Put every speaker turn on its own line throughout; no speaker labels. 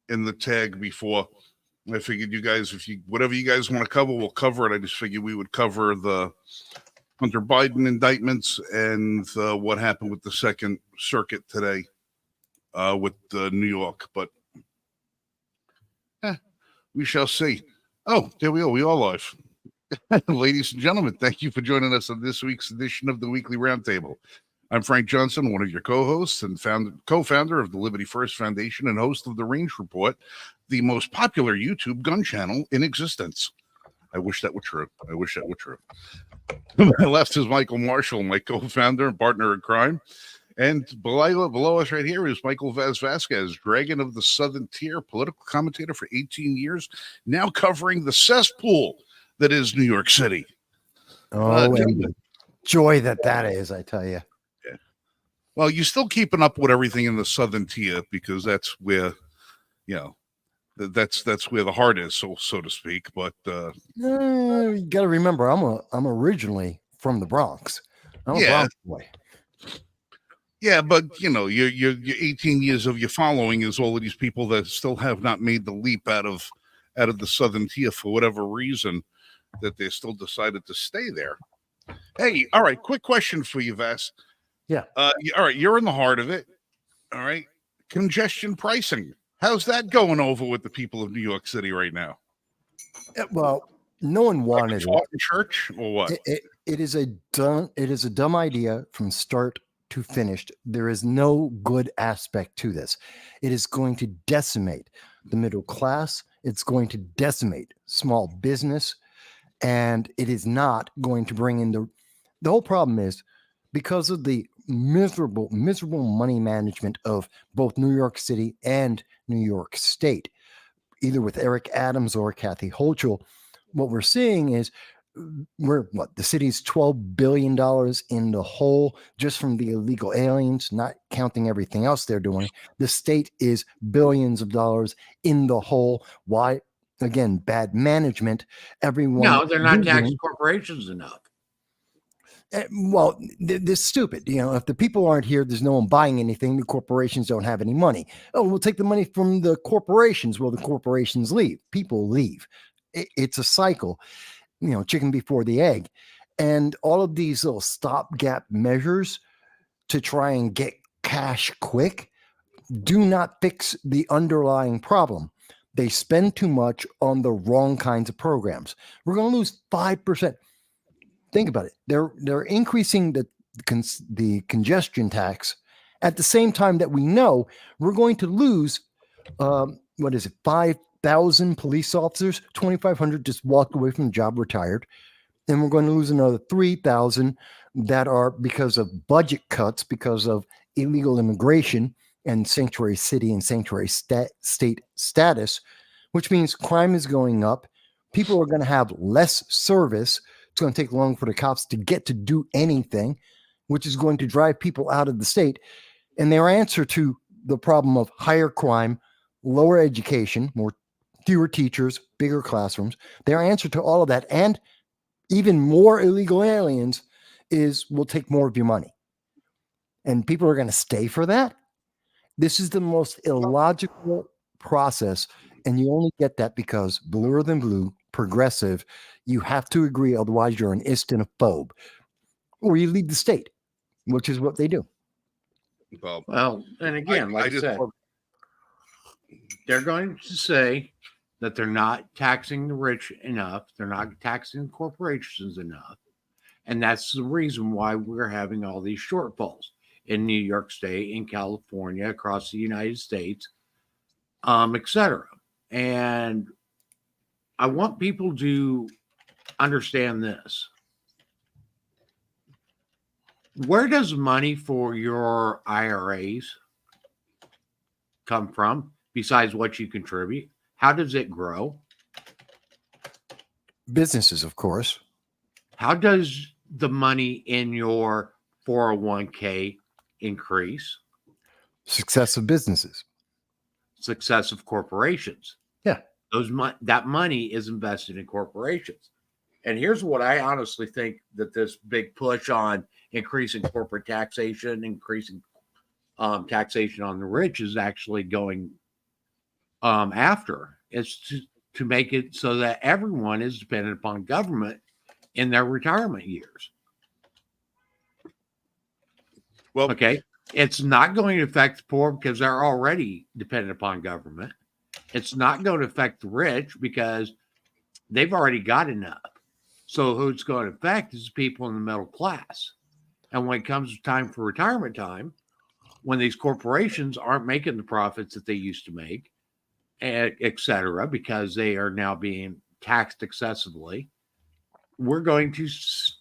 in the tag before. I figured you guys, whatever you guys want to cover, we'll cover it. I just figured we would cover the Hunter Biden indictments and what happened with the Second Circuit today with New York. But we shall see. Oh, there we go. We are live. Ladies and gentlemen, thank you for joining us on this week's edition of the Weekly Roundtable. I'm Frank Johnson, one of your co-hosts and co-founder of the Liberty First Foundation and host of the Range Report, the most popular YouTube gun channel in existence. I wish that were true. To my left is Michael Marshall, my co-founder and partner in crime. And below us right here is Michael Vasquez, Dragon of the Southern Tier, political commentator for 18 years, now covering the cesspool that is New York City.
Oh, and the joy that is, I tell you.
Yeah. Well, you're still keeping up with everything in the Southern Tier because that's where, that's where the heart is, so to speak. But
you got to remember, I'm originally from the Bronx. I'm a Bronx boy.
Yeah, but your 18 years of your following is all of these people that still have not made the leap out of the Southern Tier for whatever reason, that they still decided to stay there. Hey, all right, quick question for you, Vas.
Yeah.
All right, you're in the heart of it. All right. Congestion pricing. How's that going over with the people of New York City right now?
Well, no one wanted
it. Church or what?
It is a dumb idea from start to finish. There is no good aspect to this. It is going to decimate the middle class. It's going to decimate small business. And it is not going to bring in the whole problem is because of the miserable money management of both New York City and New York State, either with Eric Adams or Kathy Hochul. What we're seeing is the city's $12 billion in the hole just from the illegal aliens, not counting everything else they're doing. The state is billions of dollars in the hole. Why? Again, bad management. Everyone.
No, they're not taxing corporations enough.
Well, this is stupid. If the people aren't here, there's no one buying anything. The corporations don't have any money. Oh, we'll take the money from the corporations. Well, the corporations leave. People leave. It's a cycle. Chicken before the egg. And all of these little stopgap measures to try and get cash quick do not fix the underlying problem. They spend too much on the wrong kinds of programs. We're going to lose 5%. Think about it. They're increasing the congestion tax at the same time that we know we're going to lose, 5,000 police officers, 2,500 just walked away from the job, retired. And we're going to lose another 3,000 that are because of budget cuts, because of illegal immigration and sanctuary city and sanctuary state status, which means crime is going up. People are going to have less service. It's going to take long for the cops to get to do anything, which is going to drive people out of the state. And their answer to the problem of higher crime, lower education, fewer teachers, bigger classrooms, their answer to all of that and even more illegal aliens is we'll take more of your money. And people are going to stay for that. This is the most illogical process, and you only get that because bluer than blue, progressive, you have to agree, otherwise you're an istinophobe, or you leave the state, which is what they do.
Well, and again, like I said, they're going to say that they're not taxing the rich enough, they're not taxing corporations enough, and that's the reason why we're having all these shortfalls in New York State, in California, across the United States, etc. And I want people to understand this. Where does money for your IRAs come from besides what you contribute? How does it grow?
Businesses, of course.
How does the money in your 401k increase?
Success of businesses.
Success of corporations.
Yeah.
That money is invested in corporations. And here's what I honestly think that this big push on increasing corporate taxation, increasing taxation on the rich is actually going after. It's to make it so that everyone is dependent upon government in their retirement years.
Well,
okay. It's not going to affect the poor because they're already dependent upon government. It's not going to affect the rich because they've already got enough. So who it's going to affect is people in the middle class. And when it comes time for retirement time, when these corporations aren't making the profits that they used to make, et cetera, because they are now being taxed excessively, we're going to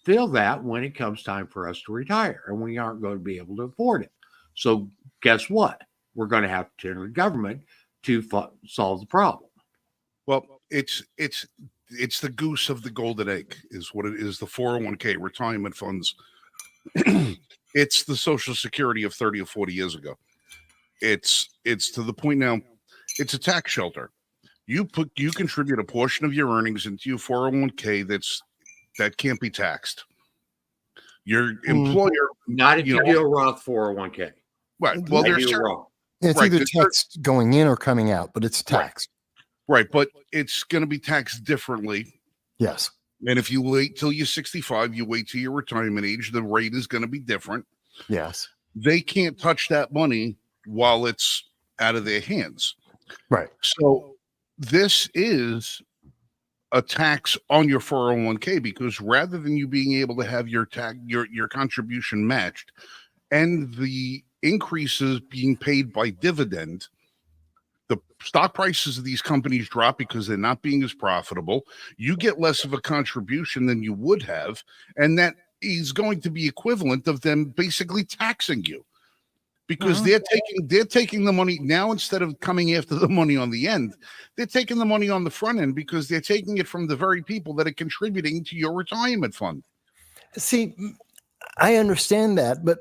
feel that when it comes time for us to retire, and we aren't going to be able to afford it. So guess what? We're going to have to turn to the government to solve the problem.
Well, it's the goose of the golden egg is what it is. The 401k retirement funds. It's the Social Security of 30 or 40 years ago. It's to the point now. It's a tax shelter. You contribute a portion of your earnings into your 401k that can't be taxed. Your employer,
not if you do a Roth 401k.
Right. Well, there's
wrong.
It's either taxed going in or coming out, but it's taxed.
Right, but it's going to be taxed differently.
Yes.
And if you wait till you're 65, you wait till your retirement age, the rate is going to be different.
Yes.
They can't touch that money while it's out of their hands.
Right.
So this is a tax on your 401k because rather than you being able to have your contribution matched and the increases being paid by dividend, the stock prices of these companies drop because they're not being as profitable. You get less of a contribution than you would have, and that is going to be equivalent of them basically taxing you because they're taking the money now. Instead of coming after the money on the end, they're taking the money on the front end because they're taking it from the very people that are contributing to your retirement fund.
See, I understand that, but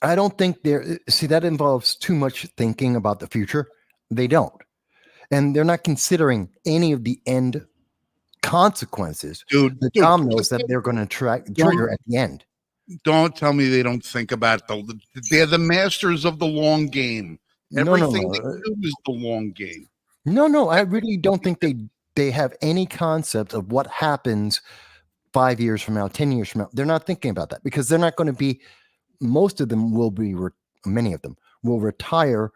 I don't think that involves too much thinking about the future. They don't. And they're not considering any of the end consequences, the dominoes that they're going to trigger at the end.
Don't tell me they don't think about they're the masters of the long game. Everything they do is the long game.
No, I really don't think they have any concept of what happens 5 years from now, 10 years from now. They're not thinking about that because they're not going to be, most of them will be, many of them will retire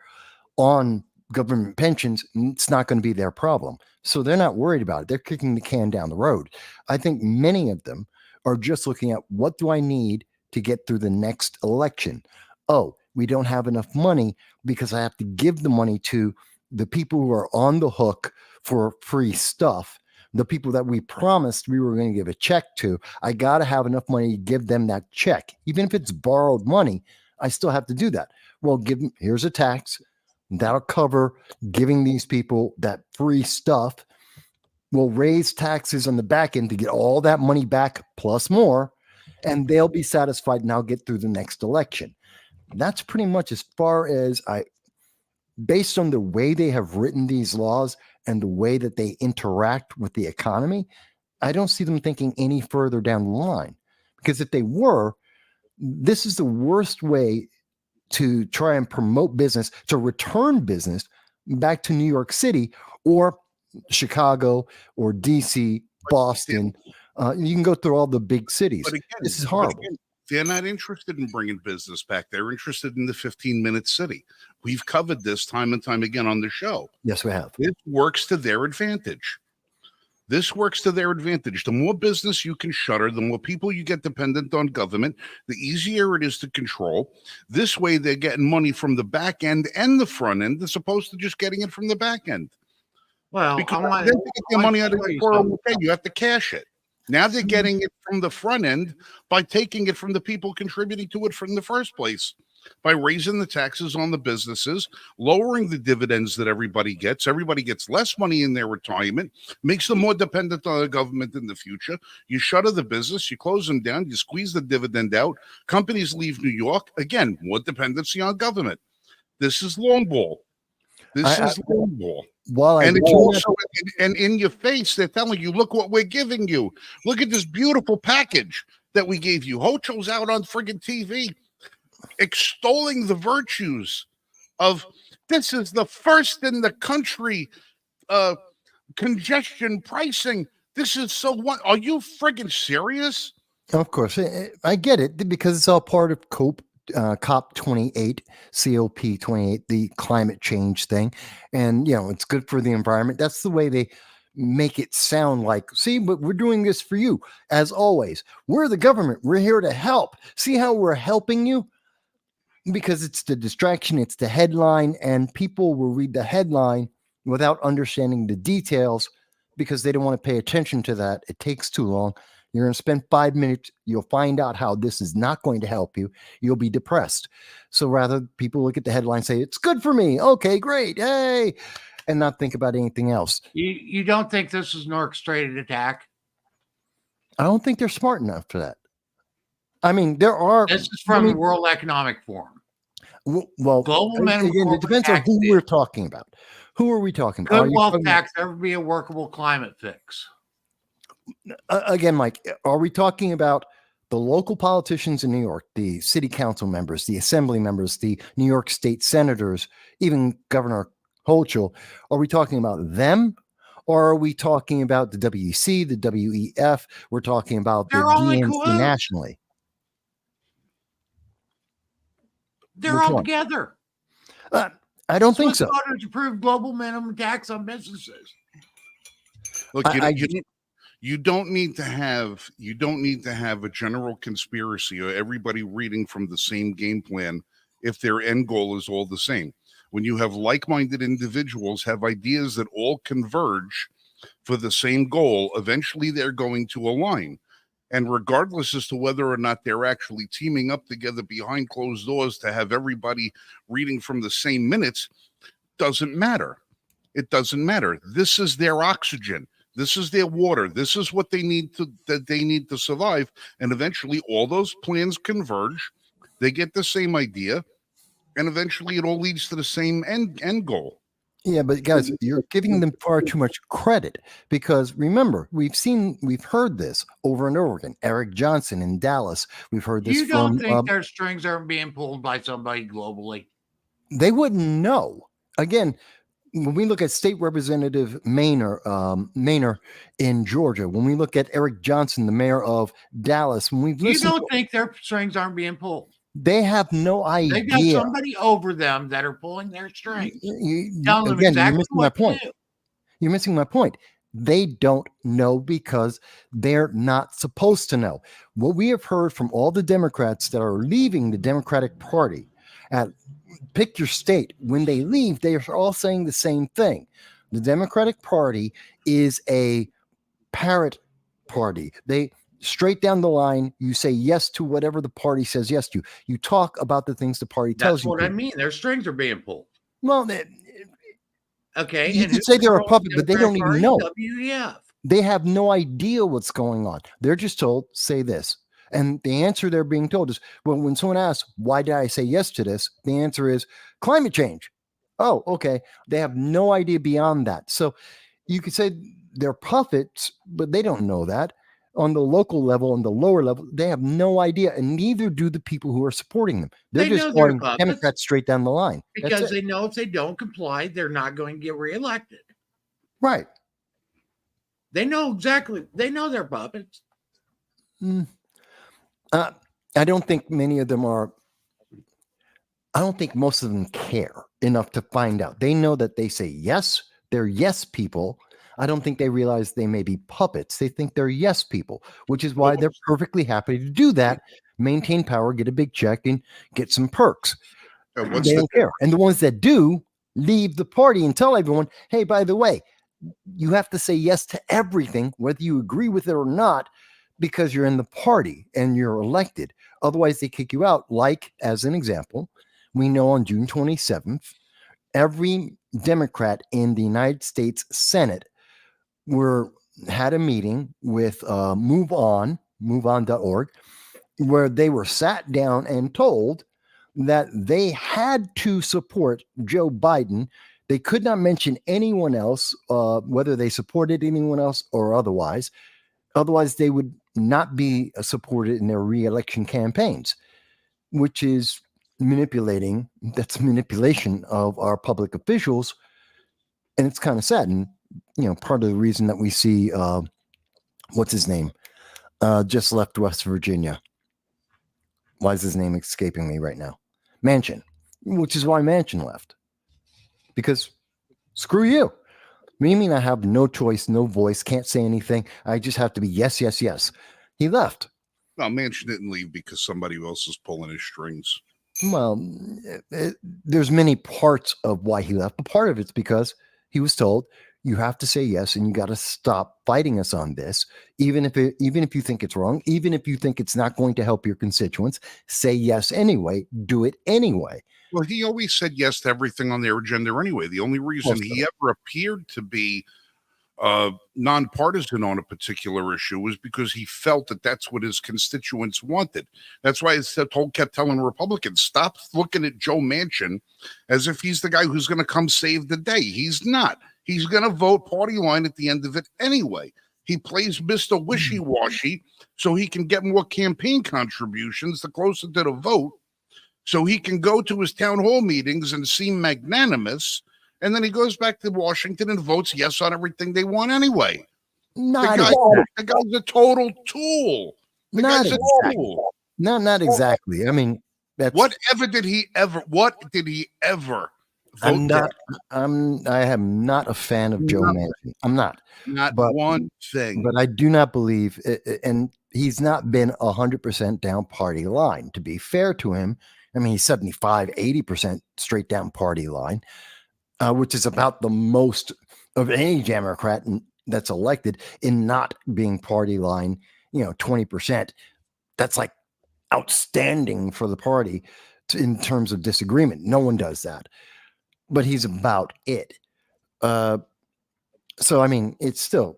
on government pensions. It's not going to be their problem. So they're not worried about it. They're kicking the can down the road. I think many of them are just looking at what do I need to get through the next election? Oh, we don't have enough money because I have to give the money to the people who are on the hook for free stuff. The people that we promised we were going to give a check to, I got to have enough money to give them that check. Even if it's borrowed money, I still have to do that. Well, here's a tax. That'll cover giving these people that free stuff. We'll raise taxes on the back end to get all that money back plus more, and they'll be satisfied and I'll get through the next election. That's pretty much as far as based on the way they have written these laws and the way that they interact with the economy, I don't see them thinking any further down the line. Because if they were, this is the worst way to try and promote business, to return business back to New York City or Chicago or DC, Boston. You can go through all the big cities. But again, this is horrible.
They're not interested in bringing business back. They're interested in the 15-minute city. We've covered this time and time again on the show.
Yes, we have.
It works to their advantage. This works to their advantage. The more business you can shutter, the more people you get dependent on government, the easier it is to control. This way, they're getting money from the back end and the front end as opposed to just getting it from the back end.
Well,
because then to get your money out of your 401k, you have to cash it. Now they're getting it from the front end by taking it from the people contributing to it from the first place, by raising the taxes on the businesses, lowering the dividends that everybody gets. Everybody gets less money in their retirement, makes them more dependent on the government in the future. You shutter the business, you close them down, you squeeze the dividend out. Companies leave New York. Again, more dependency on government. This is long ball. This is long ball. And it's also, and in your face, they're telling you, look what we're giving you. Look at this beautiful package that we gave you. Hocho's out on friggin' TV extolling the virtues of this is the first in the country congestion pricing. This is so what? Are you friggin' serious?
Of course, I get it because it's all part of COP 28, COP 28, the climate change thing. And, it's good for the environment. That's the way they make it sound like, see, but we're doing this for you. As always, we're the government. We're here to help. See how we're helping you? Because it's the distraction, it's the headline, and people will read the headline without understanding the details because they don't want to pay attention to that. It takes too long. You're going to spend 5 minutes. You'll find out how this is not going to help you. You'll be depressed. So rather, people look at the headline and say, it's good for me. Okay, great. Hey. And not think about anything else.
You don't think this is an orchestrated attack?
I don't think they're smart enough for that. I mean, there are.
This is from the World Economic Forum.
Well,
global minimum
again, it depends on who we're talking about. Who are we talking about?
Could wealth tax ever be a workable climate fix?
Again, Mike, are we talking about the local politicians in New York, the city council members, the assembly members, the New York state senators, even Governor Hochul? Are we talking about them? Or are we talking about the WEC, the WEF? We're talking about the DNC nationally.
They're all together.
I don't think so.
Voters approved global minimum tax on businesses.
Look, you don't need to have a general conspiracy or everybody reading from the same game plan if their end goal is all the same. When you have like-minded individuals have ideas that all converge for the same goal, eventually they're going to align. And regardless as to whether or not they're actually teaming up together behind closed doors to have everybody reading from the same minutes, doesn't matter. It doesn't matter. This is their oxygen. This is their water. This is what they need to survive. And eventually all those plans converge. They get the same idea. And eventually it all leads to the same end goal.
Yeah, but guys, you're giving them far too much credit because remember, we've heard this over and over again. Eric Johnson in Dallas, we've heard this.
You don't think their strings aren't being pulled by somebody globally?
They wouldn't know. Again, when we look at State Representative Maynor in Georgia, when we look at Eric Johnson, the mayor of Dallas, when we've listened,
you don't think their strings aren't being pulled?
They have no idea.
They got somebody over them that are pulling their strings. Telling them
again,
exactly
you're missing my
what
point.
to do.
You're missing my point. They don't know because they're not supposed to know. What we have heard from all the Democrats that are leaving the Democratic Party, pick your state, when they leave, they are all saying the same thing. The Democratic Party is a parrot party. They straight down the line, you say yes to whatever the party says yes to. You talk about the things the party tells you.
That's what I mean. Their strings are being pulled.
Well,
okay.
You can say they're a puppet, but they don't even know.
WEF.
They have no idea what's going on. They're just told, say this. And the answer they're being told is, well, when someone asks, why did I say yes to this? The answer is climate change. Oh, okay. They have no idea beyond that. So you could say they're puppets, but they don't know that. On the local level, on the lower level, they have no idea, and neither do the people who are supporting them. They're just going Democrats straight down the line.
Because they know if they don't comply, they're not going to get reelected.
Right.
They know exactly. They know they're puppets.
I don't think many of them are. I don't think most of them care enough to find out. They know that they say yes. They're yes people. I don't think they realize they may be puppets. They think they're yes people, which is why they're perfectly happy to do that, maintain power, get a big check, and get some perks. They don't care. And the ones that do leave the party and tell everyone, hey, by the way, you have to say yes to everything, whether you agree with it or not, because you're in the party and you're elected. Otherwise, they kick you out. Like, as an example, we know on June 27th, every Democrat in the United States Senate had a meeting with moveon.org, where they were sat down and told that they had to support Joe Biden. They could not mention anyone else, whether they supported anyone else or otherwise. Otherwise, they would not be supported in their re-election campaigns, which is manipulation of our public officials. And it's kind of sad. And part of the reason that we see what's his name just left West Virginia. Why is his name escaping me right now? Manchin, which is why Manchin left. Because screw you. You mean I have no choice, no voice, can't say anything? I just have to be yes, yes, yes. He left.
No, Manchin didn't leave because somebody else is pulling his strings.
Well, there's many parts of why he left, but part of it's because he was told you have to say yes, and you got to stop fighting us on this. Even if you think it's wrong, even if you think it's not going to help your constituents, say yes anyway. Do it anyway.
Well, he always said yes to everything on their agenda anyway. The only reason he ever appeared to be nonpartisan on a particular issue was because he felt that that's what his constituents wanted. That's why he kept telling Republicans, stop looking at Joe Manchin as if he's the guy who's going to come save the day. He's not. He's going to vote party line at the end of it anyway. He plays Mr. Wishy-washy so he can get more campaign contributions the closer to the vote, so he can go to his town hall meetings and seem magnanimous. And then he goes back to Washington and votes yes on everything they want anyway. The guy's a total tool.
Not exactly. I mean,
whatever did he ever? What did he ever?
I am not a fan of Joe Manchin. I'm not.
One thing.
But I do not believe, and he's not been 100% down party line. To be fair to him, I mean, he's 75, 80% straight down party line. Which is about the most of any Democrat that's elected in not being party line, 20%. That's like outstanding for the party in terms of disagreement. No one does that. But he's about it. So, I mean, it's still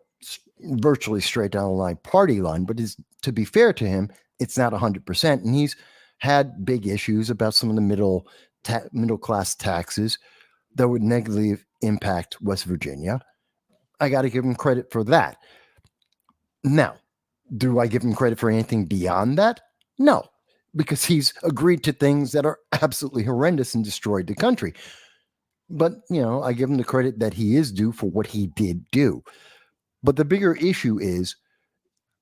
virtually straight down the line, party line. But to be fair to him, it's not 100%. And he's had big issues about some of the middle class taxes that would negatively impact West Virginia. I got to give him credit for that. Now, do I give him credit for anything beyond that? No, because he's agreed to things that are absolutely horrendous and destroyed the country. But, I give him the credit that he is due for what he did do. But the bigger issue is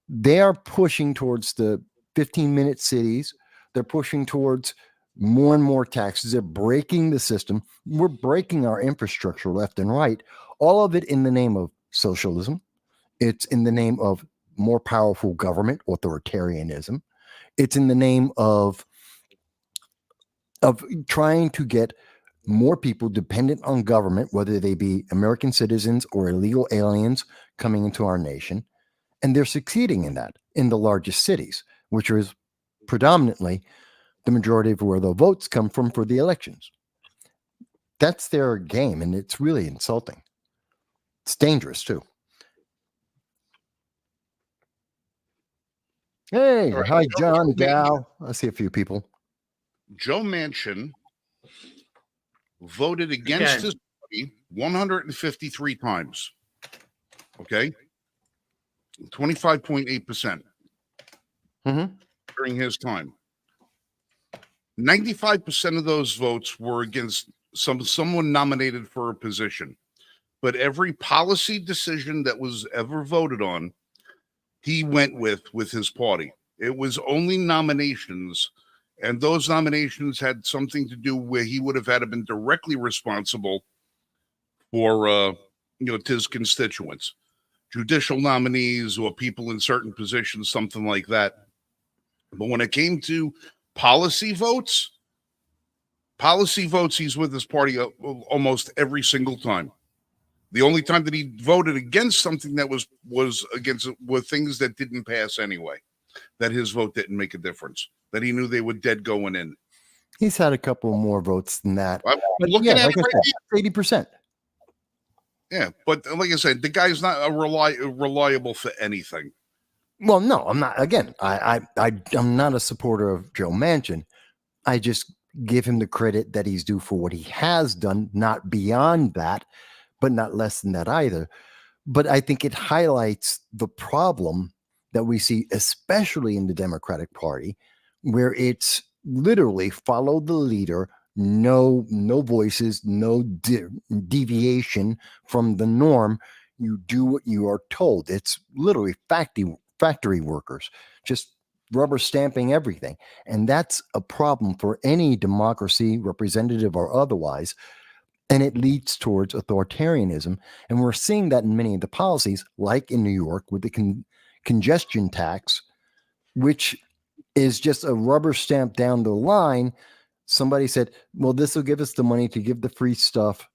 they are pushing towards the 15-minute cities. They're pushing towards more and more taxes. They're breaking the system. We're breaking our infrastructure left and right. All of it in the name of socialism. It's in the name of more powerful government, authoritarianism. It's in the name of trying to get more people dependent on government, whether they be American citizens or illegal aliens coming into our nation. And they're succeeding in that in the largest cities, which is predominantly the majority of where the votes come from for the elections. That's their game, and it's really insulting. It's dangerous, too. Hey, right. Hi, John Dow. I see a few people.
Joe Manchin voted against his party 153 times. Okay? 25.8% during his time. 95% of those votes were against someone nominated for a position. But every policy decision that was ever voted on, he went with his party. It was only nominations, and those nominations had something to do where he would have had to been directly responsible for to his constituents. Judicial nominees or people in certain positions, something like that. But when it came to policy votes, he's with his party almost every single time. The only time that he voted against something that was against were things that didn't pass anyway, that his vote didn't make a difference, that he knew they were dead going in.
He's had a couple more votes than that.
But looking at
like it right 80%.
Yeah, but like I said, the guy's not reliable for anything.
Well, no, I'm not. Again, I'm not a supporter of Joe Manchin. I just give him the credit that he's due for what he has done, not beyond that, but not less than that either. But I think it highlights the problem that we see, especially in the Democratic Party, where it's literally follow the leader, no voices, no deviation from the norm. You do what you are told. It's literally factory workers, just rubber stamping everything. And that's a problem for any democracy, representative or otherwise. And it leads towards authoritarianism. And we're seeing that in many of the policies, like in New York with the congestion tax, which is just a rubber stamp down the line. Somebody said, well, this will give us the money to give the free stuff.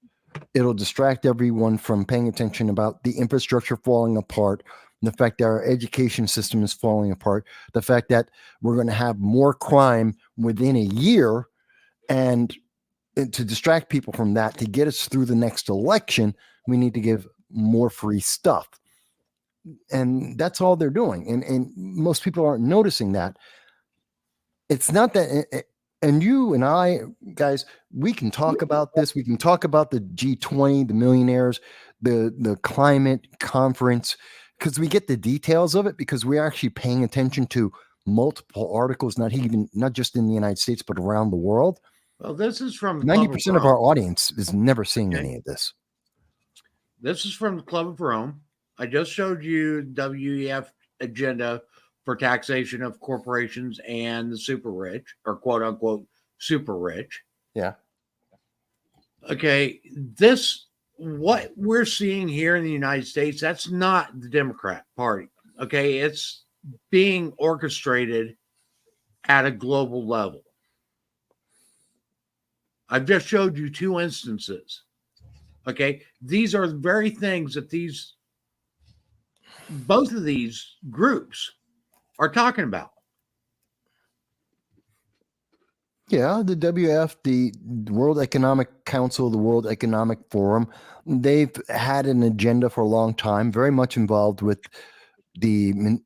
It'll distract everyone from paying attention about the infrastructure falling apart, the fact that our education system is falling apart, the fact that we're going to have more crime within a year. And to distract people from that, to get us through the next election, we need to give more free stuff. And that's all they're doing. And most people aren't noticing that. It's not that, and you and I, guys, we can talk about this. We can talk about the G20, the millionaires, the climate conference, because we get the details of it, because we're actually paying attention to multiple articles, not just in the United States, but around the world.
Well, this is from
90% of our audience is never seeing any of this.
This is from the Club of Rome. I just showed you WEF agenda for taxation of corporations and the super rich, or quote unquote super rich.
Yeah.
Okay. What we're seeing here in the United States, that's not the Democrat Party. Okay. It's being orchestrated at a global level. I've just showed you two instances. Okay. These are the very things that both of these groups are talking about.
Yeah, the WF, the World Economic Council, the World Economic Forum, they've had an agenda for a long time, very much involved with the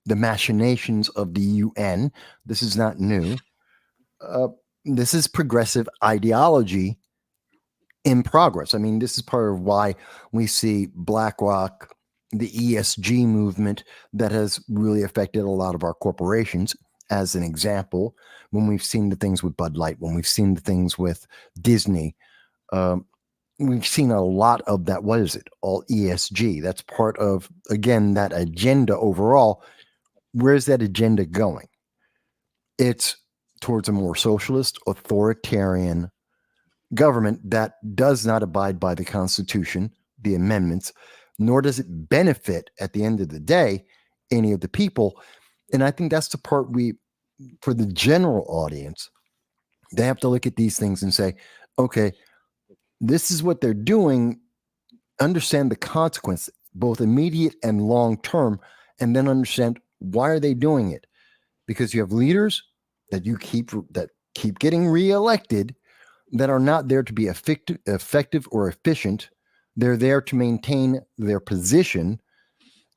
machinations of the UN. This is not new. This is progressive ideology in progress. I mean, this is part of why we see BlackRock, the ESG movement that has really affected a lot of our corporations. As an example, when we've seen the things with Bud Light, when we've seen the things with Disney, we've seen a lot of that. What is it? All ESG. That's part of, again, that agenda overall. Where's that agenda going? It's towards a more socialist, authoritarian government that does not abide by the Constitution, the amendments, nor does it benefit at the end of the day any of the people. And I think that's the part for the general audience, they have to look at these things and say, okay, this is what they're doing. Understand the consequence, both immediate and long term, and then understand why are they doing it? Because you have leaders that keep getting reelected that are not there to be effective or efficient. They're there to maintain their position,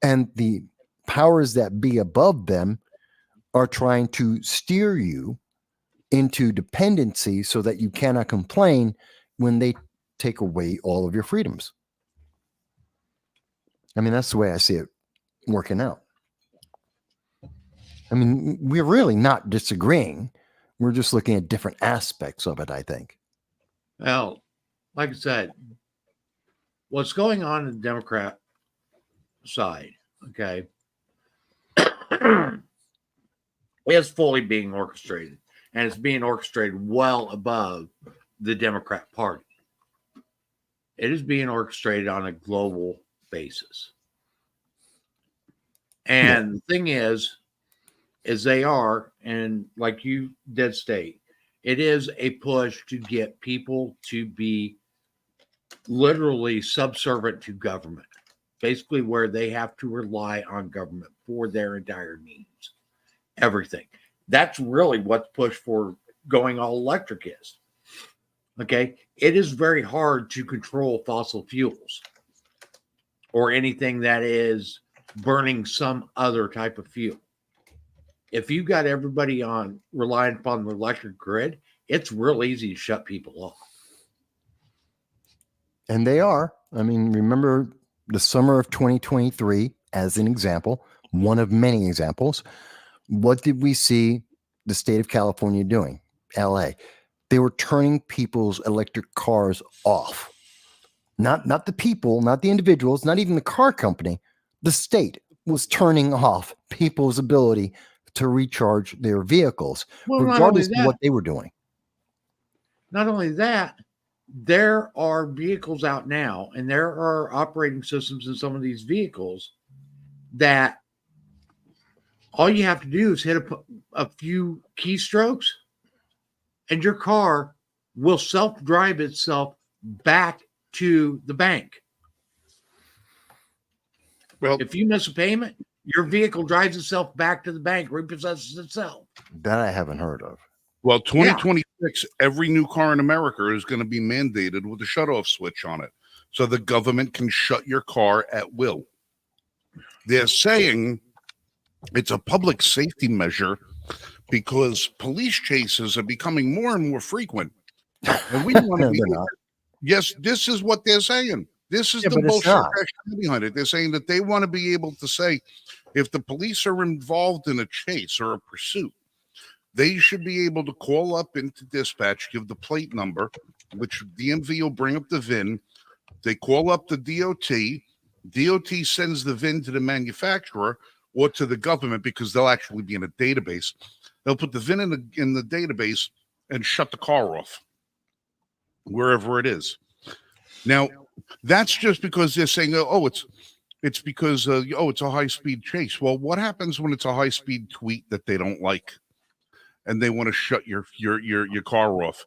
and the powers that be above them are trying to steer you into dependency so that you cannot complain when they take away all of your freedoms. I mean, that's the way I see it working out. I mean, we're really not disagreeing. We're just looking at different aspects of it, I think.
Well, like I said, what's going on in the Democrat side, okay, is fully being orchestrated, and it's being orchestrated well above the Democrat Party. It is being orchestrated on a global basis. And the thing is they are, and like you did state, it is a push to get people to be literally subservient to government, basically where they have to rely on government for their entire needs, everything. That's really what's pushed for going all electric is. Okay. It is very hard to control fossil fuels or anything that is burning some other type of fuel. If you got everybody relying upon the electric grid, it's real easy to shut people off.
And they are. I mean, remember the summer of 2023 as an example, one of many examples. What did we see the state of California doing? LA. They were turning people's electric cars off. not the people, not the individuals, not even the car company. The state was turning off people's ability to recharge their vehicles, regardless of what they were doing.
Not only that, there are vehicles out now, and there are operating systems in some of these vehicles that all you have to do is hit a few keystrokes, and your car will self-drive itself back to the bank. Well, if you miss a payment, your vehicle drives itself back to the bank, repossesses itself.
That I haven't heard of.
Well, 2026, every new car in America is going to be mandated with a shutoff switch on it, so the government can shut your car at will. They're saying it's a public safety measure because police chases are becoming more and more frequent. And we want to be. Yes, this is what they're saying. This is the bullshit behind it. They're saying that they want to be able to say, if the police are involved in a chase or a pursuit, they should be able to call up into dispatch, give the plate number, which DMV will bring up the VIN. They call up the DOT. DOT sends the VIN to the manufacturer or to the government because they'll actually be in a database. They'll put the VIN in the database and shut the car off wherever it is. Now, that's just because they're saying, oh, it's because it's a high-speed chase. Well, what happens when it's a high-speed tweet that they don't like and they want to shut your car off?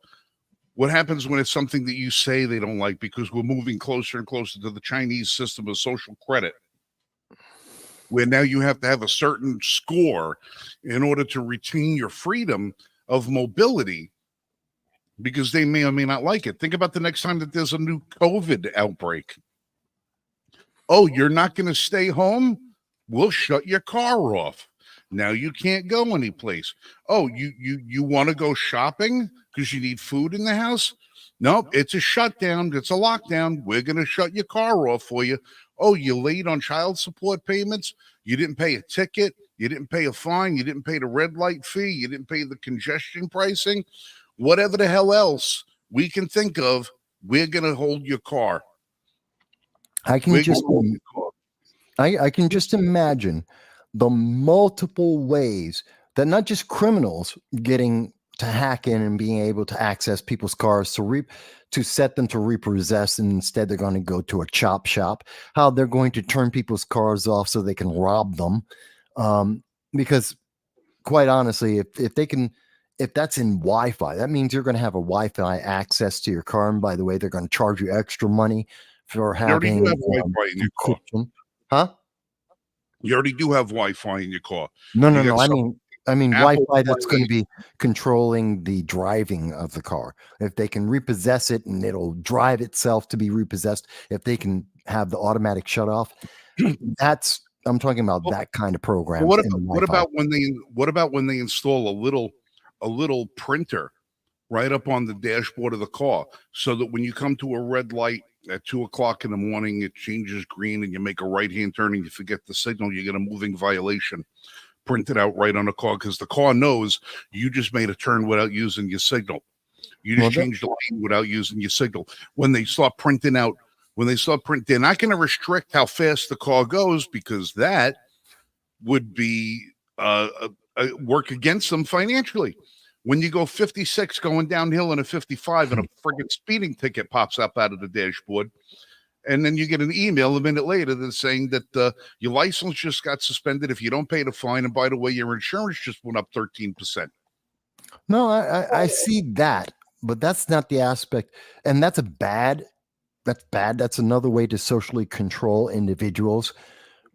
What happens when it's something that you say they don't like because we're moving closer and closer to the Chinese system of social credit, where now you have to have a certain score in order to retain your freedom of mobility because they may or may not like it. Think about the next time that there's a new COVID outbreak. Oh, you're not going to stay home? We'll shut your car off. Now you can't go anyplace. Oh, you want to go shopping because you need food in the house? Nope, it's a shutdown. It's a lockdown. We're going to shut your car off for you. Oh, you're late on child support payments? You didn't pay a ticket? You didn't pay a fine? You didn't pay the red light fee? You didn't pay the congestion pricing? Whatever the hell else we can think of, we're going to hold your car.
I can just imagine the multiple ways that not just criminals getting to hack in and being able to access people's cars to set them to repossess, and instead they're going to go to a chop shop, how they're going to turn people's cars off so they can rob them. Because quite honestly, if that's in Wi-Fi, that means you're going to have a Wi-Fi access to your car. And by the way, they're going to charge you extra money for having
Wi-Fi in your car.
Huh?
You already do have Wi-Fi in your car.
No. I mean Wi-Fi that's going to be controlling the driving of the car. If they can repossess it and it'll drive itself to be repossessed, if they can have the automatic shut off, I'm talking about that kind of program.
What about when they install a little printer right up on the dashboard of the car, so that when you come to a red light at 2:00 in the morning, it changes green and you make a right-hand turn and you forget the signal, you get a moving violation printed out right on the car, because the car knows you just made a turn without using your signal. You just changed the lane without using your signal. When they start printing, they're not going to restrict how fast the car goes, because that would be work against them financially. When you go 56 going downhill in a 55 and a friggin' speeding ticket pops up out of the dashboard, and then you get an email a minute later that's saying that your license just got suspended if you don't pay the fine, and by the way, your insurance just went up 13%.
No, I see that, but that's not the aspect, and that's bad. That's another way to socially control individuals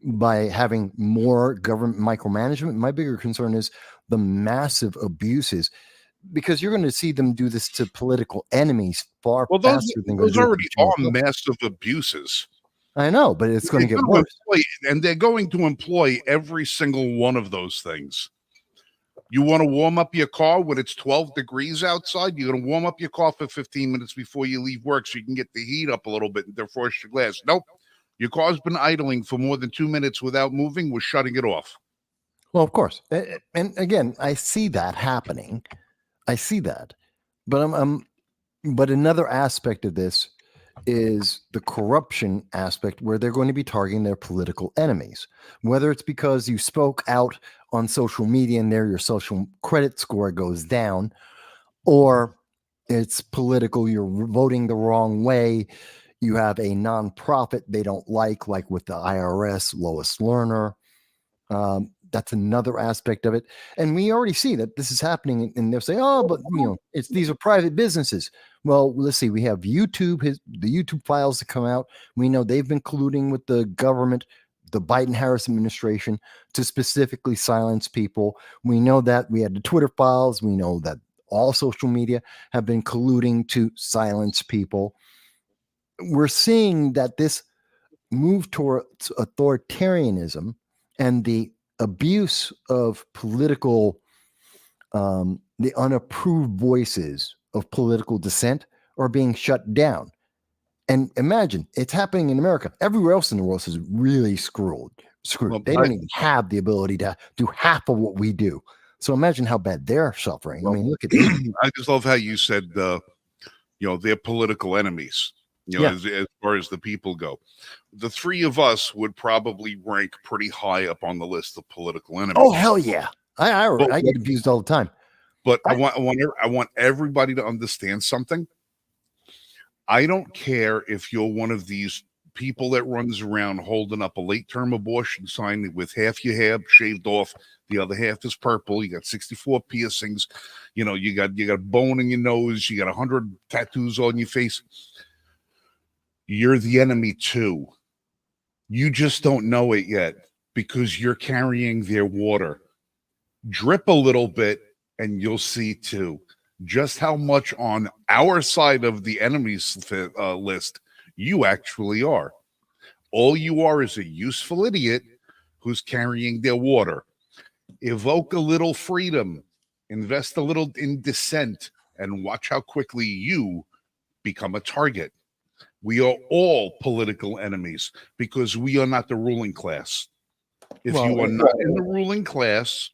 by having more government micromanagement. My bigger concern is the massive abuses, because you're going to see them do this to political enemies far faster than
those already are massive abuses.
I know, but it's going to get worse.
And they're going to employ every single one of those things. You want to warm up your car when it's 12 degrees outside? You're going to warm up your car for 15 minutes before you leave work so you can get the heat up a little bit and defrost your glass. Nope. Your car's been idling for more than 2 minutes without moving. We're shutting it off.
Well, of course. And again, I see that happening. I see that. But but another aspect of this is the corruption aspect, where they're going to be targeting their political enemies. Whether it's because you spoke out on social media and there your social credit score goes down, or it's political, you're voting the wrong way, you have a nonprofit they don't like with the IRS, Lois Lerner. That's another aspect of it. And we already see that this is happening, and they're saying, oh, but these are private businesses. Well, let's see. We have YouTube, the YouTube files that come out. We know they've been colluding with the government, the Biden-Harris administration, to specifically silence people. We know that we had the Twitter files. We know that all social media have been colluding to silence people. We're seeing that this move towards authoritarianism and the abuse of political, the unapproved voices of political dissent are being shut down. And imagine, it's happening in America. Everywhere else in the world is really screwed. Well, they don't even have the ability to do half of what we do. So imagine how bad they're suffering.
Well,
I mean, look at it.
I just love how you said, they're political enemies, as far as the people go. The three of us would probably rank pretty high up on the list of political enemies.
Oh, hell yeah. I get abused all the time.
But I want everybody to understand something. I don't care if you're one of these people that runs around holding up a late-term abortion sign with half your hair shaved off, the other half is purple. You got 64 piercings. You got a bone in your nose. You got 100 tattoos on your face. You're the enemy too. You just don't know it yet because you're carrying their water. Drip a little bit and you'll see too just how much on our side of the enemies list you actually are. All you are is a useful idiot who's carrying their water. Evoke a little freedom, invest a little in dissent, and watch how quickly you become a target. We are all political enemies because we are not the ruling class. If you are not in the ruling class,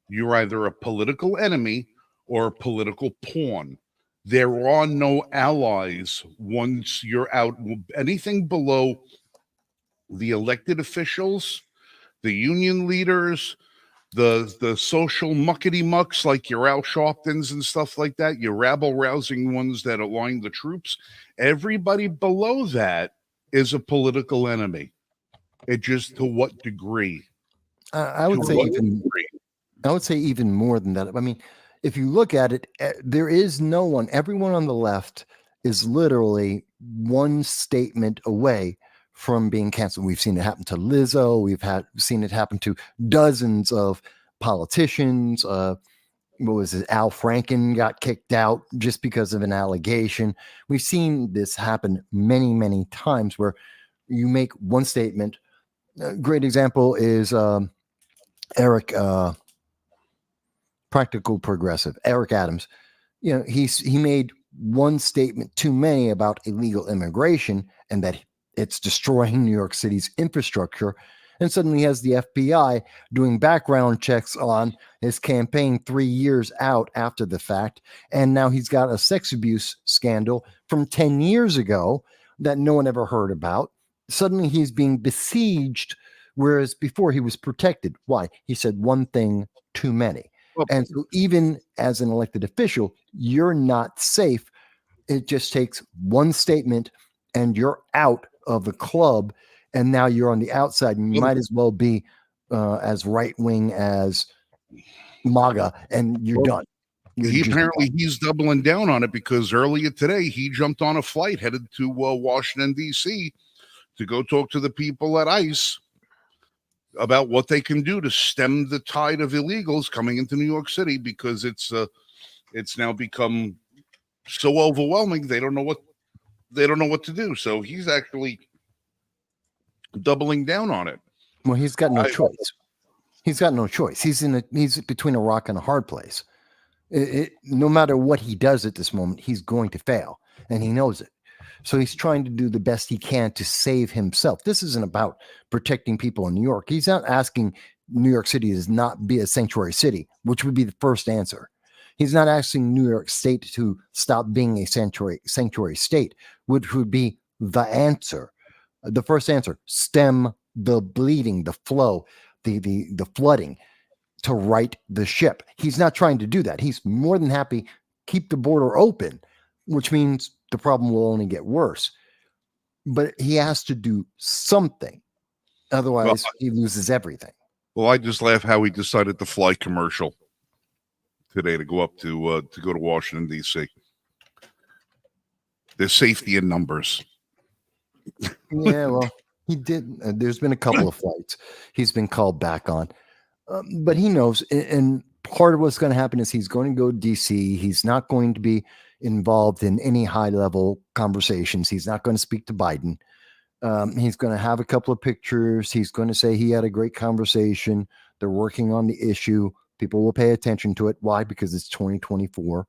you're either a political enemy or a political pawn. There are no allies once you're out. Anything below the elected officials, the union leaders, the social muckety mucks like your Al Sharptons and stuff like that, your rabble-rousing ones that align the troops, everybody below that is a political enemy. It just to what degree?
I would say even more than that. I mean, if you look at it, there is no one. Everyone on the left is literally one statement away from being canceled. We've seen it happen to Lizzo. We've seen it happen to dozens of politicians. What was it? Al Franken got kicked out just because of an allegation. We've seen this happen many, many times where you make one statement. A great example is Eric, Practical Progressive, Eric Adams. He made one statement too many about illegal immigration and that it's destroying New York City's infrastructure. And suddenly he has the FBI doing background checks on his campaign 3 years out after the fact. And now he's got a sex abuse scandal from 10 years ago that no one ever heard about. Suddenly he's being besieged, whereas before he was protected. Why? He said one thing too many. And so even as an elected official, you're not safe. It just takes one statement and you're out of the club. And now you're on the outside and you might as well be as right-wing as MAGA and you're done.
He's doubling down on it because earlier today he jumped on a flight headed to Washington, D.C. to go talk to the people at ICE about what they can do to stem the tide of illegals coming into New York City because it's now become so overwhelming they don't know what to do. So he's actually doubling down on it.
Well, he's got no choice. He's got no choice. He's between a rock and a hard place. No matter what he does at this moment, he's going to fail, and he knows it. So he's trying to do the best he can to save himself. This isn't about protecting people in New York. He's not asking New York City to not be a sanctuary city, which would be the first answer. He's not asking New York State to stop being a sanctuary state, which would be the answer. The first answer: stem the bleeding, the flow, the flooding, to right the ship. He's not trying to do that. He's more than happy keep the border open, which means the problem will only get worse. But he has to do something, otherwise he loses everything.
Well, I just laugh how he decided to fly commercial today to go up to go to Washington D.C. There's safety in numbers.
Yeah, well, he did. There's been a couple of flights he's been called back on, but he knows. And part of what's going to happen is he's going to go to D.C. He's not going to be involved in any high-level conversations. He's not going to speak to Biden. He's going to have a couple of pictures. He's going to say he had a great conversation. They're working on the issue. People will pay attention to it. Why? Because it's 2024.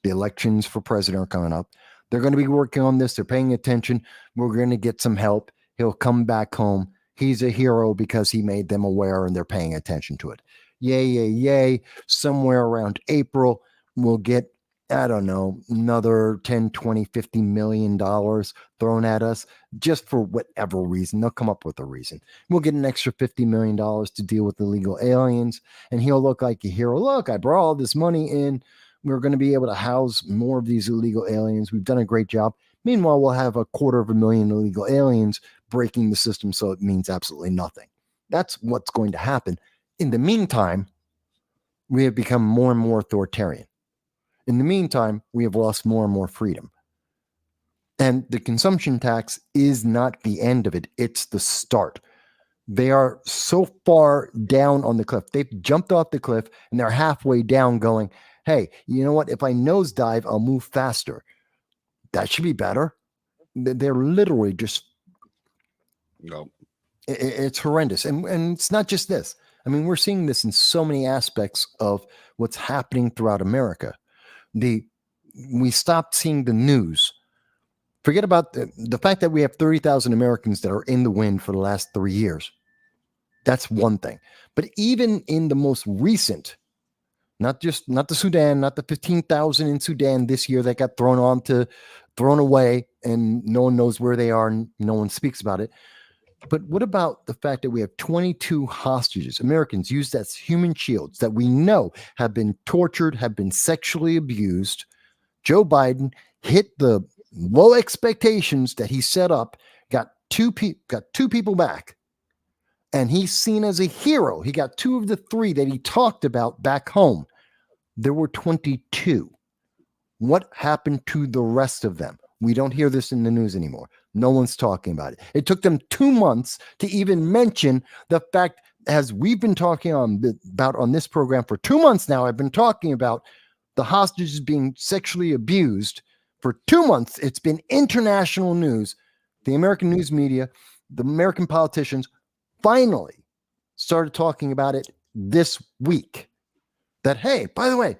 The elections for president are coming up. They're going to be working on this. They're paying attention. We're going to get some help. He'll come back home. He's a hero because he made them aware and they're paying attention to it. Yay, yay, yay. Somewhere around April, we'll get, I don't know, another 10, 20, $50 million thrown at us just for whatever reason. They'll come up with a reason. We'll get an extra $50 million to deal with illegal aliens, and he'll look like a hero. Look, I brought all this money in. We're going to be able to house more of these illegal aliens. We've done a great job. Meanwhile, we'll have 250,000 illegal aliens breaking the system, so it means absolutely nothing. That's what's going to happen. In the meantime, we have become more and more authoritarian. In the meantime, we have lost more and more freedom. And the consumption tax is not the end of it. It's the start. They are so far down on the cliff. They've jumped off the cliff and they're halfway down going, hey, you know what? If I nosedive, I'll move faster. That should be better. They're literally just,
no.
It's horrendous. And it's not just this. I mean, we're seeing this in so many aspects of what's happening throughout America. We stopped seeing the news. Forget about the fact that we have 30,000 Americans that are in the wind for the last 3 years. That's one thing. But even in the most recent, not the Sudan, not the 15,000 in Sudan this year that got thrown away and no one knows where they are and no one speaks about it. But what about the fact that we have 22 hostages, Americans used as human shields that we know have been tortured, have been sexually abused? Joe Biden hit the low expectations that he set up, got two people back, and he's seen as a hero. He got 2 of the 3 that he talked about back home. There were 22. What happened to the rest of them? We don't hear this in the news anymore. No one's talking about it. It took them 2 months to even mention the fact, as we've been talking about on this program for 2 months now, I've been talking about the hostages being sexually abused. For 2 months, it's been international news. The American news media, the American politicians finally started talking about it this week. That, hey, by the way,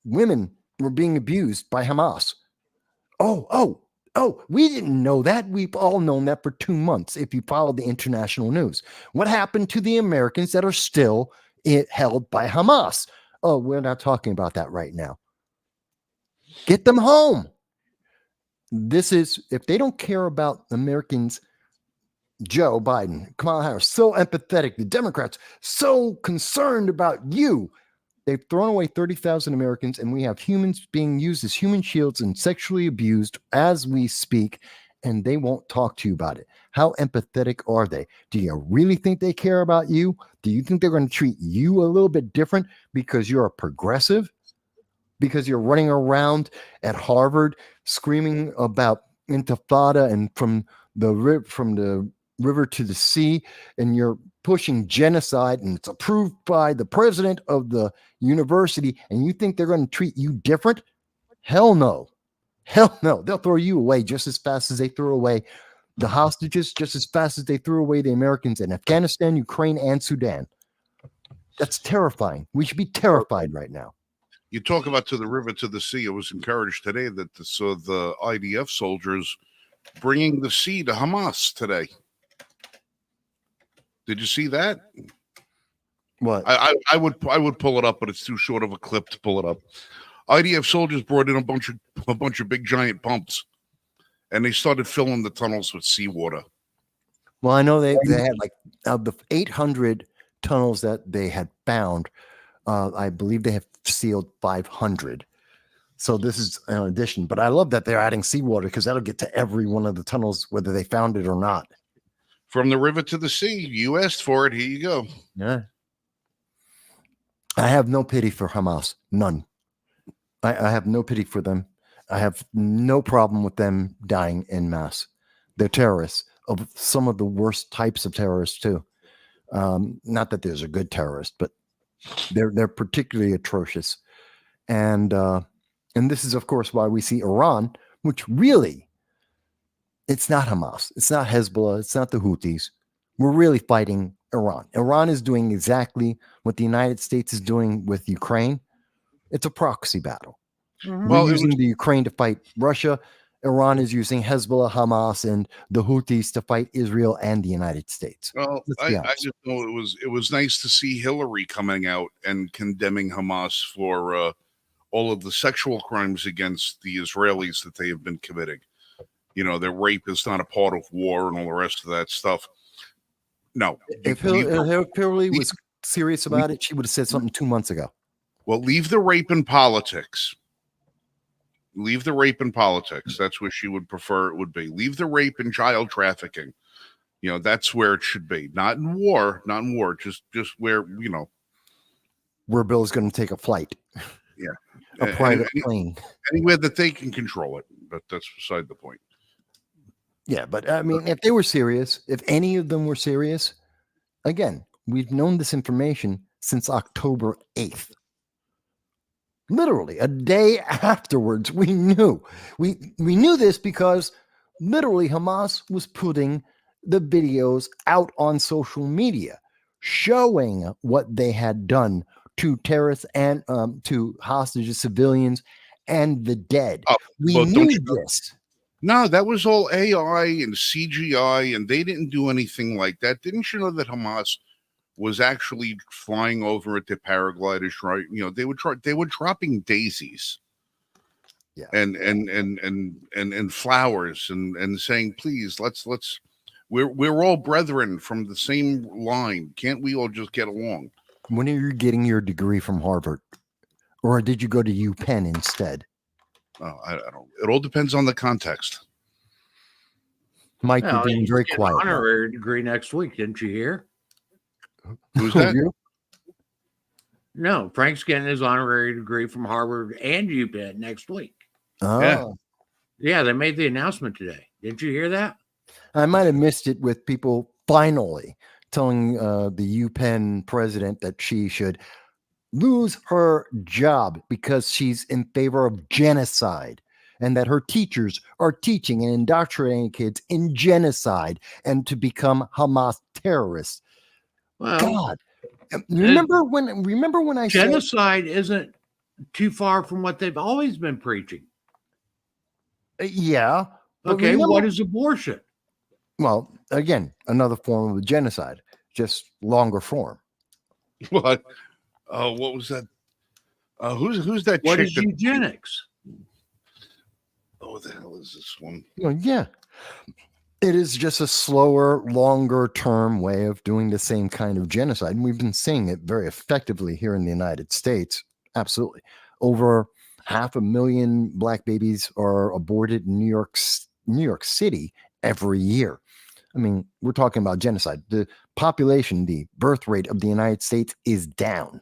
women were being abused by Hamas. Oh, we didn't know that. We've all known that for 2 months if you followed the international news. What happened to the Americans that are still held by Hamas? Oh, we're not talking about that right now. Get them home. This is, if they don't care about Americans, Joe Biden, Kamala Harris, so empathetic, the Democrats, so concerned about you. They've thrown away 30,000 Americans, and we have humans being used as human shields and sexually abused as we speak, and they won't talk to you about it. How empathetic are they? Do you really think they care about you? Do you think they're going to treat you a little bit different because you're a progressive? Because you're running around at Harvard screaming about intifada and from the river to the sea, and you're pushing genocide, and it's approved by the president of the university, and you think they're going to treat you different? Hell no. Hell no. They'll throw you away just as fast as they threw away the hostages, just as fast as they threw away the Americans in Afghanistan, Ukraine, and Sudan. That's terrifying. We should be terrified right now.
You talk about to the river, to the sea. I was encouraged today that the IDF soldiers bringing the sea to Hamas today. Did you see that?
What?
I would pull it up, but it's too short of a clip to pull it up. IDF soldiers brought in a bunch of big giant pumps and they started filling the tunnels with seawater.
Well, I know they had like of the 800 tunnels that they had found, I believe they have sealed 500. So this is an addition. But I love that they're adding seawater because that'll get to every one of the tunnels, whether they found it or not.
From the river to the sea. You asked for it. Here you go.
Yeah. I have no pity for Hamas. None. I have no pity for them. I have no problem with them dying en masse. They're terrorists, of some of the worst types of terrorists too. Not that there's a good terrorist, but they're particularly atrocious. And this is, of course, why we see Iran, which really, it's not Hamas, it's not Hezbollah, it's not the Houthis. We're really fighting Iran. Iran is doing exactly what the United States is doing with Ukraine. It's a proxy battle.
Mm-hmm.
We're using the Ukraine to fight Russia. Iran is using Hezbollah, Hamas, and the Houthis to fight Israel and the United States.
Well, I just know it was nice to see Hillary coming out and condemning Hamas for all of the sexual crimes against the Israelis that they have been committing. You know, their rape is not a part of war and all the rest of that stuff. No.
If Hillary was serious about it, she would have said something 2 months ago.
Well, leave the rape in politics. Leave the rape in politics. That's what she would prefer it would be. Leave the rape in child trafficking. You know, that's where it should be. Not in war. Not in war. Just where, you know.
Where Bill's going to take a flight.
Yeah.
A private plane.
Anywhere that they can control it. But that's beside the point.
Yeah, but I mean, if they were serious, if any of them were serious, again, we've known this information since October 8th. Literally a day afterwards, we knew. We knew this because literally Hamas was putting the videos out on social media showing what they had done to terrorists and to hostages, civilians, and the dead. We knew this.
No, that was all AI and CGI, and they didn't do anything like that. Didn't you know that Hamas was actually flying over at the paragliders, right? You know, they were dropping daisies,
yeah,
and flowers, and saying, please, we're all brethren from the same line. Can't we all just get along?
When are you getting your degree from Harvard, or did you go to UPenn instead?
Oh, I don't. It all depends on the context.
Mike, you're being very quiet.
Honorary degree next week, didn't you hear?
Who's that?
No, Frank's getting his honorary degree from Harvard and UPenn next week.
Oh,
yeah, they made the announcement today. Didn't you hear that?
I might have missed it with people finally telling the UPenn president that she should lose her job because she's in favor of genocide, and that her teachers are teaching and indoctrinating kids in genocide and to become Hamas terrorists.
Well,
God, remember when I said
genocide isn't too far from what they've always been preaching.
Yeah.
Okay, what is abortion?
Well, again, another form of genocide, just longer form.
What? What was that? Who's that?
What
chick
is eugenics?
What the hell is this one?
Well, yeah. It is just a slower, longer term way of doing the same kind of genocide. And we've been seeing it very effectively here in the United States. Absolutely. Over 500,000 black babies are aborted in New York City every year. I mean, we're talking about genocide. The population, the birth rate of the United States is down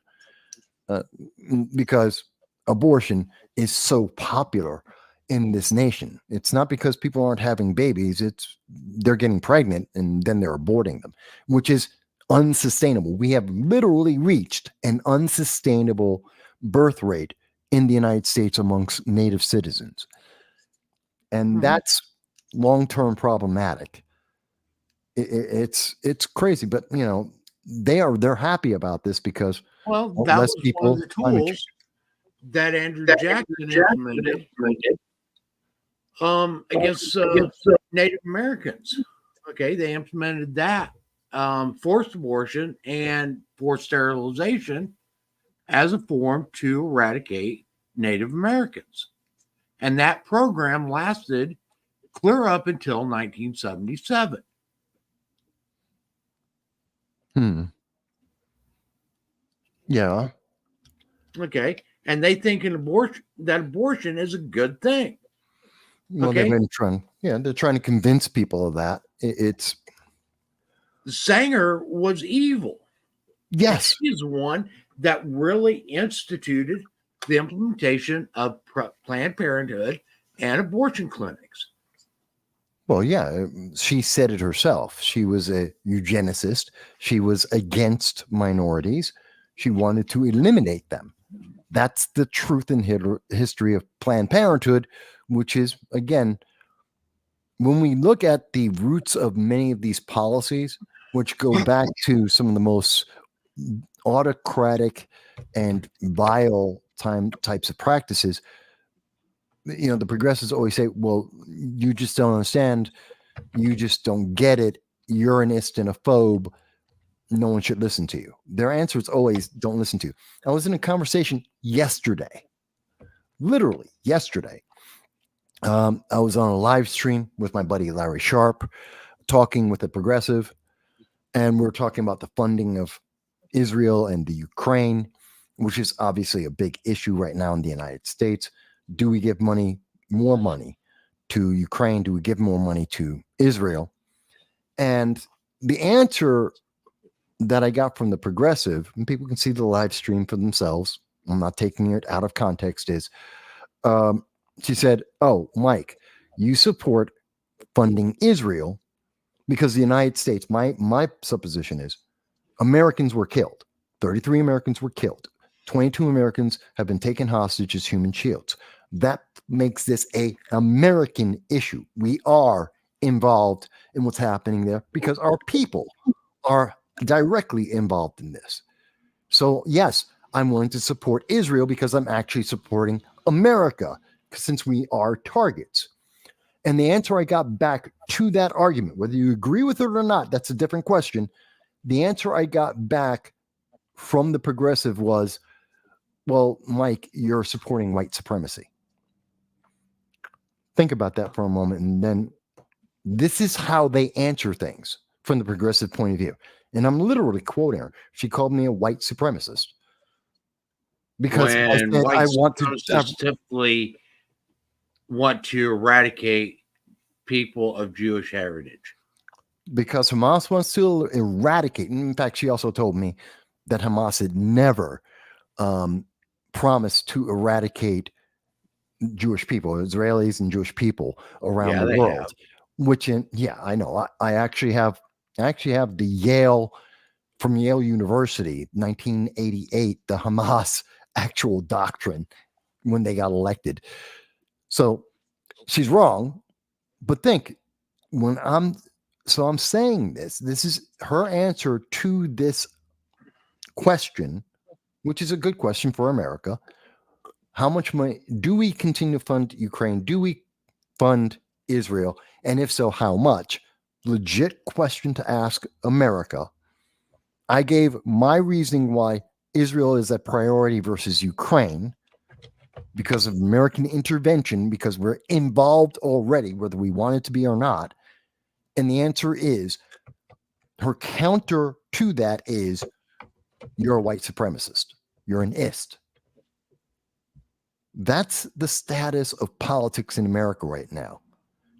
because abortion is so popular in this nation. It's not because people aren't having babies. It's they're getting pregnant and then they're aborting them, which is unsustainable. We have literally reached an unsustainable birth rate in the United States amongst native citizens. And that's long-term problematic. It's crazy, but you know, they're happy about this because
that was one of the tools that Andrew Jackson implemented against Native Americans. Okay, they implemented that forced abortion and forced sterilization as a form to eradicate Native Americans. And that program lasted clear up until 1977.
Yeah.
Okay. And they think that abortion is a good thing.
Well,
okay.
They're trying to convince people of that. It's
Sanger was evil.
Yes.
And he's one that really instituted the implementation of Planned Parenthood and abortion clinics.
Well, yeah, she said it herself. She was a eugenicist. She was against minorities. She wanted to eliminate them. That's the truth in history of Planned Parenthood, which is, again, when we look at the roots of many of these policies, which go back to some of the most autocratic and vile types of practices, the progressives always say, well, you just don't understand. You just don't get it. You're an ist and a phobe. No one should listen to you. Their answer is always, don't listen to you. I was in a conversation yesterday, literally yesterday. I was on a live stream with my buddy Larry Sharp, talking with a progressive, and we were talking about the funding of Israel and the Ukraine, which is obviously a big issue right now in the United States. Do we give more money to Ukraine? Do we give more money to Israel? And the answer that I got from the progressive, and people can see the live stream for themselves, I'm not taking it out of context, is she said, oh, Mike, you support funding Israel because the United States, my supposition is Americans were killed. 33 Americans were killed. 22 Americans have been taken hostage as human shields. That makes this an American issue. We are involved in what's happening there because our people are directly involved in this. So, yes, I'm willing to support Israel because I'm actually supporting America since we are targets. And the answer I got back to that argument, whether you agree with it or not, that's a different question. The answer I got back from the progressive was, well, Mike, you're supporting white supremacy. Think about that for a moment. And then this is how they answer things from the progressive point of view. And I'm literally quoting her. She called me a white supremacist. Because I said I want to
typically want to eradicate people of Jewish heritage.
Because Hamas wants to eradicate. In fact, she also told me that Hamas had never promised to eradicate Jewish people, Israelis and Jewish people around the world. Have. Which, I know. I actually have the from Yale University, 1988, the Hamas actual doctrine when they got elected. So she's wrong, but think I'm saying this is her answer to this question, which is a good question for America. How much money do we continue to fund Ukraine? Do we fund Israel? And if so, how much? Legit question to ask America. I gave my reasoning why Israel is a priority versus Ukraine because of American intervention, because we're involved already, whether we want it to be or not. And the answer is, her counter to that is, you're a white supremacist. You're an ist. That's the status of politics in America right now.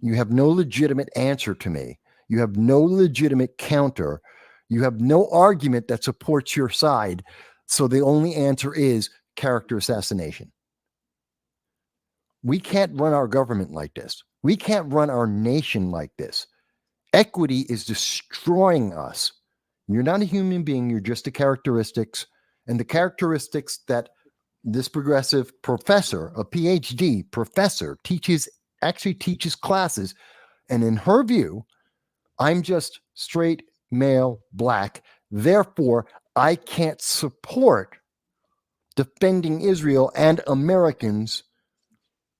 You have no legitimate answer to me. You have no legitimate counter. You have no argument that supports your side. So the only answer is character assassination. We can't run our government like this. We can't run our nation like this. Equity is destroying us. You're not a human being. You're just the characteristics. And the characteristics that this progressive professor, a PhD professor, teaches classes. And in her view, I'm just straight, male, black. Therefore, I can't support defending Israel and Americans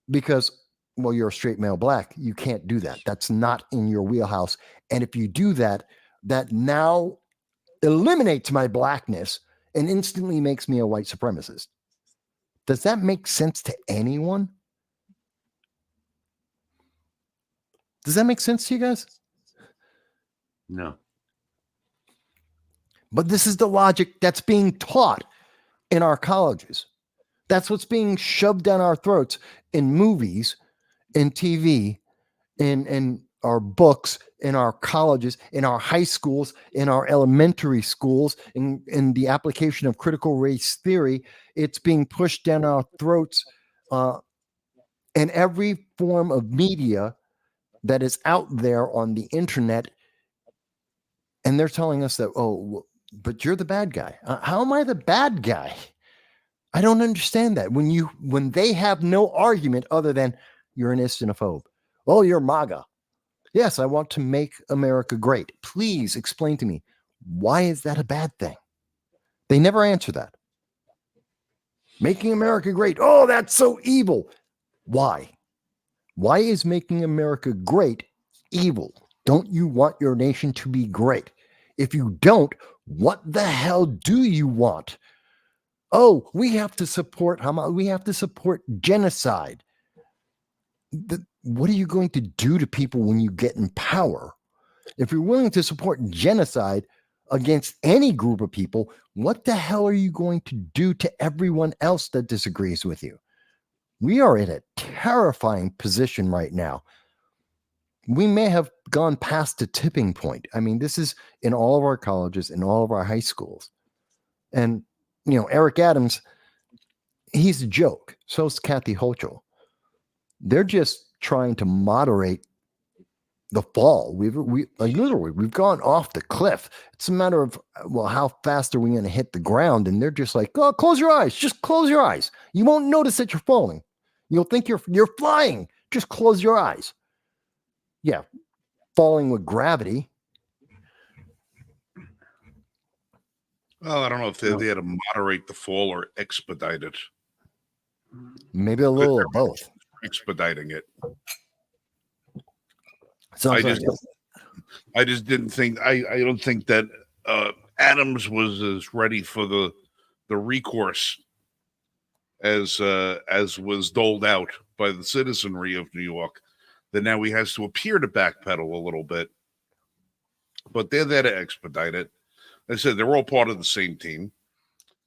because, well, you're a straight male black. You can't do that. That's not in your wheelhouse. And if you do that, that now eliminates my blackness and instantly makes me a white supremacist. Does that make sense to anyone? Does that make sense to you guys?
No.
But this is the logic that's being taught in our colleges. That's what's being shoved down our throats in movies, in TV, in our books, in our colleges, in our high schools, in our elementary schools, in the application of critical race theory. It's being pushed down our throats in every form of media that is out there on the internet. And they're telling us that, oh, but you're the bad guy. How am I the bad guy? I don't understand that. When they have no argument other than you're an Islamophobe. Oh, you're MAGA. Yes, I want to make America great. Please explain to me, why is that a bad thing? They never answer that. Making America great. Oh, that's so evil. Why? Why is making America great evil? Don't you want your nation to be great? If you don't, what the hell do you want? Oh, we have to support Hamas. We have to support genocide. What are you going to do to people when you get in power? If you're willing to support genocide against any group of people, what the hell are you going to do to everyone else that disagrees with you? We are in a terrifying position right now. We may have gone past the tipping point. I mean, this is in all of our colleges, in all of our high schools. And, Eric Adams, he's a joke. So is Kathy Hochul. They're just trying to moderate the fall. We've gone off the cliff. It's a matter of, how fast are we going to hit the ground? And they're just like, oh, close your eyes. Just close your eyes. You won't notice that you're falling. You'll think you're flying. Just close your eyes. Yeah, falling with gravity.
Well, I don't know if they're there to moderate the fall or expedite it.
Maybe a little of both.
Expediting it. I just didn't think. I don't think that Adams was as ready for the recourse as was doled out by the citizenry of New York. That now he has to appear to backpedal a little bit, but they're there to expedite it. I said they're all part of the same team.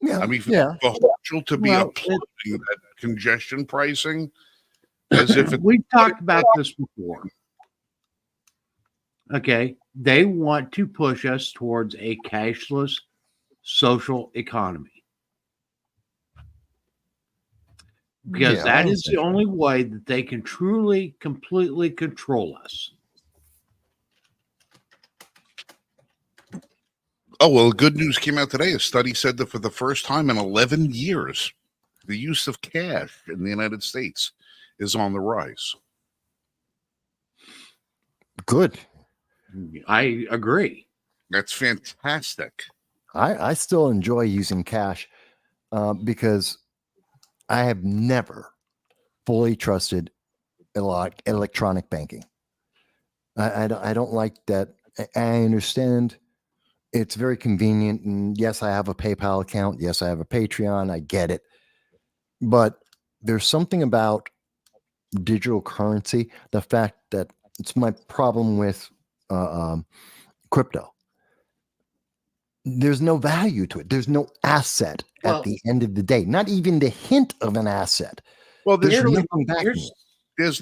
Yeah,
I mean, for Hochul to be uploading that congestion pricing as if
we talked about this before. Okay, they want to push us towards a cashless social economy. Because that is the only way that they can truly, completely control us.
Oh, well, good news came out today. A study said that for the first time in 11 years, the use of cash in the United States is on the rise.
Good.
I agree.
That's fantastic.
I still enjoy using cash because I have never fully trusted electronic banking. I don't like that. I understand it's very convenient. And yes, I have a PayPal account. Yes, I have a Patreon. I get it. But there's something about digital currency, the fact that it's my problem with crypto. There's no value to it. There's no asset at the end of the day. Not even the hint of an asset.
Well, there's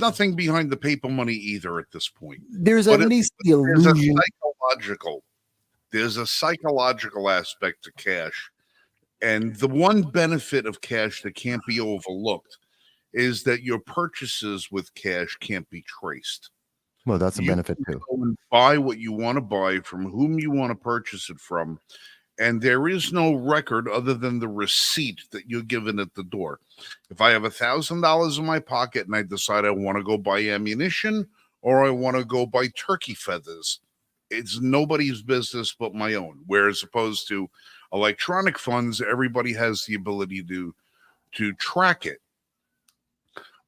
nothing behind the paper money either at this point.
There's at least the illusion.
There's a psychological aspect to cash. And the one benefit of cash that can't be overlooked is that your purchases with cash can't be traced.
Well, that's a benefit too.
Go and buy what you want to buy from whom you want to purchase it from, and there is no record other than the receipt that you're given at the door. If I have $1,000 in my pocket and I decide I want to go buy ammunition or I want to go buy turkey feathers, it's nobody's business but my own. Whereas opposed to electronic funds, everybody has the ability to track it.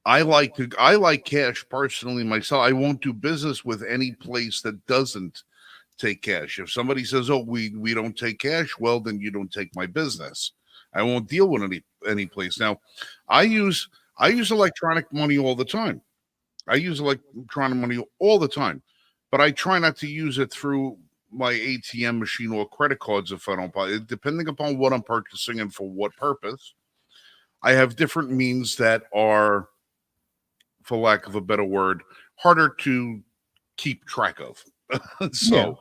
I like cash personally myself. I won't do business with any place that doesn't take cash. If somebody says, "Oh, we don't take cash," well, then you don't take my business. I won't deal with any place. Now, I use electronic money all the time. I use electronic money all the time, but I try not to use it through my ATM machine or credit cards if I don't buy it, depending upon what I'm purchasing and for what purpose. I have different means that are, for lack of a better word, harder to keep track of. So,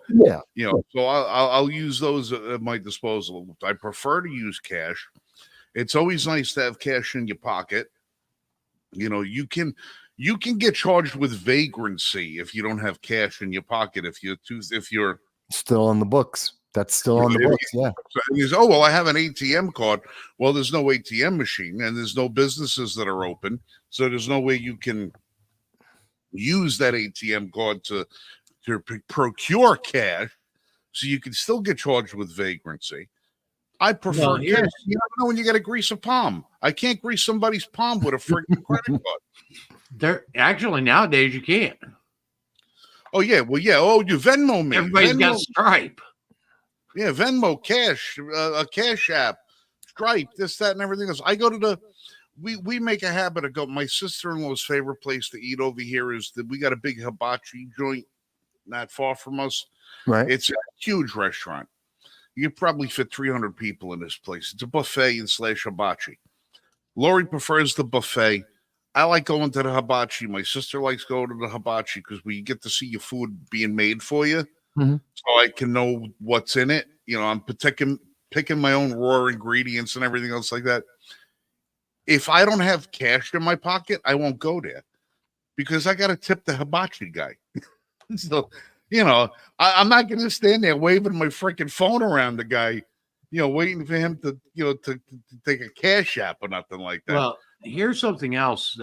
so I'll use those at my disposal. I prefer to use cash. It's always nice to have cash in your pocket. You can get charged with vagrancy if you don't have cash in your pocket. If you're
still on the books. That's still on the books. Yeah.
Oh, well, I have an ATM card. Well, there's no ATM machine and there's no businesses that are open. So there's no way you can use that ATM card to procure cash. So you can still get charged with vagrancy. I prefer cash. You never know when you got to grease a palm. I can't grease somebody's palm with a freaking credit card.
There actually nowadays you can't.
Oh, yeah. Well, yeah. Oh, you Venmo me.
Everybody's got Stripe.
Yeah, Venmo, Cash, a Cash App, Stripe, this, that, and everything else. I go to we make a habit of my sister-in-law's favorite place to eat over here is that we got a big hibachi joint not far from us.
Right.
It's a huge restaurant. You could probably fit 300 people in this place. It's a buffet and / hibachi. Lori prefers the buffet. I like going to the hibachi. My sister likes going to the hibachi because we get to see your food being made for you.
Mm-hmm.
So I can know what's in it. I'm picking my own raw ingredients and everything else like that. If I don't have cash in my pocket, I won't go there because I got to tip the hibachi guy. So, I'm not going to stand there waving my freaking phone around the guy, waiting for him to take a cash app or nothing like that.
Well, here's something else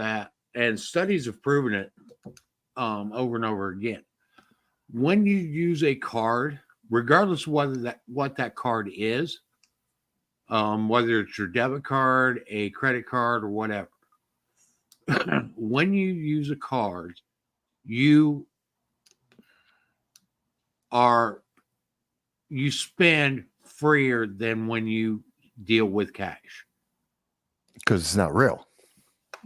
and studies have proven it over and over again. When you use a card, regardless of what that card is, whether it's your debit card, a credit card, or whatever, when you use a card, you spend freer than when you deal with cash.
Because it's not real.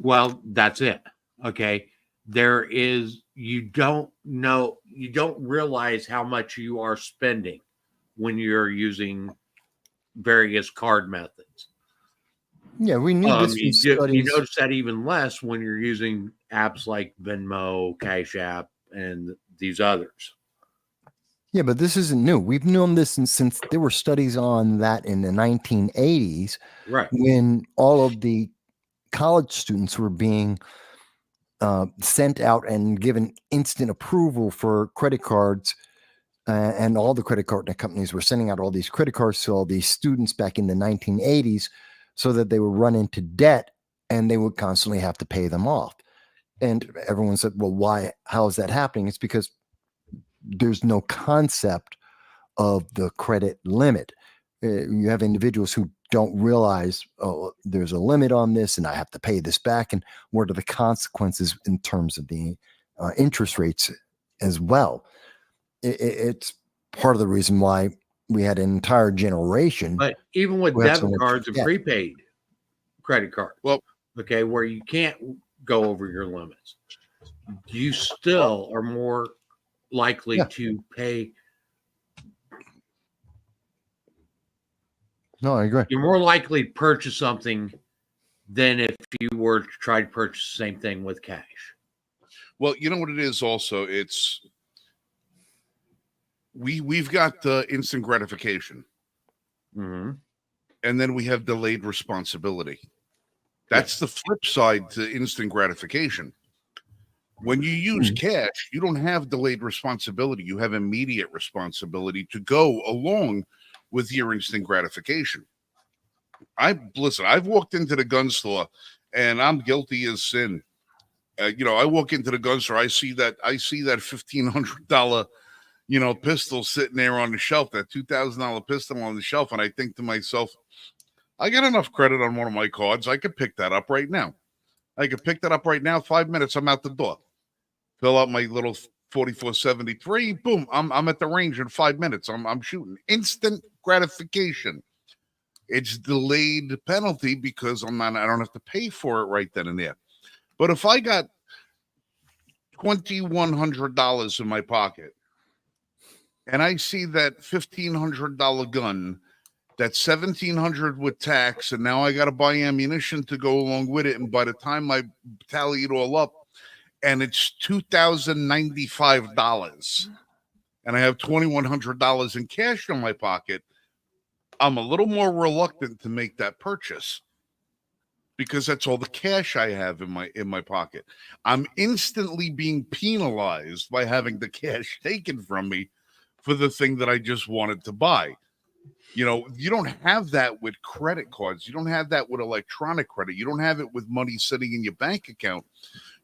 Well, that's it. Okay. You don't realize how much you are spending when you're using various card methods.
Yeah, we need this.
You notice that even less when you're using apps like Venmo, Cash App, and these others.
Yeah, but this isn't new. We've known this since there were studies on that in the 1980s,
right?
When all of the college students were being sent out and given instant approval for credit cards, and all the credit card companies were sending out all these credit cards to all these students back in the 1980s so that they would run into debt and they would constantly have to pay them off. And everyone said, well, why? How is that happening? It's because there's no concept of the credit limit. You have individuals who don't realize, oh, there's a limit on this and I have to pay this back. And what are the consequences in terms of the interest rates as well? It's part of the reason why we had an entire generation.
But even with debit cards and prepaid credit cards, where you can't go over your limits, you still are more likely to pay.
No, I agree.
You're more likely to purchase something than if you were to try to purchase the same thing with cash.
Well, you know what it is also? It's we've got the instant gratification.
Mm-hmm.
And then we have delayed responsibility. That's the flip side to instant gratification. When you use cash, you don't have delayed responsibility. You have immediate responsibility to go along with your instant gratification. I've walked into the gun store and I'm guilty as sin. I walk into the gun store, I see that $1,500, pistol sitting there on the shelf, that $2,000 pistol on the shelf. And I think to myself, I got enough credit on one of my cards. I could pick that up right now. 5 minutes, I'm out the door. Fill out my little 4473. Boom, I'm at the range in 5 minutes. I'm shooting. Instant gratification. It's delayed penalty because I don't have to pay for it right then and there. But if I got $2,100 in my pocket, and I see that $1,500 gun, that's $1,700 with tax, and now I got to buy ammunition to go along with it. And by the time I tally it all up, and it's $2,095, and I have $2,100 in cash in my pocket, I'm a little more reluctant to make that purchase because that's all the cash I have in my pocket. I'm instantly being penalized by having the cash taken from me for the thing that I just wanted to buy. You know, you don't have that with credit cards. You don't have that with electronic credit. You don't have it with money sitting in your bank account.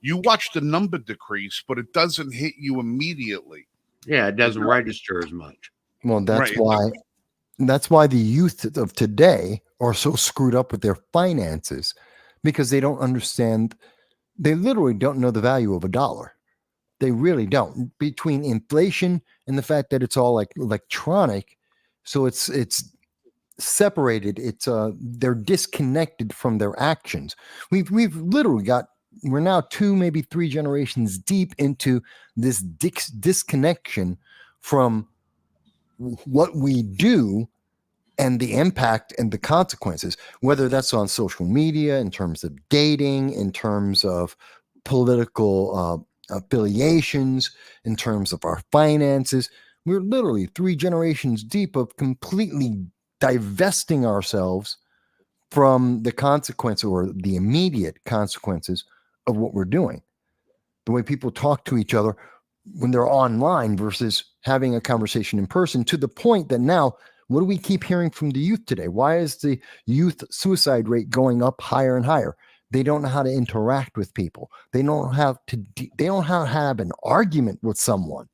You watch the number decrease, but it doesn't hit you immediately.
Yeah, it doesn't register as much.
Well, that's why the youth of today are so screwed up with their finances, because they don't understand. They literally don't know the value of a dollar. They really don't. Between inflation and the fact that it's all like electronic, so it's separated. They're disconnected from their actions. We've literally we're now 2, maybe 3 generations deep into this disconnection from what we do and the impact and the consequences, whether that's on social media, in terms of dating, in terms of political affiliations, in terms of our finances. We're literally 3 generations deep of completely divesting ourselves from the consequence or the immediate consequences of what we're doing. The way people talk to each other when they're online versus having a conversation in person, to the point that now, what do we keep hearing from the youth today? Why is the youth suicide rate going up higher and higher? They don't know how to interact with people. They don't have to have an argument with someone.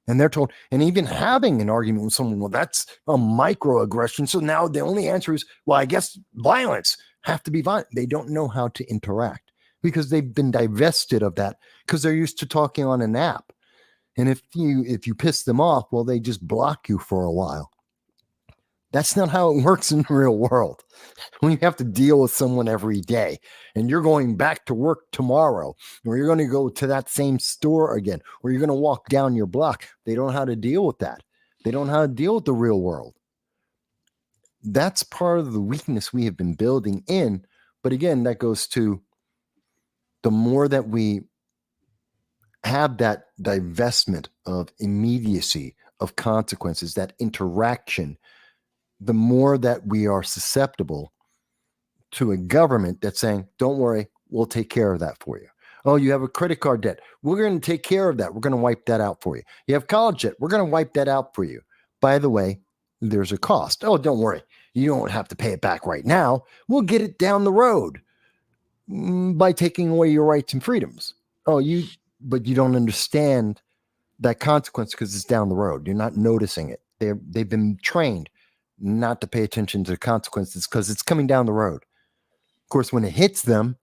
And they're told, and even having an argument with someone, well, that's a microaggression. So now the only answer is, well, I guess violence, have to be violent. They don't know how to interact because they've been divested of that because they're used to talking on an app. And if you piss them off, well, they just block you for a while. That's not how it works in the real world. When you have to deal with someone every day and you're going back to work tomorrow, or you're going to go to that same store again, or you're going to walk down your block, they don't know how to deal with that. They don't know how to deal with the real world. That's part of the weakness we have been building in. But again, that goes to the more that we have that divestment of immediacy, of consequences, that interaction, the more that we are susceptible to a government that's saying, don't worry, we'll take care of that for you. Oh, you have a credit card debt. We're going to take care of that. We're going to wipe that out for you. You have college debt. We're going to wipe that out for you. By the way, there's a cost. Oh, don't worry. You don't have to pay it back right now. We'll get it down the road by taking away your rights and freedoms. But you don't understand that consequence because it's down the road. You're not noticing it. They've been trained not to pay attention to the consequences because it's coming down the road. Of course, when it hits them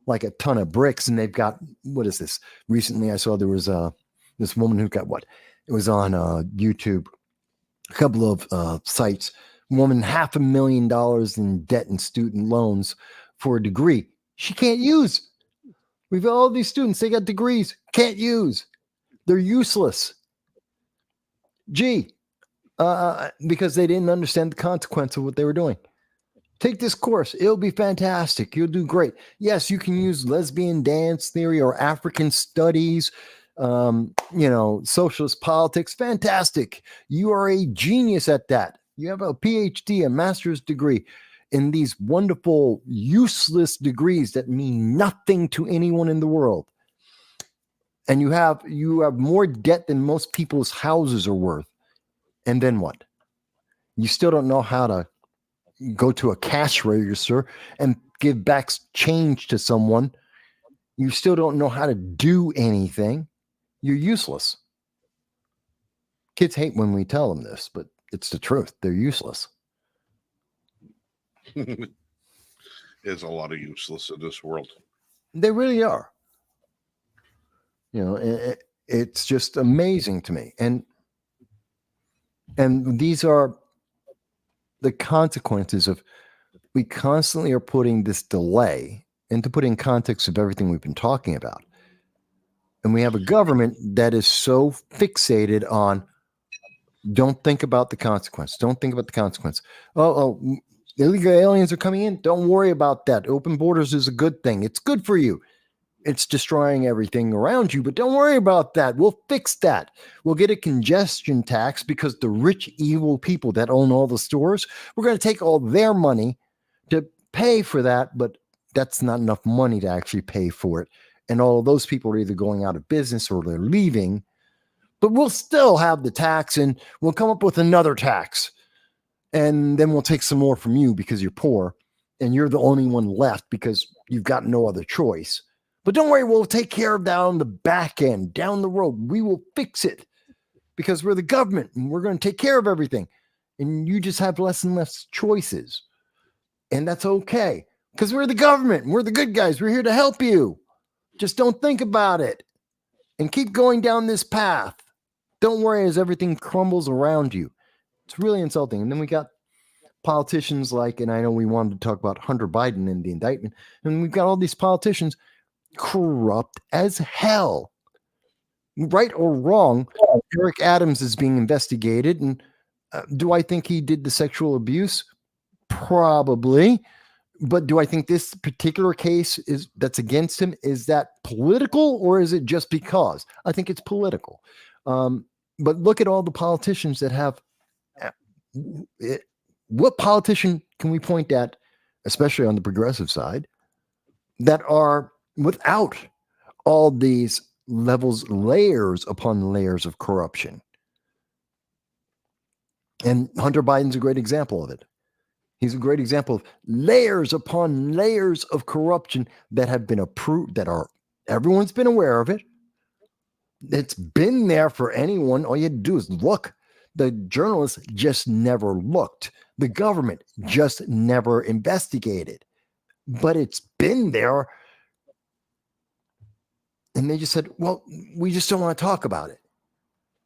like a ton of bricks, and they've got, what is this? Recently, I saw there was this woman who got it was on YouTube, a couple of sites. Woman, $500,000 in debt and student loans for a degree she can't use. We've got all these students, they got degrees, can't use. They're useless. Because they didn't understand the consequence of what they were doing. Take this course. It'll be fantastic. You'll do great. Yes, you can use lesbian dance theory or African studies, socialist politics. Fantastic. You are a genius at that. You have a PhD, a master's degree in these wonderful, useless degrees that mean nothing to anyone in the world. And you have more debt than most people's houses are worth. And then what? You still don't know how to go to a cash register and give back change to someone. You still don't know how to do anything. You're useless. Kids hate when we tell them this, but it's the truth. They're useless.
There's a lot of useless in this world.
They really are. It's just amazing to me. And these are the consequences of, we constantly are putting this delay, and to put in context of everything we've been talking about, And we have a government that is so fixated on don't think about the consequence. Don't think about the consequence. Illegal aliens are coming in. Don't worry about that. Open borders is a good thing. It's good for you. It's destroying everything around you, but don't worry about that. We'll fix that. We'll get a congestion tax because the rich, evil people that own all the stores, we're going to take all their money to pay for that, but that's not enough money to actually pay for it. And all of those people are either going out of business or they're leaving, but we'll still have the tax and we'll come up with another tax. And then we'll take some more from you because you're poor and you're the only one left because you've got no other choice. But don't worry, we'll take care of that on the back end, down the road. We will fix it because we're the government and we're going to take care of everything. And you just have less and less choices. And that's okay because we're the government and we're the good guys. We're here to help you. Just don't think about it and keep going down this path. Don't worry as everything crumbles around you. It's really insulting. And then we got politicians like, and I know we wanted to talk about Hunter Biden and the indictment, and we've got all these politicians corrupt as hell. Right or wrong, Eric Adams is being investigated. And do I think he did the sexual abuse? Probably. But do I think this particular case that's against him, is that political or is it just because? I think it's political. But look at all the politicians that have what politician can we point at, especially on the progressive side, that are without all these levels, layers upon layers of corruption? And Hunter Biden's a great example of it. He's a great example of layers upon layers of corruption that have been approved, everyone's been aware of it. It's been there for anyone. All you had to do is look. The journalists just never looked. The government just never investigated. But it's been there. And they just said, well, we just don't want to talk about it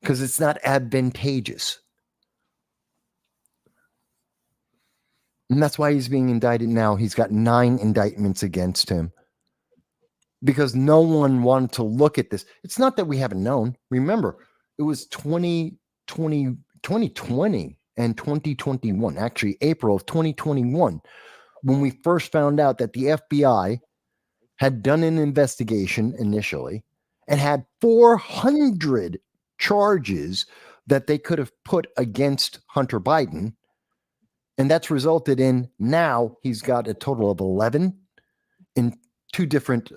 because it's not advantageous. And that's why he's being indicted now. He's got 9 indictments against him because no one wanted to look at this. It's not that we haven't known. Remember, it was 2020 and 2021, actually April of 2021, when we first found out that the FBI had done an investigation initially and had 400 charges that they could have put against Hunter Biden. And that's resulted in now he's got a total of 11 in 2 different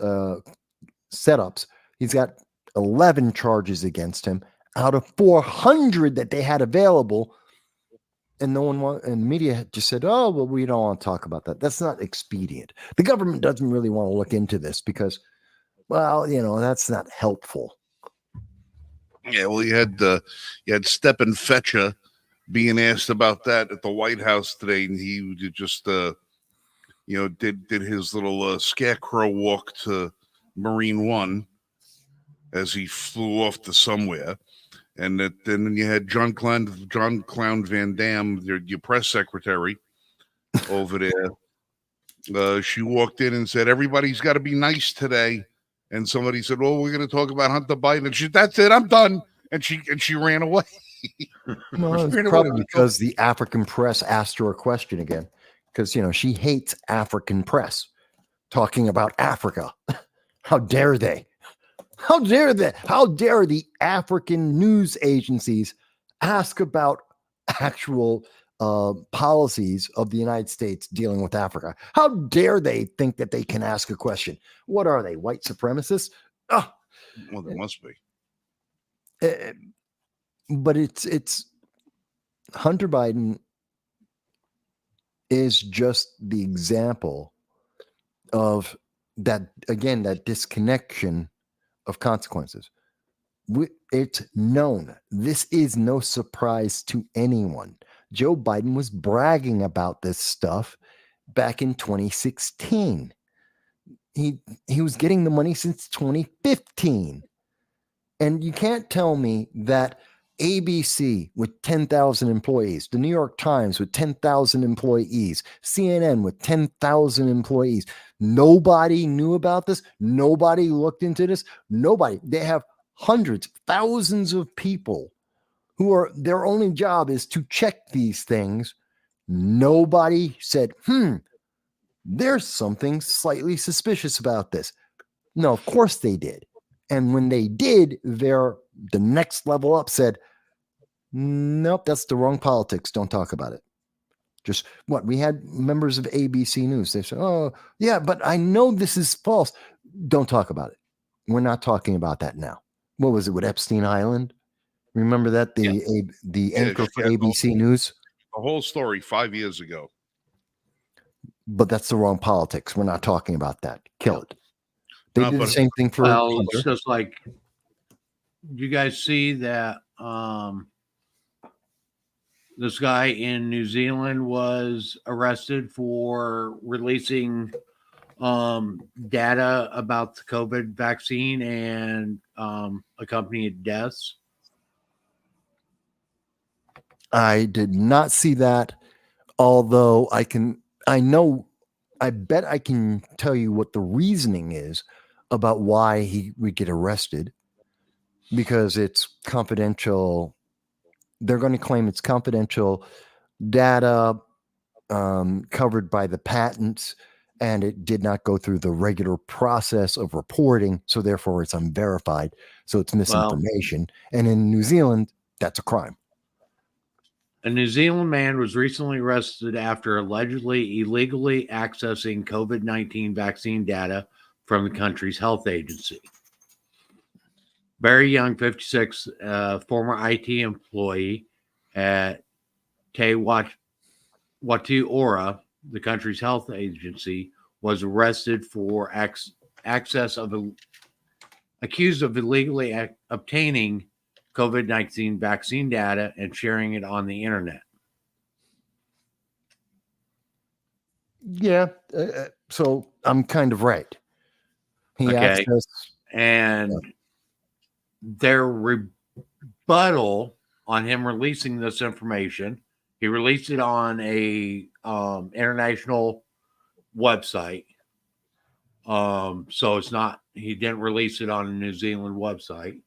setups. He's got 11 charges against him out of 400 that they had available. And no one and the media just said, oh, well, we don't want to talk about that. That's not expedient. The government doesn't really want to look into this because, well, that's not helpful.
Yeah, well, you had Stephen Fetcher being asked about that at the White House today, and he just did his little scarecrow walk to Marine One as he flew off to somewhere. And then you had John Clown Van Dam, your press secretary over there. She walked in and said, everybody's got to be nice today. And somebody said, well, we're going to talk about Hunter Biden. And that's it, I'm done. And she ran away.
No, it's probably because the African press asked her a question again. Because, she hates African press talking about Africa. How dare they? How dare they? How dare the African news agencies ask about actual policies of the United States dealing with Africa? How dare they think that they can ask a question? What are they, white supremacists? Oh.
Well, they must be.
But it's Hunter Biden is just the example of that, again, that disconnection of consequences. It's known. This is no surprise to anyone. Joe Biden was bragging about this stuff back in 2016. He was getting the money since 2015. And you can't tell me that ABC with 10,000 employees, the New York Times with 10,000 employees, CNN with 10,000 employees. Nobody knew about this. Nobody looked into this. Nobody. They have hundreds, thousands of people who are, their only job is to check these things. Nobody said, there's something slightly suspicious about this. No, of course they did. And when they did, the next level up said, nope, that's the wrong politics. Don't talk about it. Just what we had members of ABC News. They said, oh, yeah, but I know this is false. Don't talk about it. We're not talking about that now. What was it with Epstein Island? Remember that? The anchor for ABC News?
The whole story 5 years ago.
But that's the wrong politics. We're not talking about that. Kill it. They did the same thing for Hunter.
It's just like, you guys see that this guy in New Zealand was arrested for releasing data about the COVID vaccine and accompanied deaths?
I did not see that, although I bet I can tell you what the reasoning is about why he would get arrested, because it's confidential. They're going to claim it's confidential data covered by the patents, and it did not go through the regular process of reporting, so therefore it's unverified, so it's misinformation. And in New Zealand, that's a crime.
A New Zealand man was recently arrested after allegedly illegally accessing COVID-19 vaccine data from the country's health agency. Very young, 56, former IT employee at Te Watu Ora, the country's health agency, was arrested for accused of illegally obtaining COVID-19 vaccine data and sharing it on the internet.
Yeah, so I'm kind of right. He accessed,
and their rebuttal on him releasing this information, he released it on a international website. So it's not, he didn't release it on a New Zealand website.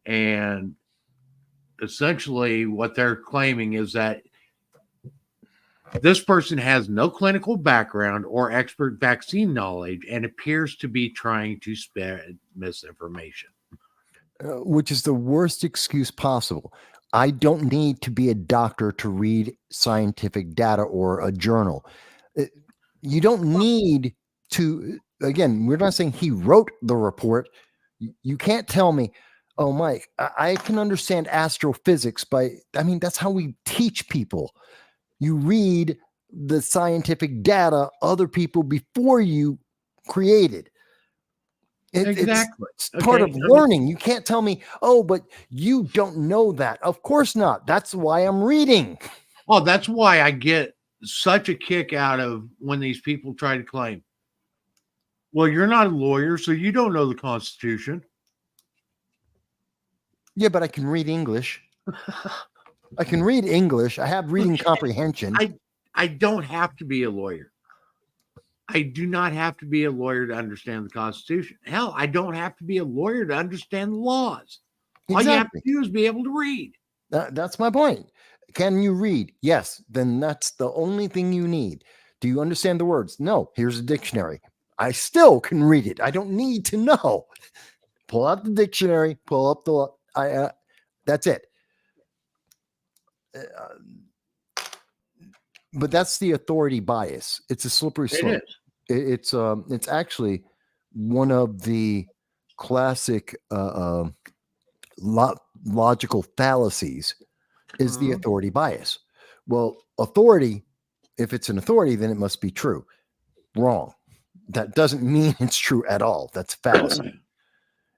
And essentially what they're claiming is that this person has no clinical background or expert vaccine knowledge and appears to be trying to spread misinformation.
Which is the worst excuse possible. I don't need to be a doctor to read scientific data or a journal. You don't need to, again, we're not saying he wrote the report. You can't tell me, oh, Mike, I can understand astrophysics that's how we teach people. You read the scientific data other people before you created.
Exactly.
It's part of learning. You can't tell me, oh, but you don't know that. Of course not. That's why I'm reading.
Oh, that's why I get such a kick out of when these people try to claim, well, you're not a lawyer, so you don't know the Constitution.
Yeah, but I can read English. I can read English. I have reading comprehension.
I don't have to be a lawyer. I do not have to be a lawyer to understand the Constitution. Hell, I don't have to be a lawyer to understand the laws. Exactly. All you have to do is be able to read.
That's my point. Can you read? Yes. Then that's the only thing you need. Do you understand the words? No. Here's a dictionary. I still can read it. I don't need to know. Pull out the dictionary. Pull up the. That's it. But that's the authority bias. It's a slippery slope. It's actually one of the classic logical fallacies is the authority bias. Well, authority, if it's an authority, then it must be true. Wrong. That doesn't mean it's true at all. That's fallacy.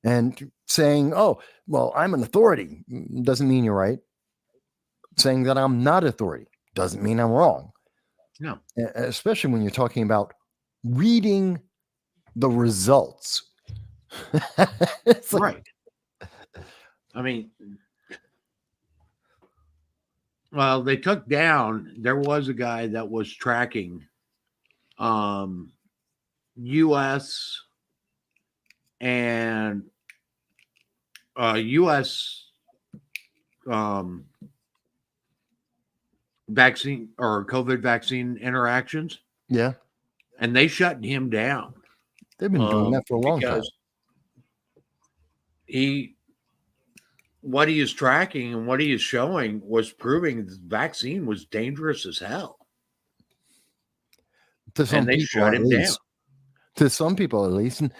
And saying, oh, well, I'm an authority doesn't mean you're right. Saying that I'm not authority doesn't mean I'm wrong.
No.
Especially when you're talking about reading the results.
Right. I mean, Well, they took down. There was a guy that was tracking U.S. and U.S. Vaccine or COVID vaccine interactions.
Yeah.
And they shut him down.
They've been doing that for a long time.
What he is tracking and what he is showing was proving the vaccine was dangerous as hell.
To some
and they
people,
shut him down.
To some people, at least. And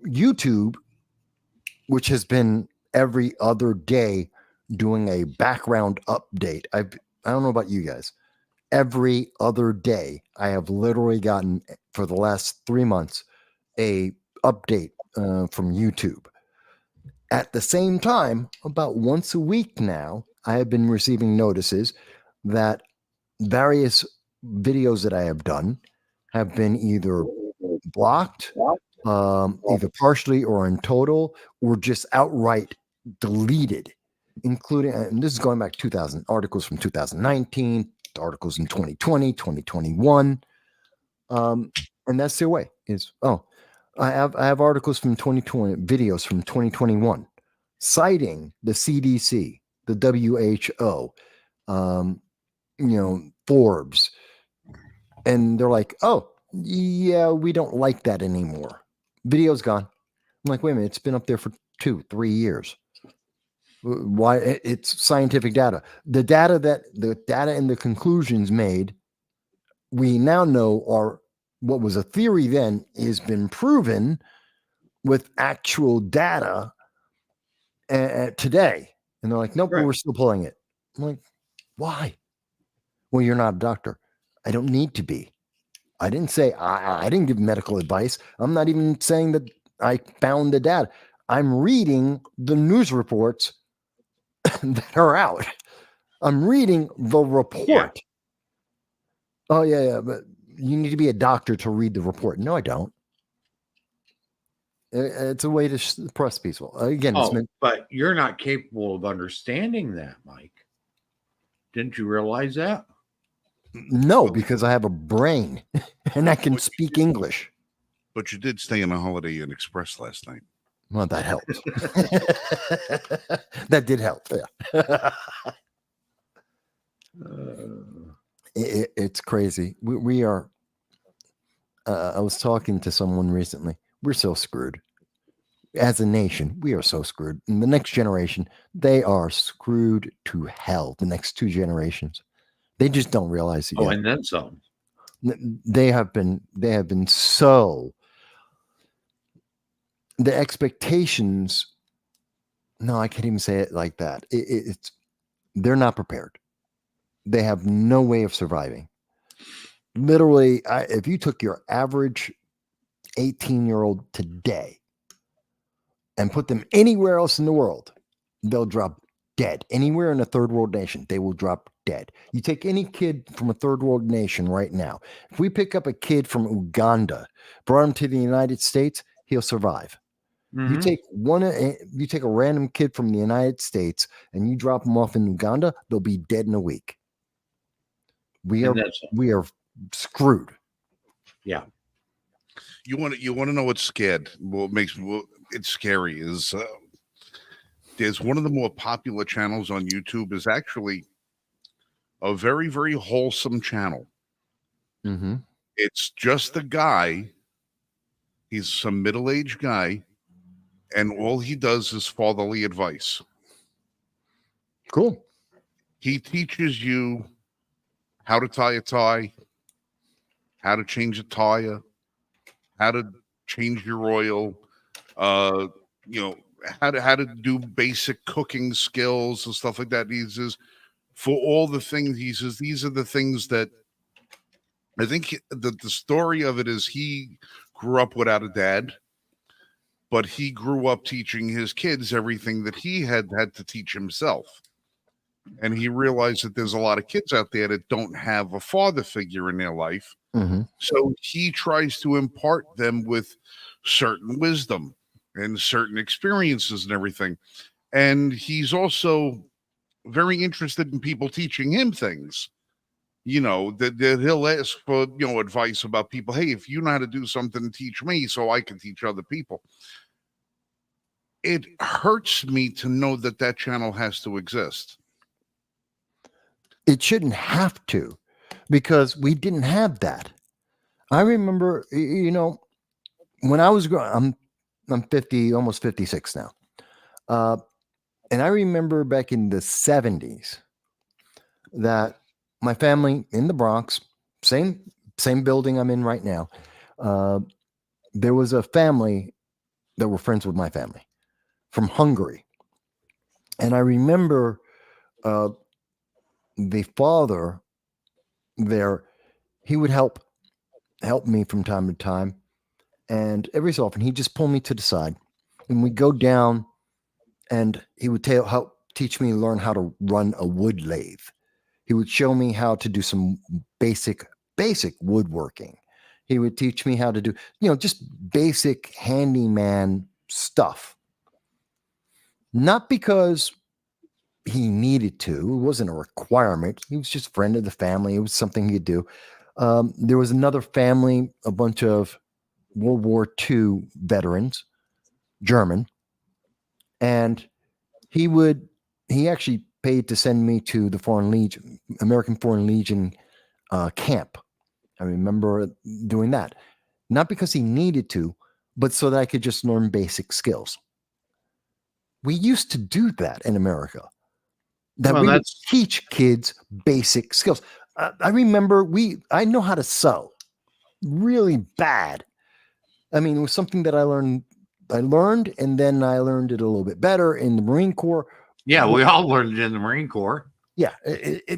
YouTube, which has been every other day doing a background update. I don't know about you guys. Every other day, I have literally gotten, for the last 3 months, a update from YouTube. At the same time, about once a week now, I have been receiving notices that various videos that I have done have been either blocked, either partially or in total, or just outright deleted, including, and this is going back 2000, articles from 2019, articles in 2020, 2021. And that's their way is, I have articles from 2020, videos from 2021, citing the CDC, the WHO, Forbes, and they're like, "Oh, yeah, we don't like that anymore." Video's gone. I'm like, wait a minute, it's been up there for 2-3 years. Why? It's scientific data. The data and the conclusions made, we now know are what was a theory then has been proven with actual data today. And they're like, nope, right. We're still pulling it. I'm like, why? Well, you're not a doctor. I don't need to be. I didn't say I didn't give medical advice. I'm not even saying that I found the data. I'm reading the news reports that are out. I'm reading the report. Yeah. Oh, yeah, but you need to be a doctor to read the report. No, I don't. It's a way to suppress people. Again,
but you're not capable of understanding that, Mike. Didn't you realize that?
No, because I have a brain and I can speak English.
But you did stay in a Holiday Inn Express last night.
Well, that helped. That did help. Yeah. It's crazy. We are. I was talking to someone recently. We're so screwed. As a nation, we are so screwed. And the next generation, they are screwed to hell. The next 2 generations. They just don't realize it yet.
And then some.
They have been so. The expectations. No, I can't even say it like that. They're not prepared. They have no way of surviving. Literally, if you took your average 18-year-old today and put them anywhere else in the world, they'll drop dead. Anywhere in a third world nation, they will drop dead. You take any kid from a third world nation right now. If we pick up a kid from Uganda, brought him to the United States, he'll survive. Mm-hmm. You take a random kid from the United States and you drop him off in Uganda, they'll be dead in a week. We are screwed.
Yeah.
You want to know what's scared? What makes it's scary is there's one of the more popular channels on YouTube is actually a very, very wholesome channel.
Mm-hmm.
It's just a guy. He's some middle-aged guy, and all he does is fatherly advice.
Cool.
He teaches you how to tie a tie, how to change a tire, how to change your oil, how to do basic cooking skills and stuff like that. He says, for all the things, he says, these are the things that I think the story of it is he grew up without a dad, but he grew up teaching his kids everything that he had to teach himself. And he realized that there's a lot of kids out there that don't have a father figure in their life.
Mm-hmm.
So he tries to impart them with certain wisdom and certain experiences and everything. And he's also very interested in people teaching him things. That he'll ask for, advice about people. Hey, if you know how to do something, teach me so I can teach other people. It hurts me to know that channel has to exist.
It shouldn't have to, because we didn't have that. I remember, when I was growing, I'm 50, almost 56 now. And I remember back in the 70s that my family in the Bronx, same building I'm in right now, there was a family that were friends with my family from Hungary. And I remember the father there, he would help me from time to time. And every so often, he'd just pull me to the side and we'd go down, and he would help teach me, learn how to run a wood lathe. He would show me how to do some basic woodworking. He would teach me how to do, just basic handyman stuff. Not because he needed to. It wasn't a requirement. He was just a friend of the family. It was something he'd do. There was another family, a bunch of World War II veterans, German, and he actually paid to send me to the American Foreign Legion camp. I remember doing that, not because he needed to, but so that I could just learn basic skills. We used to do that in America. We would teach kids basic skills. I remember I know how to sew really bad. I mean, it was something that I learned, and then I learned it a little bit better in the Marine Corps.
Yeah, we all learned it in the Marine Corps.
Yeah,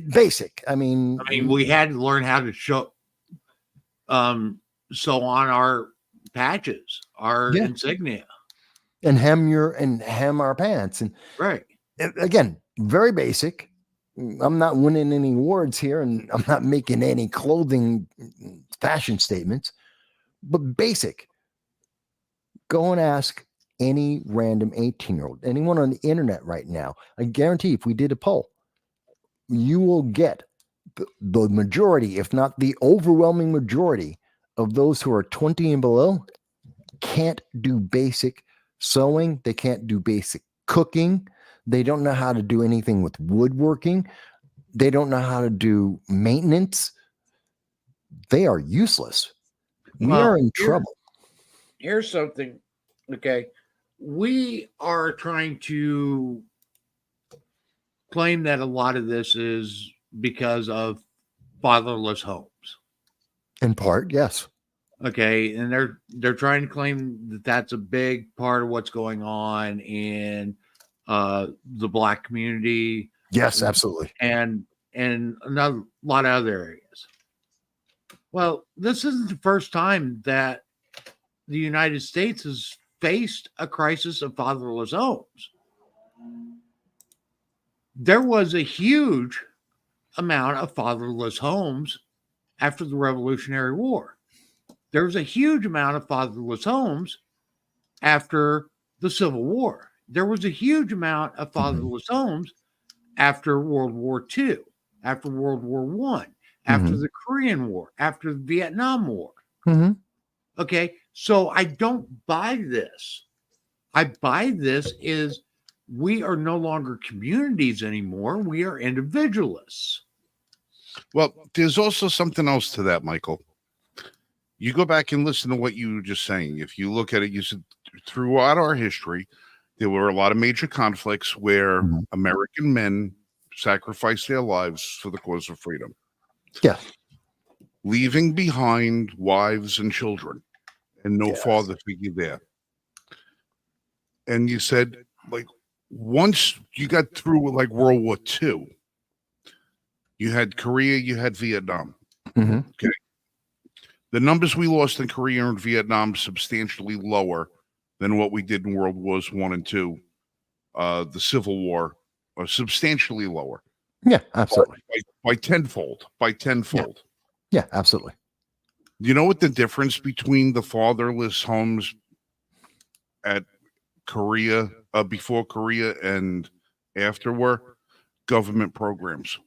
basic. I mean,
we had to learn how to sew on our patches, our insignia,
and hem our pants, and
right.
Again, very basic. I'm not winning any awards here, and I'm not making any clothing fashion statements, but basic. Go and ask any random 18-year-old, anyone on the internet right now. I guarantee if we did a poll, you will get the majority, if not the overwhelming majority of those who are 20 and below can't do basic sewing. They can't do basic cooking. They don't know how to do anything with woodworking. They don't know how to do maintenance. They are useless. We are in trouble.
Here's something. Okay. We are trying to claim that a lot of this is because of fatherless homes.
In part, yes.
Okay. And they're trying to claim that that's a big part of what's going on in the Black community.
Yes, absolutely.
And a lot of other areas. Well, this isn't the first time that the United States has faced a crisis of fatherless homes. There was a huge amount of fatherless homes after the Revolutionary War. There was a huge amount of fatherless homes after the Civil War. There was a huge amount of fatherless homes after World War II, after World War I, after the Korean War, after the Vietnam War. Okay, so I don't buy this. I buy this is we are no longer communities anymore. We are individualists.
Well, there's also something else to that, Michael. You go back and listen to what you were just saying. If you look at it, you said throughout our history, there were a lot of major conflicts where American men sacrificed their lives for the cause of freedom.
Yeah.
Leaving behind wives and children and no father figure there. And you said, like, once you got through with like World War II, you had Korea, you had Vietnam. Okay. The numbers we lost in Korea and Vietnam substantially lower than what we did in World Wars I and II. The Civil War are substantially lower.
Yeah, absolutely.
By tenfold.
Yeah, absolutely.
You know what the difference between the fatherless homes at Korea, before Korea and after were? government programs.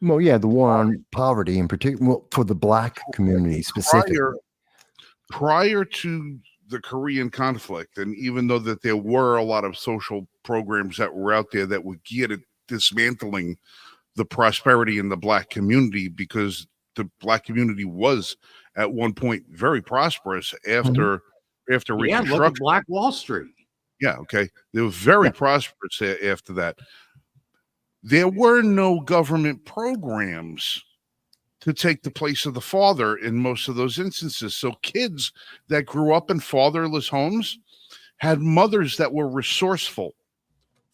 Well, yeah, the war on poverty in particular, well, for the Black community specifically.
Prior to the Korean conflict, and even though that there were a lot of social programs that were out there that were geared at dismantling the prosperity in the Black community, because the Black community was at one point very prosperous after Reconstruction.
Look at Black Wall Street.
Yeah, okay. They were very prosperous after that. There were no government programs to take the place of the father in most of those instances. So kids that grew up in fatherless homes had mothers that were resourceful,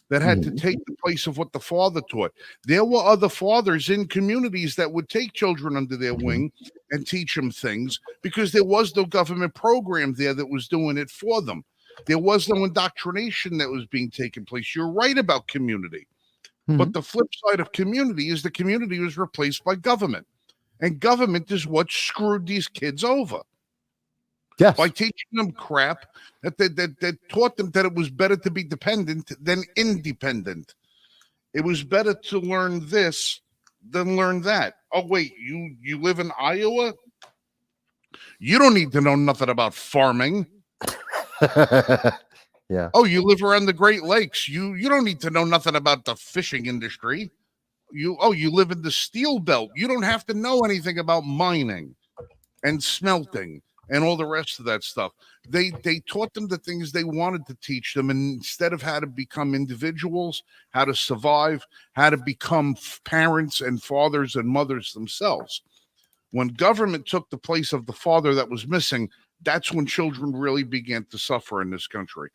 that had to take the place of what the father taught. There were other fathers in communities that would take children under their wing and teach them things, because there was no government program there that was doing it for them. There was no indoctrination that was being taken place. You're right about community. But the flip side of community is the community was replaced by government. And government is what screwed these kids over.
Yes.
By teaching them crap that taught them that it was better to be dependent than independent. It was better to learn this than learn that. Oh, wait, you live in Iowa? You don't need to know nothing about farming.
Yeah.
Oh, you live around the Great Lakes. You don't need to know nothing about the fishing industry. You live in the steel belt. You don't have to know anything about mining and smelting and all the rest of that stuff. They taught them the things they wanted to teach them, and instead of how to become individuals, how to survive, how to become parents and fathers and mothers themselves. When government took the place of the father that was missing, that's when children really began to suffer in this country.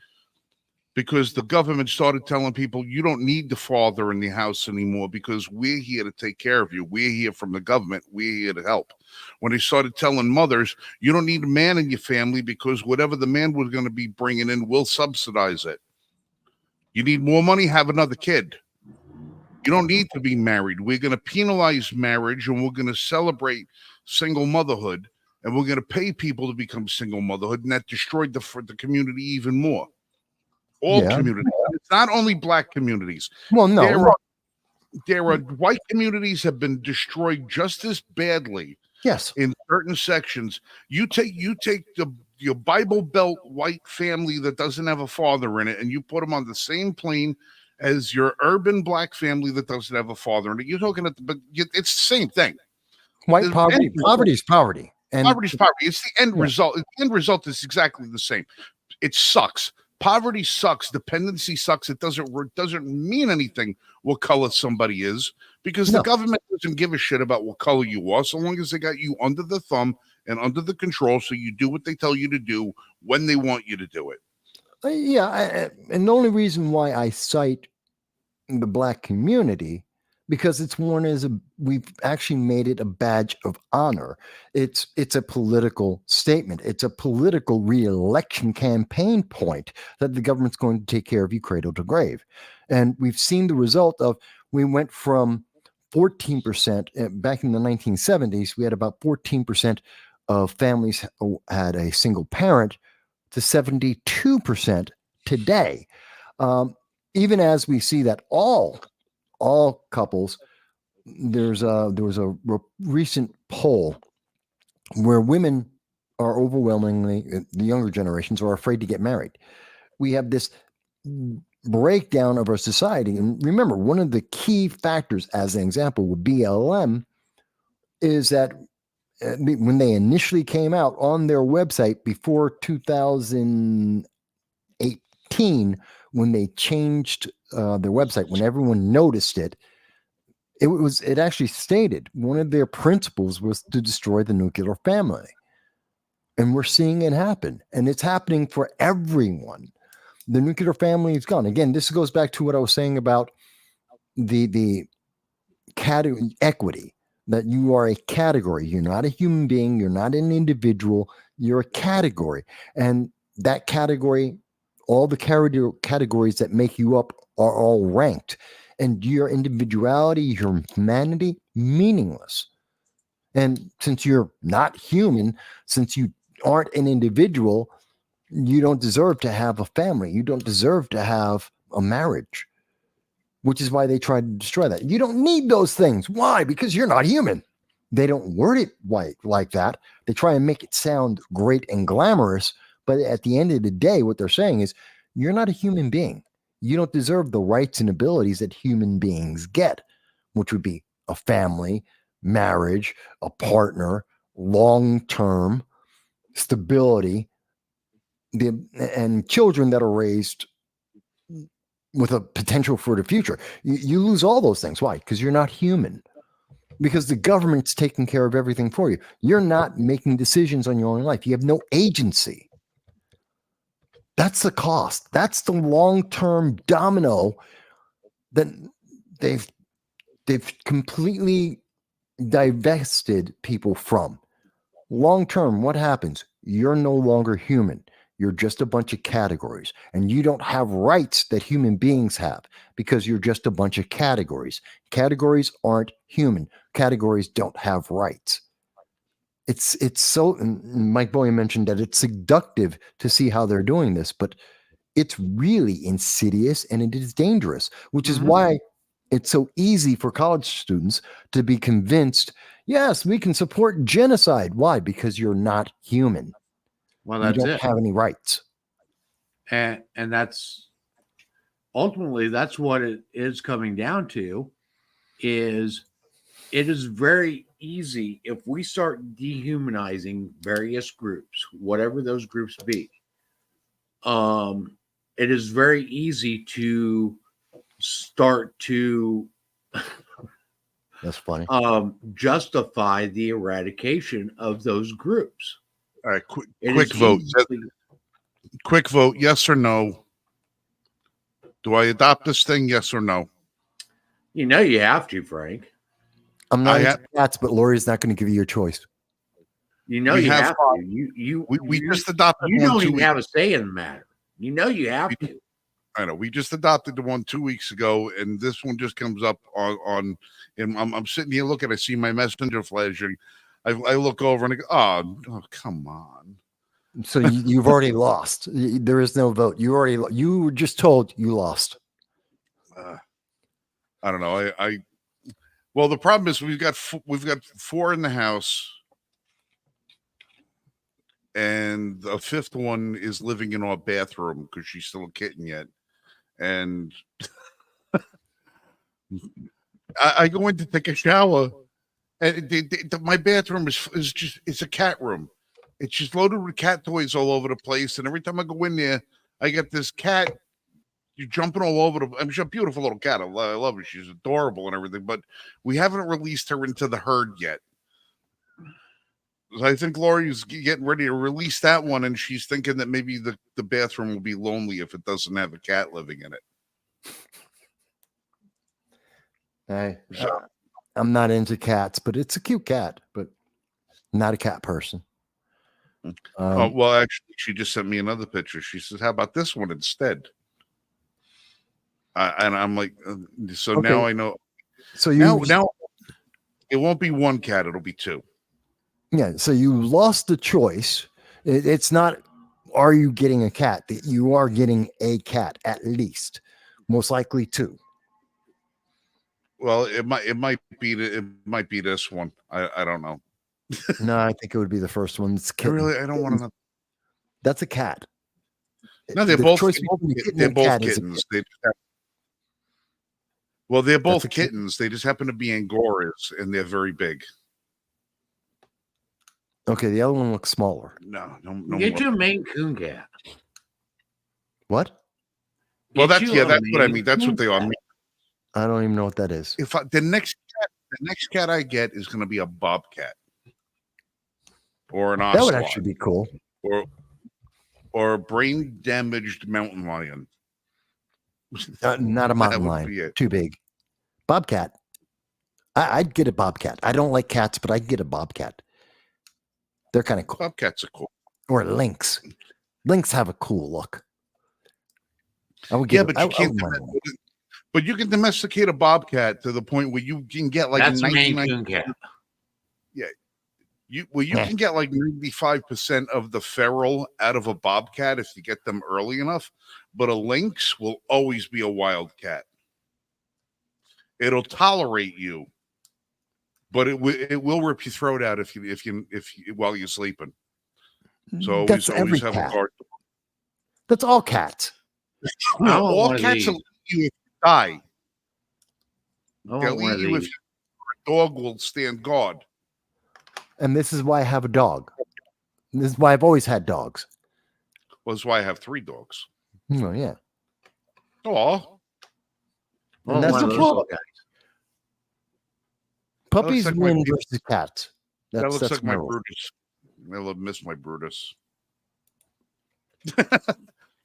Because the government started telling people, you don't need the father in the house anymore, because we're here to take care of you. We're here from the government. We're here to help. When they started telling mothers, you don't need a man in your family, because whatever the man was going to be bringing in, we'll subsidize it. You need more money, have another kid. You don't need to be married. We're going to penalize marriage, and we're going to celebrate single motherhood, and we're going to pay people to become single motherhood, and that destroyed the community even more. All communities. It's not only Black communities.
Well, no.
There are white communities have been destroyed just as badly.
Yes.
In certain sections. You take your Bible Belt white family that doesn't have a father in it, and you put them on the same plane as your urban Black family that doesn't have a father in it. You're talking but it's the same thing.
White poverty. Poverty is poverty.
And poverty is poverty. It's the end result. The end result is exactly the same. It sucks. Poverty sucks. Dependency sucks. It doesn't mean anything what color somebody is, because the government doesn't give a shit about what color you are, so long as they got you under the thumb and under the control, so you do what they tell you to do when they want you to do it.
And the only reason why I cite the Black community, because we've actually made it a badge of honor. It's a political statement. It's a political re-election campaign point that the government's going to take care of you cradle to grave. And we've seen the result of, we went from 14% back in the 1970s, we had about 14% of families had a single parent, to 72% today. Even as we see that all couples, there was a recent poll where women are overwhelmingly, the younger generations are afraid to get married. We have this breakdown of our society. And remember, one of the key factors, as an example, with BLM is that when they initially came out on their website before 2018, when they changed their website, when everyone noticed it, it actually stated one of their principles was to destroy the nuclear family. And we're seeing it happen. And it's happening for everyone. The nuclear family is gone. Again, this goes back to what I was saying about the category equity, that you are a category. You're not a human being. You're not an individual. You're a category. And that category, all the categories that make you up are all ranked. And your individuality, your humanity, meaningless. And since you're not human, since you aren't an individual, you don't deserve to have a family. You don't deserve to have a marriage. which is why they try to destroy that. You don't need those things. Why? Because you're not human. They don't word it like that. They try and make it sound great and glamorous, but at the end of the day, what they're saying is you're not a human being. You don't deserve the rights and abilities that human beings get, which would be a family, marriage, a partner, long-term stability, and children that are raised with a potential for the future. You lose all those things. Why? Because you're not human. Because the government's taking care of everything for you. You're not making decisions on your own life. You have no agency. That's the cost. That's the long-term domino that they've completely divested people from. Long-term, what happens? You're no longer human. You're just a bunch of categories, and you don't have rights that human beings have because you're just a bunch of categories. Categories aren't human. Categories don't have rights. It's so, and Mike Bowie mentioned that it's seductive to see how they're doing this, but it's really insidious and it is dangerous, which is why it's so easy for college students to be convinced, yes, we can support genocide. Why? Because you're not human.
Well, that's
you don't
it.
have any rights.
And that's ultimately that's what it is coming down to. Is it is very easy if we start dehumanizing various groups, whatever those groups be. It is very easy to start to
That's funny.
Justify the eradication of those groups.
All right, quick vote. Quick vote, yes or no. Do I adopt this thing, yes or no?
You know you have to, Frank.
I'm not into cats, but Lori's not going to give you your choice.
You know you have to.
We just adopted
you
one.
You don't even have a say in the matter. You know you have to.
I know. We just adopted the one 2 weeks ago, and this one just comes up on and I'm sitting here looking. I see my messenger flashing. I look over and I go, oh come on.
So you've already lost. There is no vote. You were just told you lost.
I don't know. Well, the problem is we've got 4 in the house, and the 5th one is living in our bathroom because she's still a kitten yet. And I go in to take a shower, and my bathroom is just, it's a cat room. It's just loaded with cat toys all over the place. And every time I go in there, I get this cat. You're jumping all over I mean, she's a beautiful little cat. I love her. She's adorable and everything. But we haven't released her into the herd yet. So I think Lori's getting ready to release that one, and she's thinking that maybe the bathroom will be lonely if it doesn't have a cat living in it.
I'm not into cats, but it's a cute cat, but not a cat person.
Well, actually, she just sent me another picture. She says, "How about this one instead?" And I'm like, so okay. Now I know. So now it won't be one cat; it'll be 2.
Yeah. So you lost the choice. It's not. Are you getting a cat? You are getting a cat at least, most likely 2.
Well, it might be this one. I don't know.
No, I think it would be the first one. It's
I don't want to.
That's a cat.
No, they're both kittens. They're both kittens. They're both kittens. They just happen to be Angoras, and they're very big.
Okay, the other one looks smaller.
No.
Get you a Maine Coon cat.
What?
Well, that's what I mean. That's what they are.
I don't even know what that is.
If the next cat I get is going to be a bobcat or an ocelot.
That would actually be cool.
Or a brain damaged mountain lion.
Not a mountain lion. Too big. Bobcat. I'd get a bobcat. I don't like cats, but I'd get a bobcat. They're kind of cool.
Bobcats are cool.
Or lynx. Lynx have a cool look.
But you can domesticate a bobcat to the point where you can get like
that's a Maine Coon cat.
Yeah. You can get like 95% of the feral out of a bobcat if you get them early enough, but a lynx will always be a wild cat. It'll tolerate you, but it will rip your throat out if you while you're sleeping. So
That's
always
every
have a
cat.
guard.
That's all cats.
No, all cats will eat you if you die. They'll eat you if your dog will stand guard.
And this is why I have a dog. This is why I've always had dogs.
Well, that's why I have 3 dogs.
Oh, yeah.
Oh,
and that's the problem. Puppies
like
win versus cats.
That looks like my
rule.
Brutus. I miss my Brutus.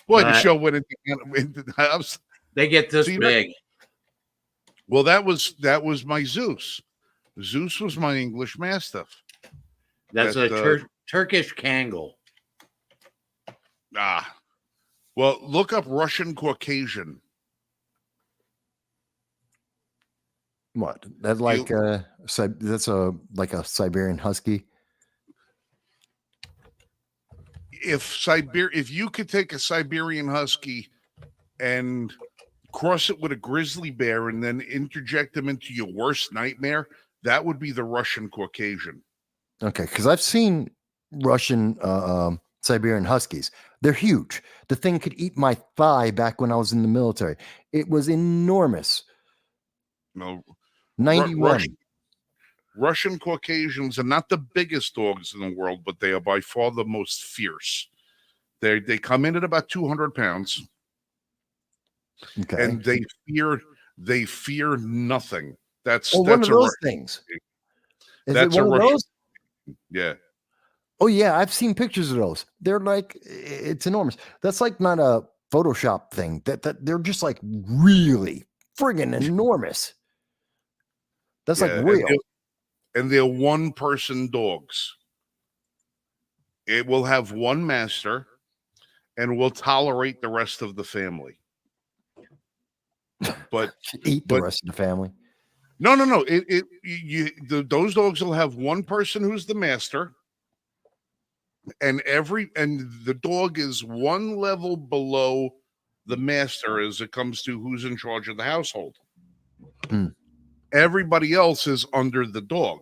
Boy, the show went into the house.
They get this big.
Well, that was my Zeus. Zeus was my English Mastiff.
That's a Turkish Kangal.
Well, look up Russian Caucasian.
What? That's like that's like a Siberian Husky.
If you could take a Siberian Husky and cross it with a grizzly bear and then interject them into your worst nightmare, that would be the Russian Caucasian.
Okay, because I've seen Russian Siberian Huskies. They're huge. The thing could eat my thigh back when I was in the military. It was enormous.
No,
91.
Russian Caucasians are not the biggest dogs in the world, but they are by far the most fierce. They come in at about 200 pounds.
Okay.
And they fear nothing. That's
one of those things.
That's one of those? Yeah.
Oh yeah, I've seen pictures of those. They're like, it's enormous. That's like not a Photoshop thing. That they're just like really friggin' enormous. That's like real.
And they're one-person dogs. It will have one master and will tolerate the rest of the family. But
eat the rest of the family.
No. Those dogs will have one person who's the master, and the dog is one level below the master as it comes to who's in charge of the household. Everybody else is under the dog.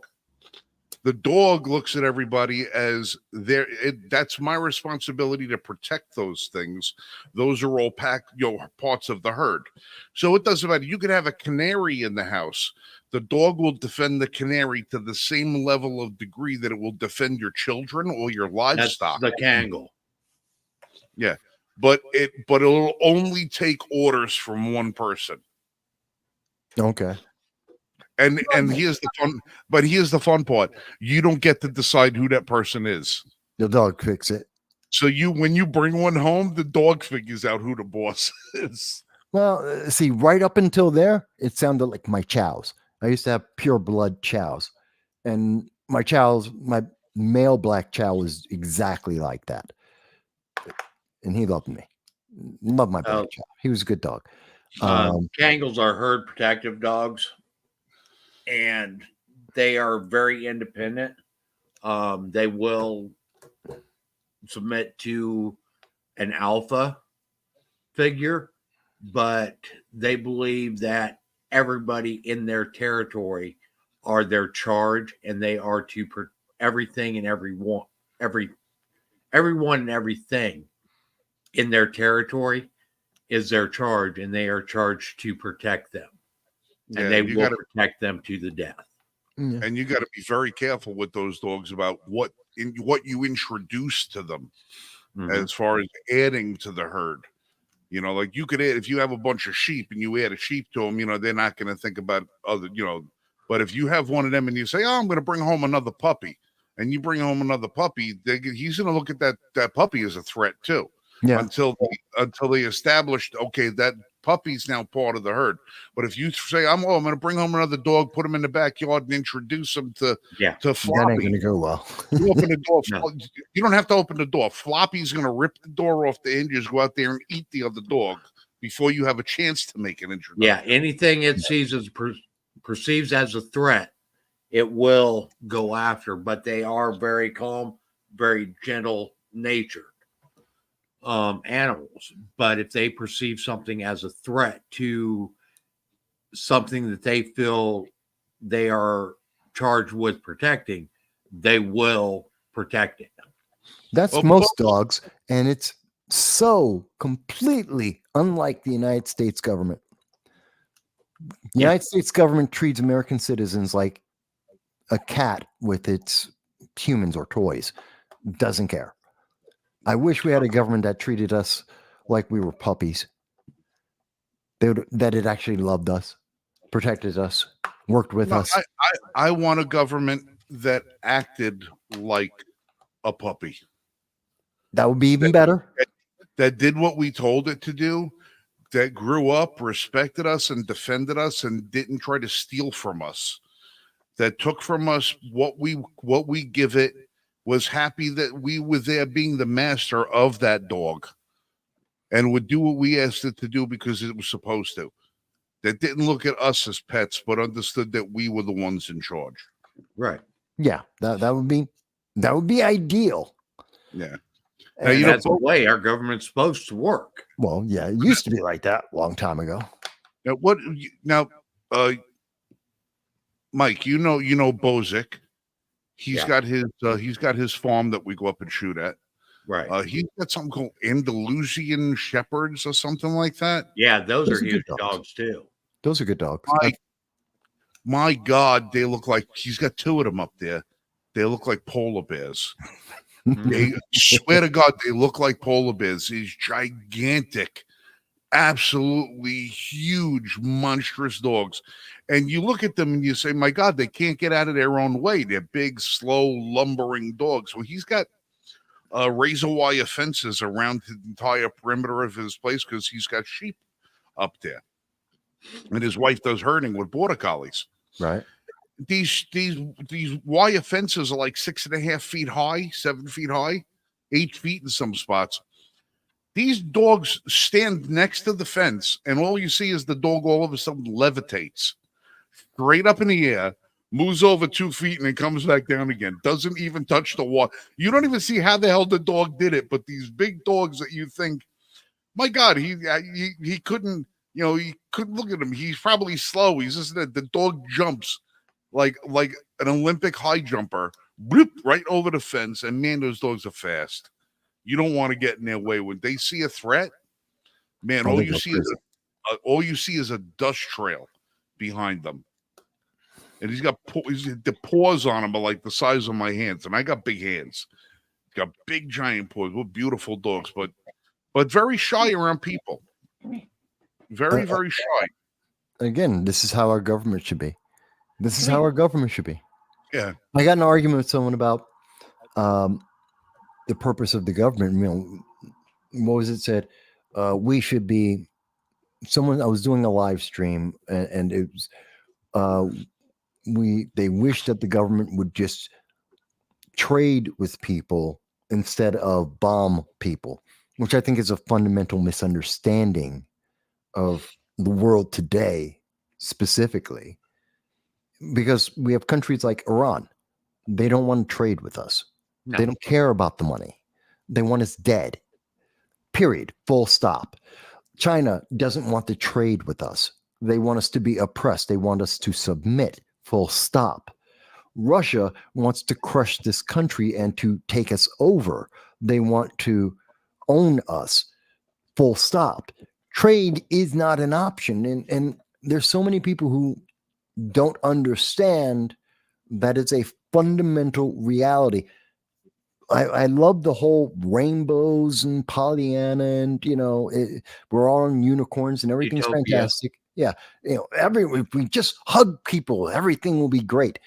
The dog looks at everybody as that's my responsibility to protect those things. Those are all parts of the herd. So it doesn't matter. You could have a canary in the house. The dog will defend the canary to the same level of degree that it will defend your children or your livestock.
That's the Kangal.
Yeah. But it'll only take orders from one person.
Okay.
And here's the fun part. You don't get to decide who that person is.
The dog picks it.
So when you bring one home, the dog figures out who the boss is.
Well, see, right up until there, it sounded like my chows. I used to have pure blood chows. And my male black chow was exactly like that. And he loved me. Loved my black chow. He was a good dog.
Kangals are herd protective dogs. And they are very independent. They will submit to an alpha figure, but they believe that everybody in their territory are their charge, and they are to everything and everyone and everything in their territory is their charge, and they are charged to protect them. And they will protect them to the death.
And you got to be very careful with those dogs about what you introduce to them as far as adding to the herd. You know, like you could add, if you have a bunch of sheep and you add a sheep to them, you know, they're not going to think about other, you know, but if you have one of them and you say, I'm going to bring home another puppy, and you bring home another puppy, he's going to look at that puppy as a threat too. Yeah. Until they established, okay, that puppy's now part of the herd. But if you say, I'm going to bring home another dog, put him in the backyard, and introduce him to Floppy,
that ain't going to go well.
You open the door. No. You don't have to open the door. Floppy's going to rip the door off the hinges, go out there and eat the other dog before you have a chance to make an introduction.
Yeah, anything it sees as perceives as a threat, it will go after. But they are very calm, very gentle natured animals. But if they perceive something as a threat to something that they feel they are charged with protecting, they will protect it.
That's most dogs, and it's so completely unlike the United States government. The United States government treats American citizens like a cat with its humans or toys. Doesn't care. I wish we had a government that treated us like we were puppies. That it actually loved us, protected us, worked with us.
I want a government that acted like a puppy.
That would be even better.
That did what we told it to do, that grew up, respected us, and defended us, and didn't try to steal from us. That took from us what we give it, was happy that we were there being the master of that dog, and would do what we asked it to do because it was supposed to. That didn't look at us as pets, but understood that we were the ones in charge.
Right.
Yeah, that would be ideal.
Yeah.
And that's the way our government's supposed to work.
Well, yeah, it used to be like that a long time ago.
Now, Mike, you know Bozic. He's got his farm that we go up and shoot at.
Right.
He's got something called Andalusian Shepherds or something like that.
Yeah, those are huge dogs too.
Those are good dogs.
My God, they look like, he's got two of them up there. They look like polar bears. They swear to God, they look like polar bears. These gigantic, absolutely huge, monstrous dogs. And you look at them and you say, my God, they can't get out of their own way. They're big, slow, lumbering dogs. Well, he's got razor wire fences around the entire perimeter of his place because he's got sheep up there. And his wife does herding with border collies.
Right.
These wire fences are like 6.5 feet high, 7 feet high, 8 feet in some spots. These dogs stand next to the fence, and all you see is the dog all of a sudden levitates straight up in the air, moves over 2 feet, and then comes back down again. Doesn't even touch the water. You don't even see how the hell the dog did it. But these big dogs that you think, my God, he couldn't. You couldn't look at him. He's probably slow. He's just the dog jumps like an Olympic high jumper, whoop, right over the fence. And man, those dogs are fast. You don't want to get in their way. When they see a threat, man, all you see is a dust trail behind them. And he's got the paws on him are like the size of my hands, and I got big hands. He's got big giant paws. We're beautiful dogs, but very shy around people. Very, very shy.
Again, this is how our government should be. This is how our government should be.
Yeah.
I got an argument with someone about the purpose of the government. What was it said? We should be someone. I was doing a live stream, and it was they wish that the government would just trade with people instead of bomb people, which I think is a fundamental misunderstanding of the world today, specifically, because we have countries like Iran. They don't want to trade with us. No. They don't care about the money. They want us dead. Period. Full stop. China doesn't want to trade with us. They want us to be oppressed. They want us to submit. Full stop. Russia wants to crush this country and to take us over. They want to own us. Full stop. Trade is not an option. And there's so many people who don't understand that it's a fundamental reality. I love the whole rainbows and Pollyanna and, we're all on unicorns and everything's Utopia. Fantastic. Yeah. If we just hug people, everything will be great.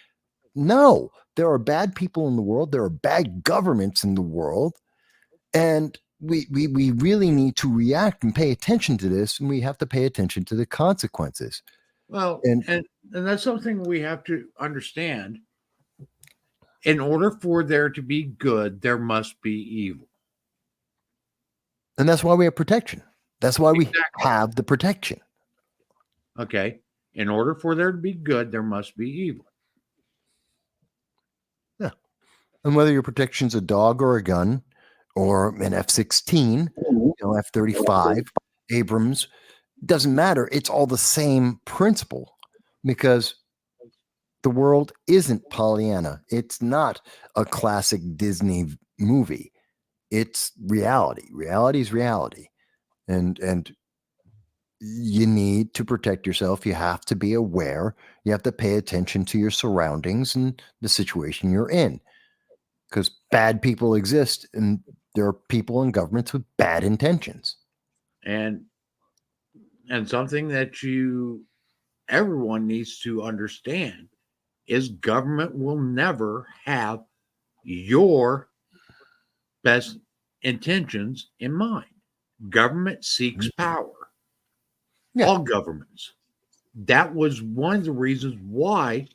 No, there are bad people in the world. There are bad governments in the world. And we really need to react and pay attention to this, and we have to pay attention to the consequences.
Well, and that's something we have to understand. In order for there to be good, there must be evil.
And that's why we have protection. That's why we have the protection.
Okay. In order for there to be good, there must be evil.
Yeah. And whether your protection's a dog or a gun, or an F-16, F-35, Abrams, Doesn't matter. It's all the same principle, because the world isn't Pollyanna. It's not a classic Disney movie. It's reality. Reality is reality. And you need to protect yourself. You have to be aware. You have to pay attention to your surroundings and the situation you're in, because bad people exist, and there are people in governments with bad intentions.
And something that everyone needs to understand is government will never have your best intentions in mind. Government seeks power. Yeah. All governments. That was one of the reasons why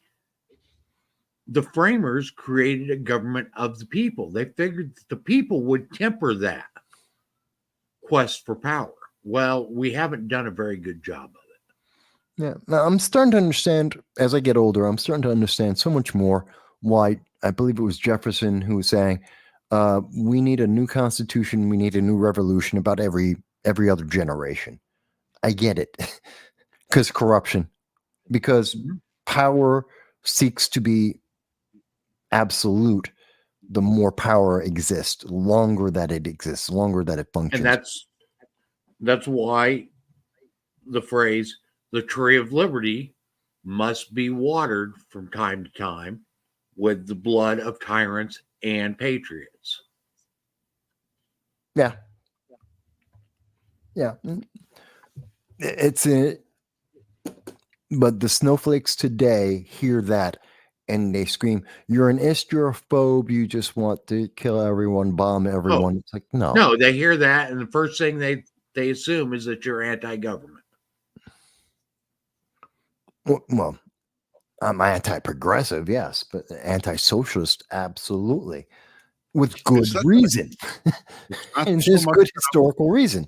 the framers created a government of the people. They figured that the people would temper that quest for power. Well, we haven't done a very good job of it.
Yeah. Now, I'm starting to understand, as I get older, I'm starting to understand so much more why, I believe it was Jefferson who was saying, we need a new constitution, we need a new revolution about every other generation. I get it. Because corruption, because power seeks to be absolute. The more power exists, longer that it exists, longer that it functions.
And that's why the phrase, the tree of liberty must be watered from time to time with the blood of tyrants and patriots.
Yeah. Yeah. But the snowflakes today hear that and they scream, "You're an istrophobe. You just want to kill everyone, bomb everyone." It's like, no.
No, they hear that, and the first thing they assume is that you're anti-government.
Well, I'm anti-progressive, yes, but anti-socialist, absolutely, with good reason. And there's good historical reason.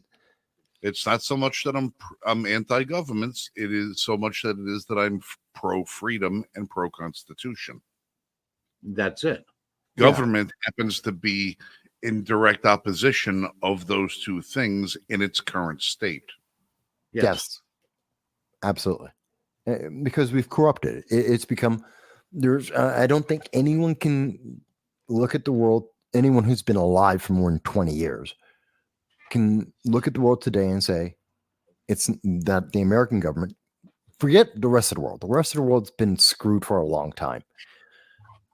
It's not so much that I'm anti-governments. It is so much that it is that I'm pro-freedom and pro-constitution.
That's it.
Government happens to be in direct opposition of those two things in its current state.
Yes, absolutely. Because we've corrupted it. It's become, I don't think anyone can look at the world, anyone who's been alive for more than 20 years can look at the world today and say it's that the American government, forget the rest of the world. The rest of the world's been screwed for a long time.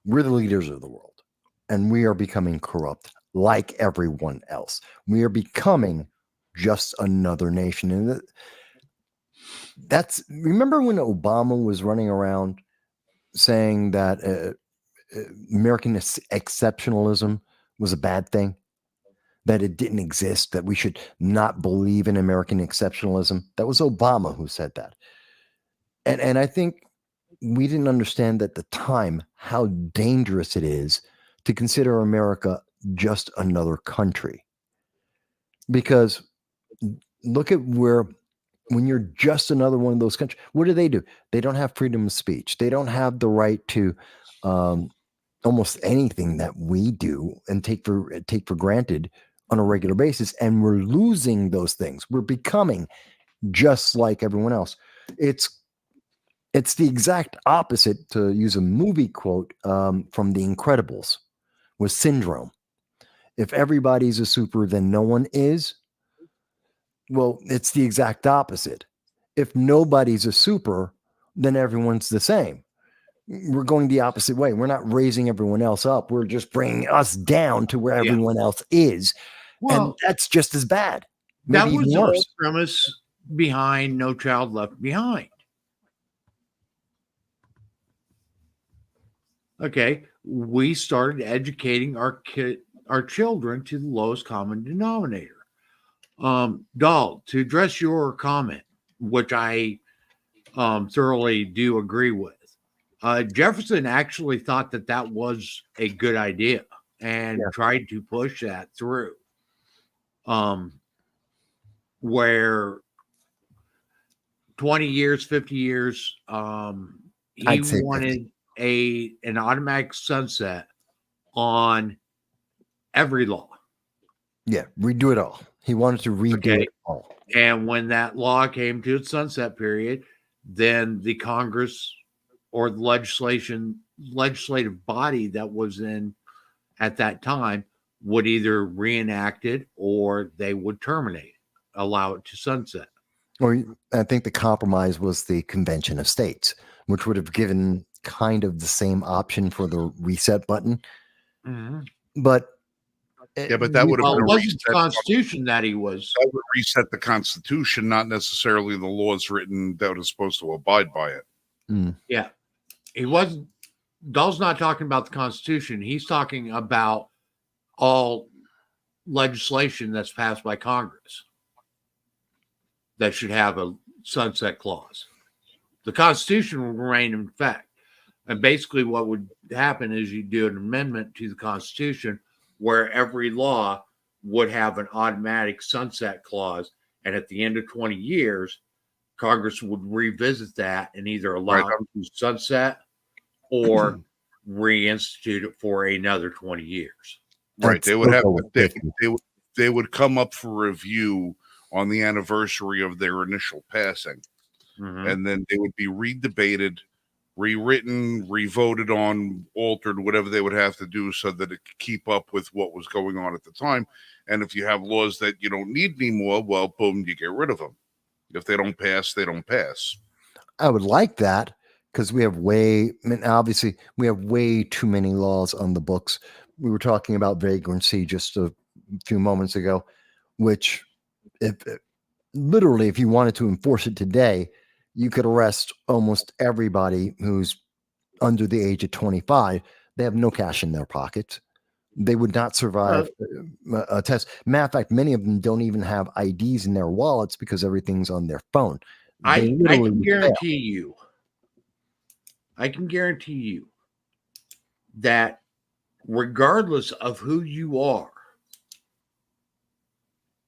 We're the leaders of the world, and we are becoming corrupt like everyone else. We are becoming just another nation. And remember when Obama was running around saying that American exceptionalism was a bad thing, that it didn't exist, that we should not believe in American exceptionalism? That was Obama who said that. And I think we didn't understand at the time how dangerous it is to consider America just another country. Because look at when you're just another one of those countries, what do? They don't have freedom of speech. They don't have the right to almost anything that we do and take for granted on a regular basis. And we're losing those things. We're becoming just like everyone else. It's the exact opposite, to use a movie quote from The Incredibles, with Syndrome. If everybody's a super, then no one is. Well, it's the exact opposite. If nobody's a super, then everyone's the same. We're going the opposite way. We're not raising everyone else up. We're just bringing us down to where everyone else is. Well, and that's just as bad.
That was the whole premise behind No Child Left Behind. Okay, we started educating our children to the lowest common denominator. Dahl, to address your comment, which I thoroughly do agree with, Jefferson actually thought that was a good idea and tried to push that through. Where 20 years, 50 years, he wanted an automatic sunset on every law.
Yeah, redo it all. He wanted to redo it all.
And when that law came to its sunset period, then the Congress or the legislative body that was in at that time would either reenact it or they would terminate it, allow it to sunset.
Or I think the compromise was the Convention of States, which would have given kind of the same option for the reset button.
Mm-hmm.
But
but that would have been
it wasn't the Constitution that he was.
That would reset the Constitution, not necessarily the laws written that are supposed to abide by it.
Yeah, he wasn't. Dahl's not talking about the Constitution. He's talking about all legislation that's passed by Congress that should have a sunset clause. The Constitution will remain in effect. And basically what would happen is you do an amendment to the Constitution where every law would have an automatic sunset clause. And at the end of 20 years, Congress would revisit that and either allow it to sunset or reinstitute it for another 20 years.
Right. They would have they would come up for review on the anniversary of their initial passing.
Mm-hmm.
And then they would be redebated, rewritten, revoted on, altered, whatever they would have to do so that it could keep up with what was going on at the time. And if you have laws that you don't need anymore, well, boom, you get rid of them. If they don't pass, they don't pass.
I would like that because obviously we have way too many laws on the books. We were talking about vagrancy just a few moments ago, which if you wanted to enforce it today, you could arrest almost everybody who's under the age of 25. They have no cash in their pockets. They would not survive a test. Matter of fact, many of them don't even have IDs in their wallets because everything's on their phone.
I can guarantee you that regardless of who you are,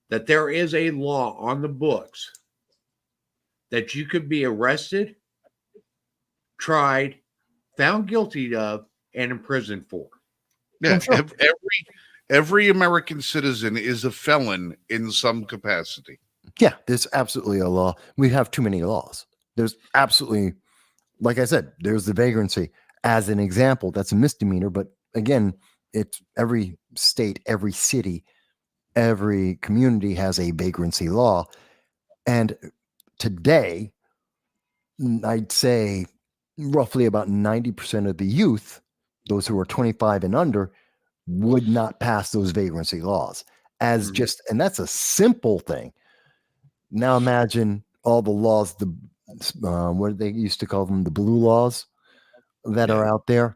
that there is a law on the books that you could be arrested, tried, found guilty of, and imprisoned for.
Yeah, sure. Every American citizen is a felon in some capacity.
Yeah, there's absolutely a law. We have too many laws. There's absolutely, like I said, there's the vagrancy as an example. That's a misdemeanor, but again, it's every state, every city, every community has a vagrancy law. And today, I'd say roughly about 90% of the youth, those who are 25 and under, would not pass those vagrancy laws and that's a simple thing. Now imagine all the laws, what did they used to call them? The blue laws that are out there.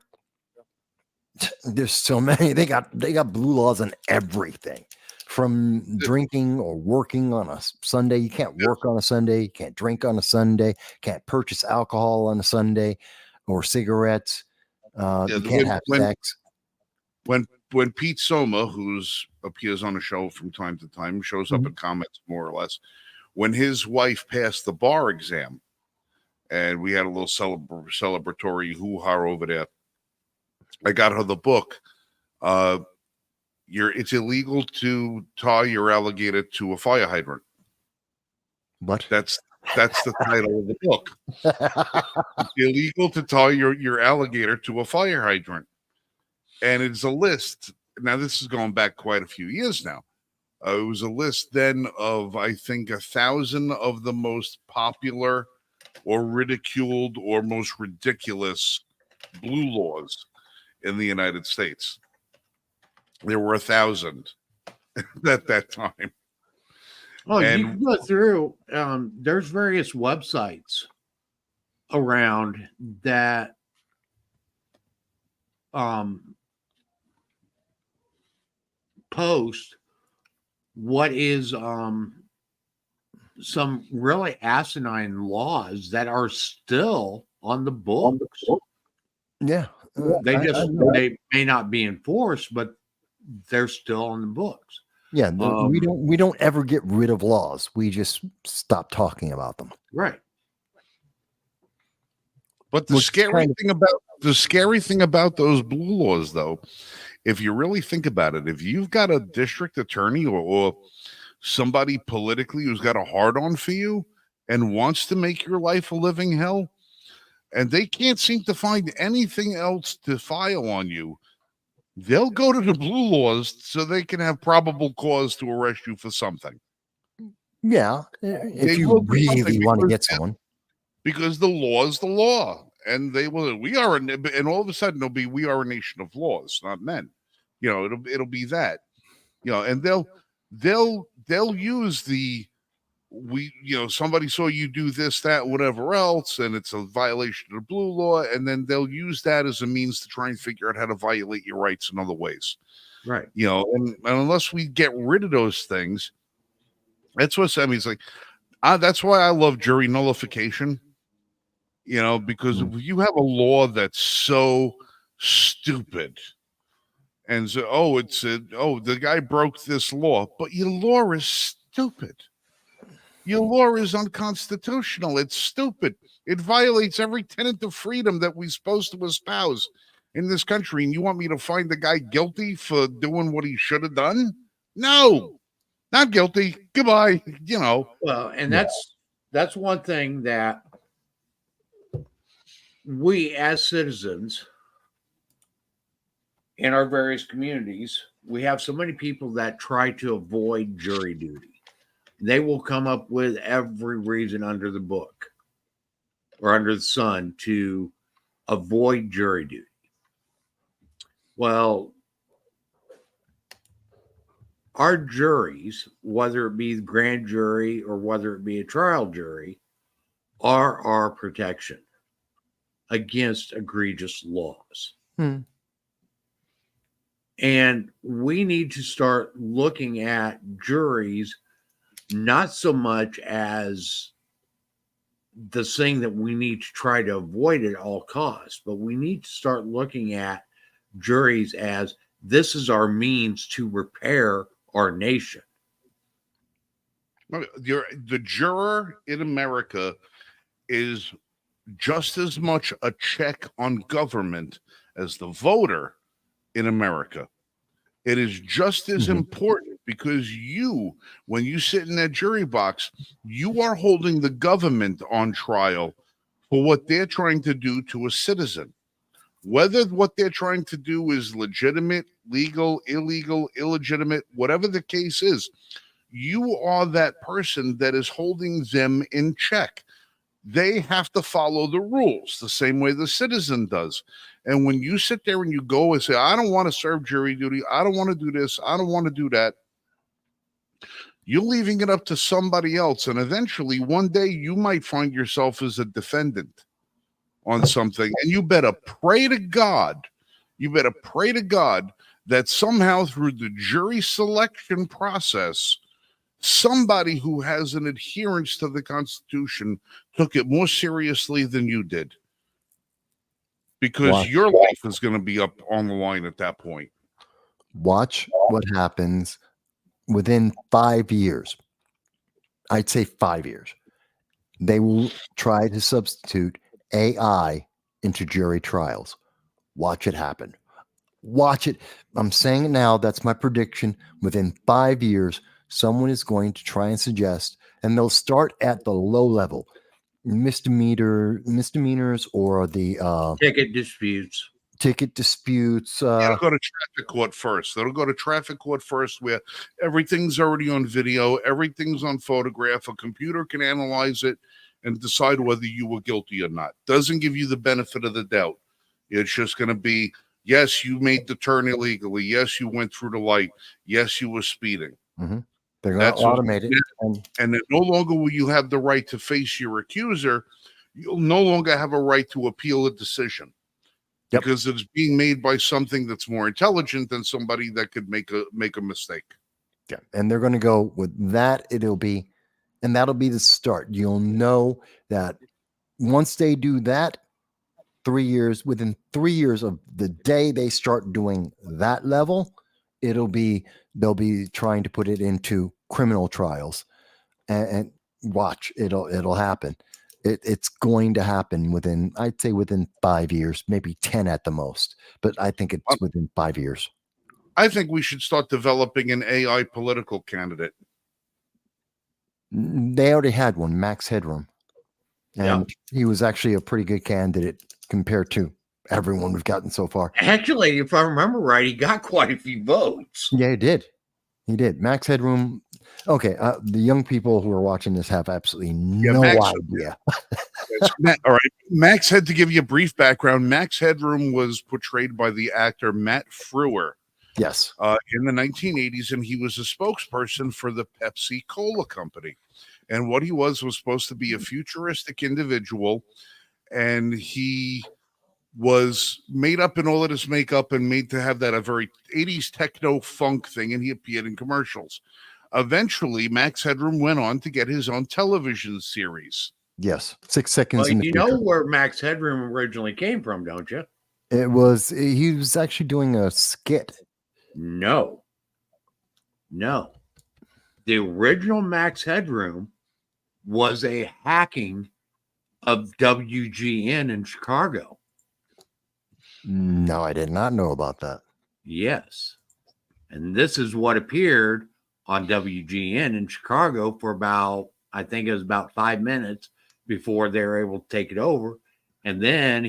There's so many. They got blue laws on everything. From drinking or working on a Sunday. You can't work on a Sunday. You can't drink on a Sunday. Can't purchase alcohol on a Sunday or cigarettes. You can't have sex.
When Pete Soma, who appears on the show from time to time, shows up in comments more or less, when his wife passed the bar exam, and we had a little celebratory hoo-ha over there, I got her the book. It's illegal to tie your alligator to a fire hydrant.
What?
That's the title of the book. It's illegal to tie your alligator to a fire hydrant. And it's a list. Now, this is going back quite a few years now. It was a list then of, I think, 1,000 of the most popular or ridiculed or most ridiculous blue laws in the United States. There were 1,000 at that time.
Oh, and you can go through. There's various websites around that post what is some really asinine laws that are still on the books.
Yeah.
They may not be enforced, but they're still on the books.
Yeah, we don't ever get rid of laws. We just stop talking about them.
Right.
But the scary thing about those blue laws, though, if you really think about it, if you've got a district attorney or somebody politically who's got a hard on for you and wants to make your life a living hell, and they can't seem to find anything else to file on you, they'll go to the blue laws so they can have probable cause to arrest you for something.
Yeah, if you really want to get someone.
Because the law is the law. And they will, and all of a sudden it'll be, we are a nation of laws, not men. You know, it'll be that, you know, and they'll use somebody saw you do this, that, whatever else, and it's a violation of the blue law, and then they'll use that as a means to try and figure out how to violate your rights in other ways.
Right.
You know, and unless we get rid of those things, that's what I mean. It's like, that's why I love jury nullification. You know, because if you have a law that's so stupid, and so, the guy broke this law, but your law is stupid. Your law is unconstitutional. It's stupid. It violates every tenet of freedom that we're supposed to espouse in this country. And you want me to find the guy guilty for doing what he should have done? No, not guilty. Goodbye. You know.
Well, and that's one thing that we as citizens in our various communities, we have so many people that try to avoid jury duty. They will come up with every reason under the book or under the sun to avoid jury duty. Well, our juries, whether it be the grand jury or whether it be a trial jury, are our protection against egregious laws. And we need to start looking at juries not so much as the thing that we need to try to avoid at all costs, but we need to start looking at juries as this is our means to repair our nation.
The juror in America is just as much a check on government as the voter in America. It is just as important because when you sit in that jury box, you are holding the government on trial for what they're trying to do to a citizen. Whether what they're trying to do is legitimate, legal, illegal, illegitimate, whatever the case is, you are that person that is holding them in check. They have to follow the rules the same way the citizen does. And when you sit there and you go and say, I don't want to serve jury duty, I don't want to do this, I don't want to do that, you're leaving it up to somebody else. And eventually, one day, you might find yourself as a defendant on something. And you better pray to God. That somehow through the jury selection process, somebody who has an adherence to the Constitution took it more seriously than you did. Because your life is going to be up on the line at that point.
Watch what happens within 5 years. I'd say 5 years. They will try to substitute AI into jury trials. Watch it happen. Watch it. I'm saying it now. That's my prediction. Within 5 years, someone is going to try and suggest, and they'll start at the low level. Misdemeanors or the
ticket disputes.
They'll go to traffic court first. They'll go to traffic court first, where everything's already on video, everything's on photograph. A computer can analyze it and decide whether you were guilty or not. Doesn't give you the benefit of the doubt. It's just going to be, yes, you made the turn illegally. Yes, you went through the light. Yes, you were speeding.
They're going to automate it.
And then no longer will you have the right to face your accuser. You'll no longer have a right to appeal a decision. Because it's being made by something that's more intelligent than somebody that could make a mistake.
Yeah. And they're going to go with that. That'll be the start. You'll know that once they do that, 3 years, within 3 years of the day they start doing that level, they'll be trying to put it into criminal trials, and watch, it'll happen. It's going to happen within 5 years, maybe 10 at the most, but I think it's within 5 years.
I think we should start developing an AI political candidate.
They already had one, Max Headroom. And he was actually a pretty good candidate compared to everyone we've gotten so far.
Actually, if I remember right, he got quite a few votes.
Yeah, he did. He did. Max Headroom. Okay, the young people who are watching this have absolutely no idea.
All right. Max had to give you a brief background. Max Headroom was portrayed by the actor Matt Frewer.
Yes.
In the 1980s, and he was a spokesperson for the Pepsi Cola company. And what he was supposed to be a futuristic individual, and he was made up in all of his makeup and made to have that a very 80s techno funk thing, and he appeared in commercials. Eventually, Max Headroom went on to get his own television series.
Yes, 6 seconds.
Well, you know where Max Headroom originally came from, don't you?
He was actually doing a skit.
No. The original Max Headroom was a hacking of WGN in Chicago.
No, I did not know about that.
Yes. And this is what appeared on WGN in Chicago for about, I think it was about 5 minutes before they were able to take it over. And then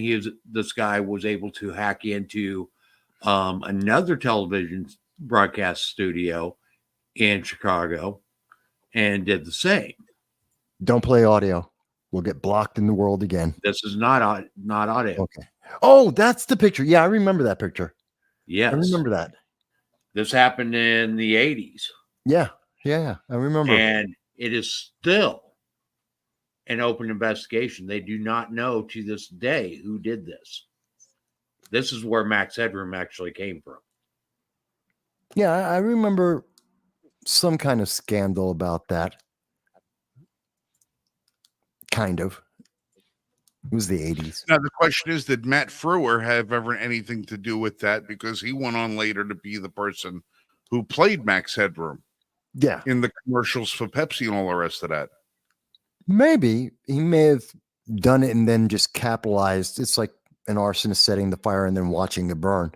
this guy was able to hack into another television broadcast studio in Chicago and did the same.
Don't play audio. We'll get blocked in the world again.
This is not audio.
Okay. Oh, that's the picture. Yeah, I remember that picture.
Yes.
I remember that.
This happened in the 80s.
Yeah. I remember.
And it is still an open investigation. They do not know to this day who did this. This is where Max Headroom actually came from.
Yeah, I remember some kind of scandal about that. Kind of. It was the 80s.
Now, the question is, did Matt Frewer have ever anything to do with that? Because he went on later to be the person who played Max Headroom.
Yeah.
In the commercials for Pepsi and all the rest of that.
Maybe he may have done it and then just capitalized. It's like an arsonist setting the fire and then watching it burn.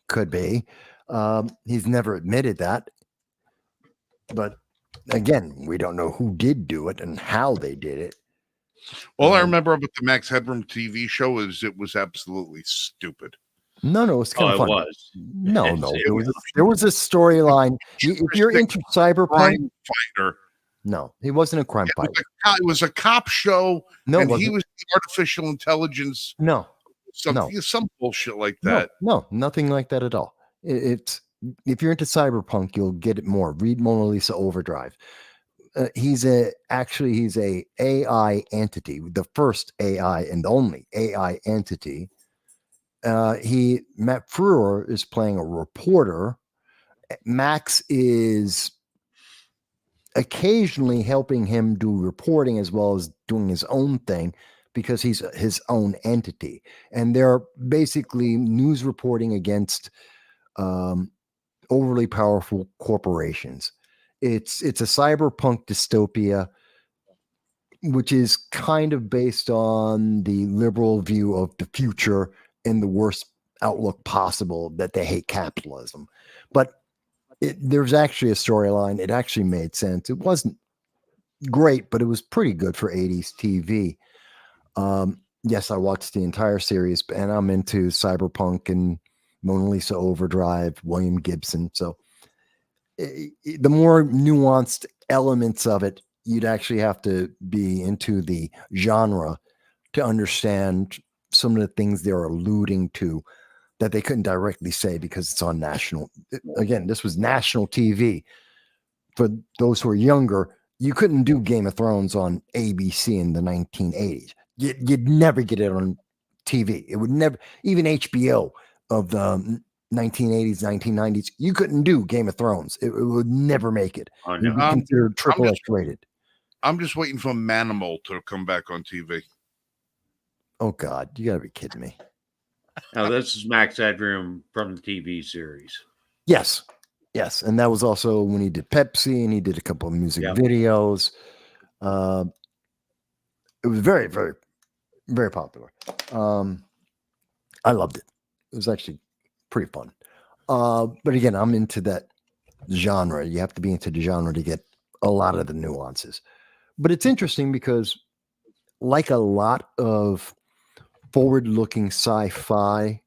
Could be. He's never admitted that. But again, we don't know who did do it and how they did it.
All I remember about the Max Headroom TV show is it was absolutely stupid.
No, it was kind of fun.
It was.
No. There was a storyline. If you're into cyberpunk,
fighter.
No, he wasn't a crime fighter.
It was a cop show.
No,
and he was the artificial intelligence.
No.
Some bullshit like that.
No, nothing like that at all. It's if you're into cyberpunk, you'll get it more. Read Mona Lisa Overdrive. He's a AI entity, the first AI and the only AI entity. Matt Frewer is playing a reporter. Max is occasionally helping him do reporting as well as doing his own thing because he's his own entity. And they're basically news reporting against overly powerful corporations. It's a cyberpunk dystopia, which is kind of based on the liberal view of the future and the worst outlook possible, that they hate capitalism. But there's actually a storyline. It actually made sense. It wasn't great, but it was pretty good for 80s TV. Yes, I watched the entire series, and I'm into cyberpunk and Mona Lisa Overdrive, William Gibson. So the more nuanced elements of it, you'd actually have to be into the genre to understand some of the things they're alluding to that they couldn't directly say because it's on national. Again, this was national TV. For those who are younger, you couldn't do Game of Thrones on ABC in the 1980s. You'd never get it on TV. It would never, even HBO of the 1980s, 1990s, you couldn't do Game of Thrones. It would never make it.
Oh, no.
It'd be considered triple X rated.
I'm just waiting for Manimal to come back on TV.
Oh God, you gotta be kidding me.
Now this is Max Headroom from the TV series.
Yes. And that was also when he did Pepsi and he did a couple of music videos. It was very, very, very popular. I loved it. It was actually pretty fun. But again, I'm into that genre. You have to be into the genre to get a lot of the nuances. But it's interesting because, like a lot of forward-looking sci-fi,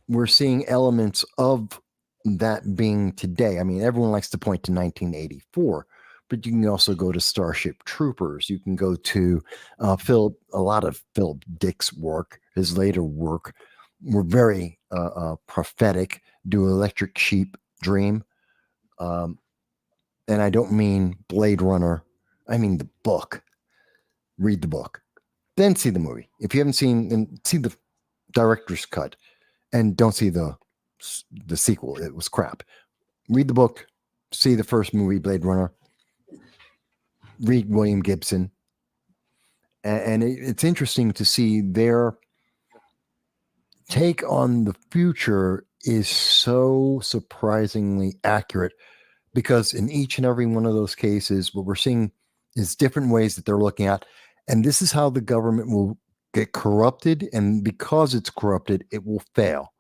we're seeing elements of that being today. I mean, everyone likes to point to 1984, but you can also go to Starship Troopers. You can go to a lot of Philip Dick's work, his later work, were very prophetic. Do Electric Sheep Dream. And I don't mean Blade Runner. I mean the book. Read the book. Then see the movie. If you haven't seen, and see the director's cut, and don't see the sequel. It was crap. Read the book. See the first movie, Blade Runner. Read William Gibson. And it's interesting to see their take on the future is so surprisingly accurate, because in each and every one of those cases, what we're seeing is different ways that they're looking at. And this is how the government will get corrupted. And because it's corrupted, it will fail.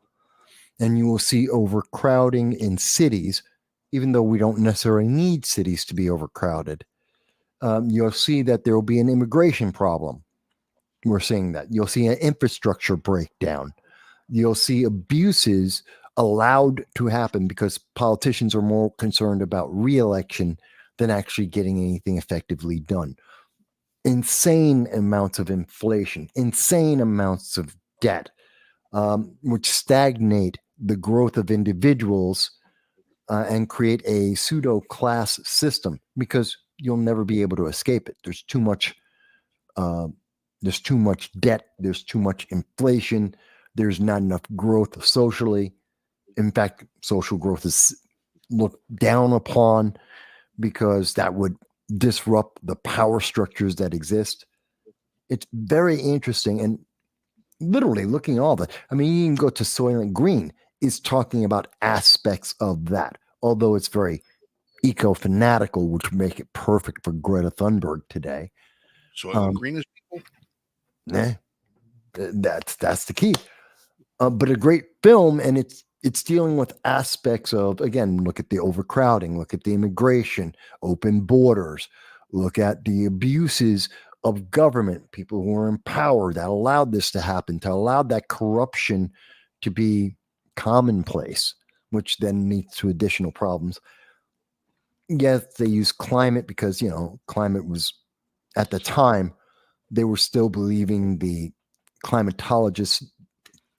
And you will see overcrowding in cities, even though we don't necessarily need cities to be overcrowded. You'll see that there will be an immigration problem. We're seeing that. You'll see an infrastructure breakdown. You'll see abuses allowed to happen because politicians are more concerned about re-election than actually getting anything effectively done. Insane amounts of inflation, insane amounts of debt, which stagnate the growth of individuals and create a pseudo class system, because you'll never be able to escape it. There's too much debt. There's too much inflation. There's not enough growth socially. In fact, social growth is looked down upon because that would disrupt the power structures that exist. It's very interesting. And literally looking at all that, I mean, you can go to Soylent Green is talking about aspects of that, although it's very eco-fanatical, which would make it perfect for Greta Thunberg today.
Soylent Green is people?
That's the key. But a great film, and it's dealing with aspects of, again, look at the overcrowding, look at the immigration, open borders, look at the abuses of government, people who are in power that allowed this to happen, to allow that corruption to be commonplace, which then leads to additional problems. Yes, they use climate because, climate was, at the time, they were still believing the climatologists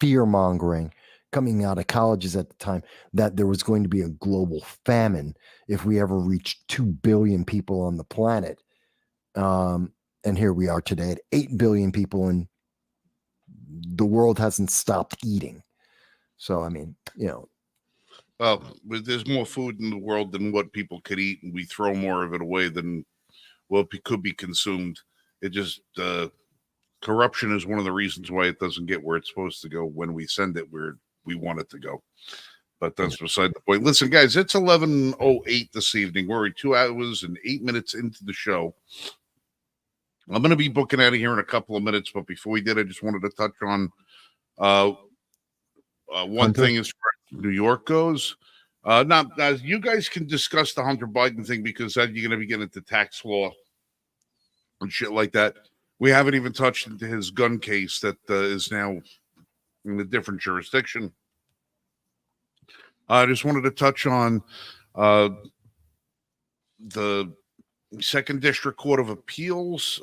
fear-mongering coming out of colleges at the time that there was going to be a global famine if we ever reached 2 billion people on the planet. And here we are today at 8 billion people, and the world hasn't stopped eating. So, I mean,
Well, there's more food in the world than what people could eat, and we throw more of it away than what could be consumed. It just, corruption is one of the reasons why it doesn't get where it's supposed to go when we send it where we want it to go. But that's beside the point. Listen, guys, it's 11:08 this evening. We're 2 hours and 8 minutes into the show. I'm going to be booking out of here in a couple of minutes, but before we did, I just wanted to touch on one thing as far as New York goes. Now, you guys can discuss the Hunter Biden thing, because you're going to be getting into tax law and shit like that. We haven't even touched into his gun case that is now in a different jurisdiction. I just wanted to touch on the Second District Court of Appeals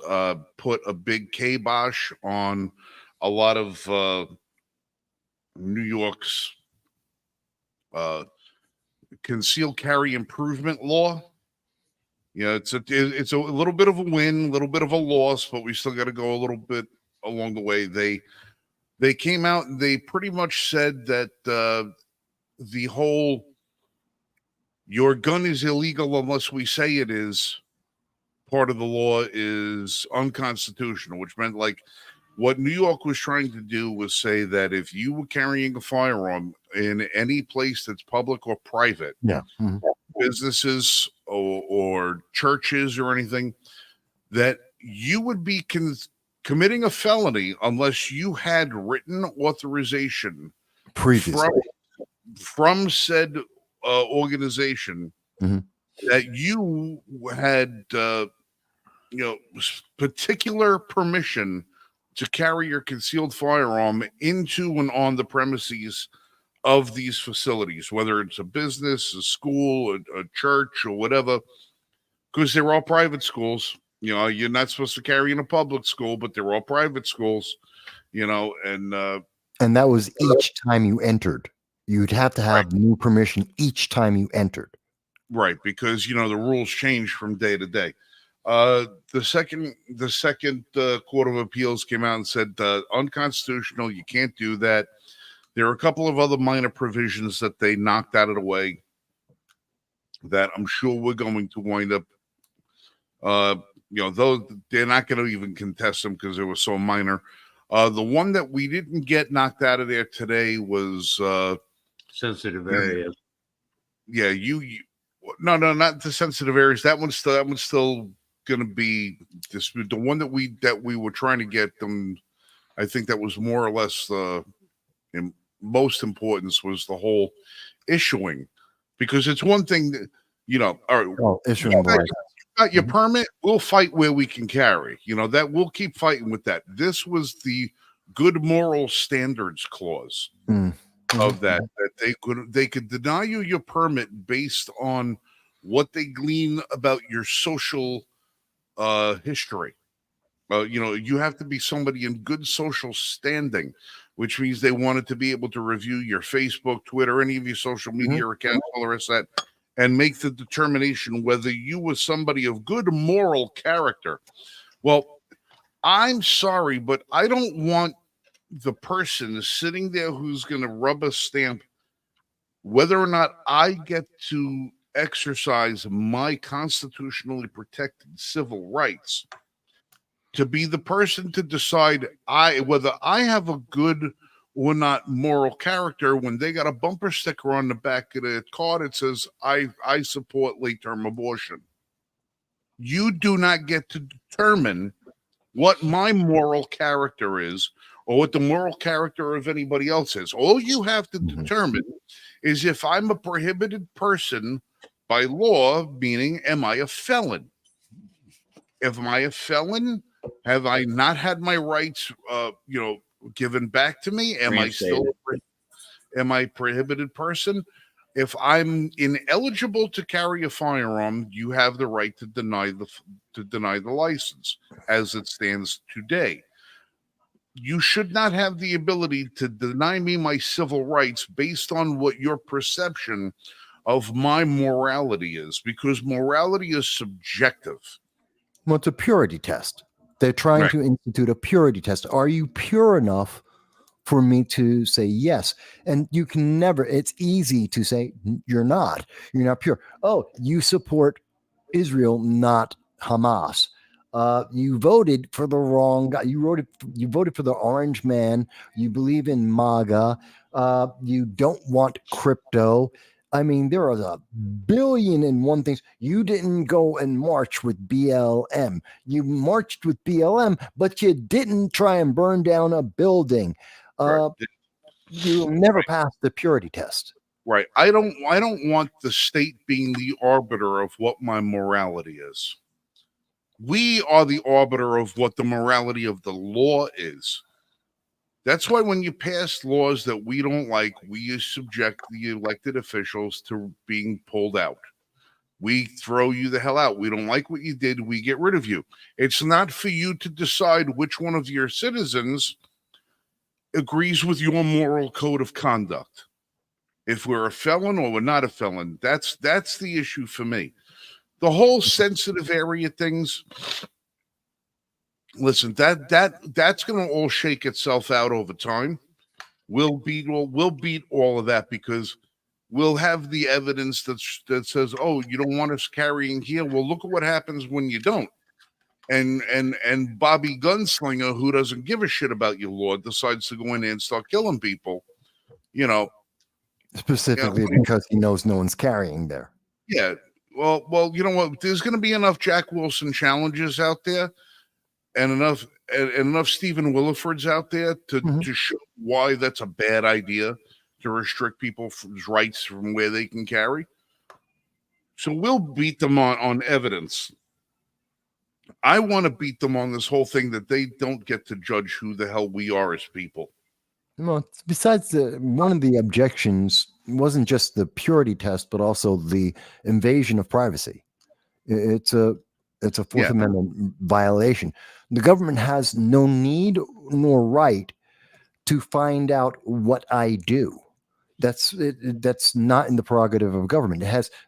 put a big kibosh on a lot of New York's concealed carry improvement law. It's a little bit of a win, a little bit of a loss, but we still got to go a little bit along the way. They came out and they pretty much said that the whole "your gun is illegal unless we say it is" part of the law is unconstitutional, which meant, like, what New York was trying to do was say that if you were carrying a firearm in any place that's public or private, businesses or churches or anything, that you would be committing a felony unless you had written authorization from said organization that you had, particular permission to carry your concealed firearm into and on the premises of these facilities, whether it's a business, a school, a church, or whatever, because they're all private schools. You're not supposed to carry in a public school, but they're all private schools, and
that was each time you entered. You'd have to have new permission each time you entered.
Right, because the rules change from day to day. The second Court of Appeals came out and said unconstitutional. You can't do that. There are a couple of other minor provisions that they knocked out of the way that I'm sure we're going to wind up. Though they're not going to even contest them because they were so minor. The one that we didn't get knocked out of there today was
sensitive areas.
Yeah, no, not the sensitive areas. That one's still going to be disputed. The one that we were trying to get them, I think that was more or less in most importance was the whole issuing, because it's one thing that, all right,
issuing.
Got your permit, we'll fight where we can carry. That we'll keep fighting with that. This was the good moral standards clause of that they could deny you your permit based on what they glean about your social history. You have to be somebody in good social standing, which means they wanted to be able to review your Facebook, Twitter, any of your social media accounts, all the rest of that, and make the determination whether you were somebody of good moral character. Well, I'm sorry, but I don't want the person sitting there who's going to rubber stamp whether or not I get to exercise my constitutionally protected civil rights to be the person to decide whether I have a good or not moral character when they got a bumper sticker on the back of the car that says I support late-term abortion. You do not get to determine what my moral character is or what the moral character of anybody else is. All you have to determine is if I'm a prohibited person by law, meaning am I a felon? If I a felon, have I not had my rights given back to me? Am I prohibited person? If I'm ineligible to carry a firearm, you have the right to deny the license as it stands today. You should not have the ability to deny me my civil rights based on what your perception of my morality is, because morality is subjective.
Well, it's a purity test. They're trying to institute a purity test. Are you pure enough for me to say yes? And you can never, it's easy to say you're not pure. Oh, you support Israel, not Hamas. You voted for the wrong guy. You voted for the orange man. You believe in MAGA. You don't want crypto. I mean, there are a billion and one things. You didn't go and march with BLM. You marched with BLM, but you didn't try and burn down a building. You'll never pass the purity test.
Right. I don't want the state being the arbiter of what my morality is. We are the arbiter of what the morality of the law is. That's why when you pass laws that we don't like, we subject the elected officials to being pulled out. We throw you the hell out. We don't like what you did. We get rid of you. It's not for you to decide which one of your citizens agrees with your moral code of conduct. If we're a felon or we're not a felon, that's the issue for me. The whole sensitive area things, listen, that's going to all shake itself out over time. We'll beat all of that because we'll have the evidence that says, oh, you don't want us carrying here. Well, look at what happens when you don't. And Bobby Gunslinger, who doesn't give a shit about your law, decides to go in there and start killing people,
Specifically because he knows no one's carrying there.
Yeah. Well, you know what? There's going to be enough Jack Wilson challenges out there and enough Stephen Willifords out there to show why that's a bad idea. to restrict people's rights from where they can carry. So we'll beat them on evidence. I want to beat them on this whole thing that they don't get to judge who the hell we are as people.
Well, besides one of the objections wasn't just the purity test, but also the invasion of privacy. It's a Fourth Amendment violation. The government has no need nor right to find out what I do. That's not in the prerogative of government.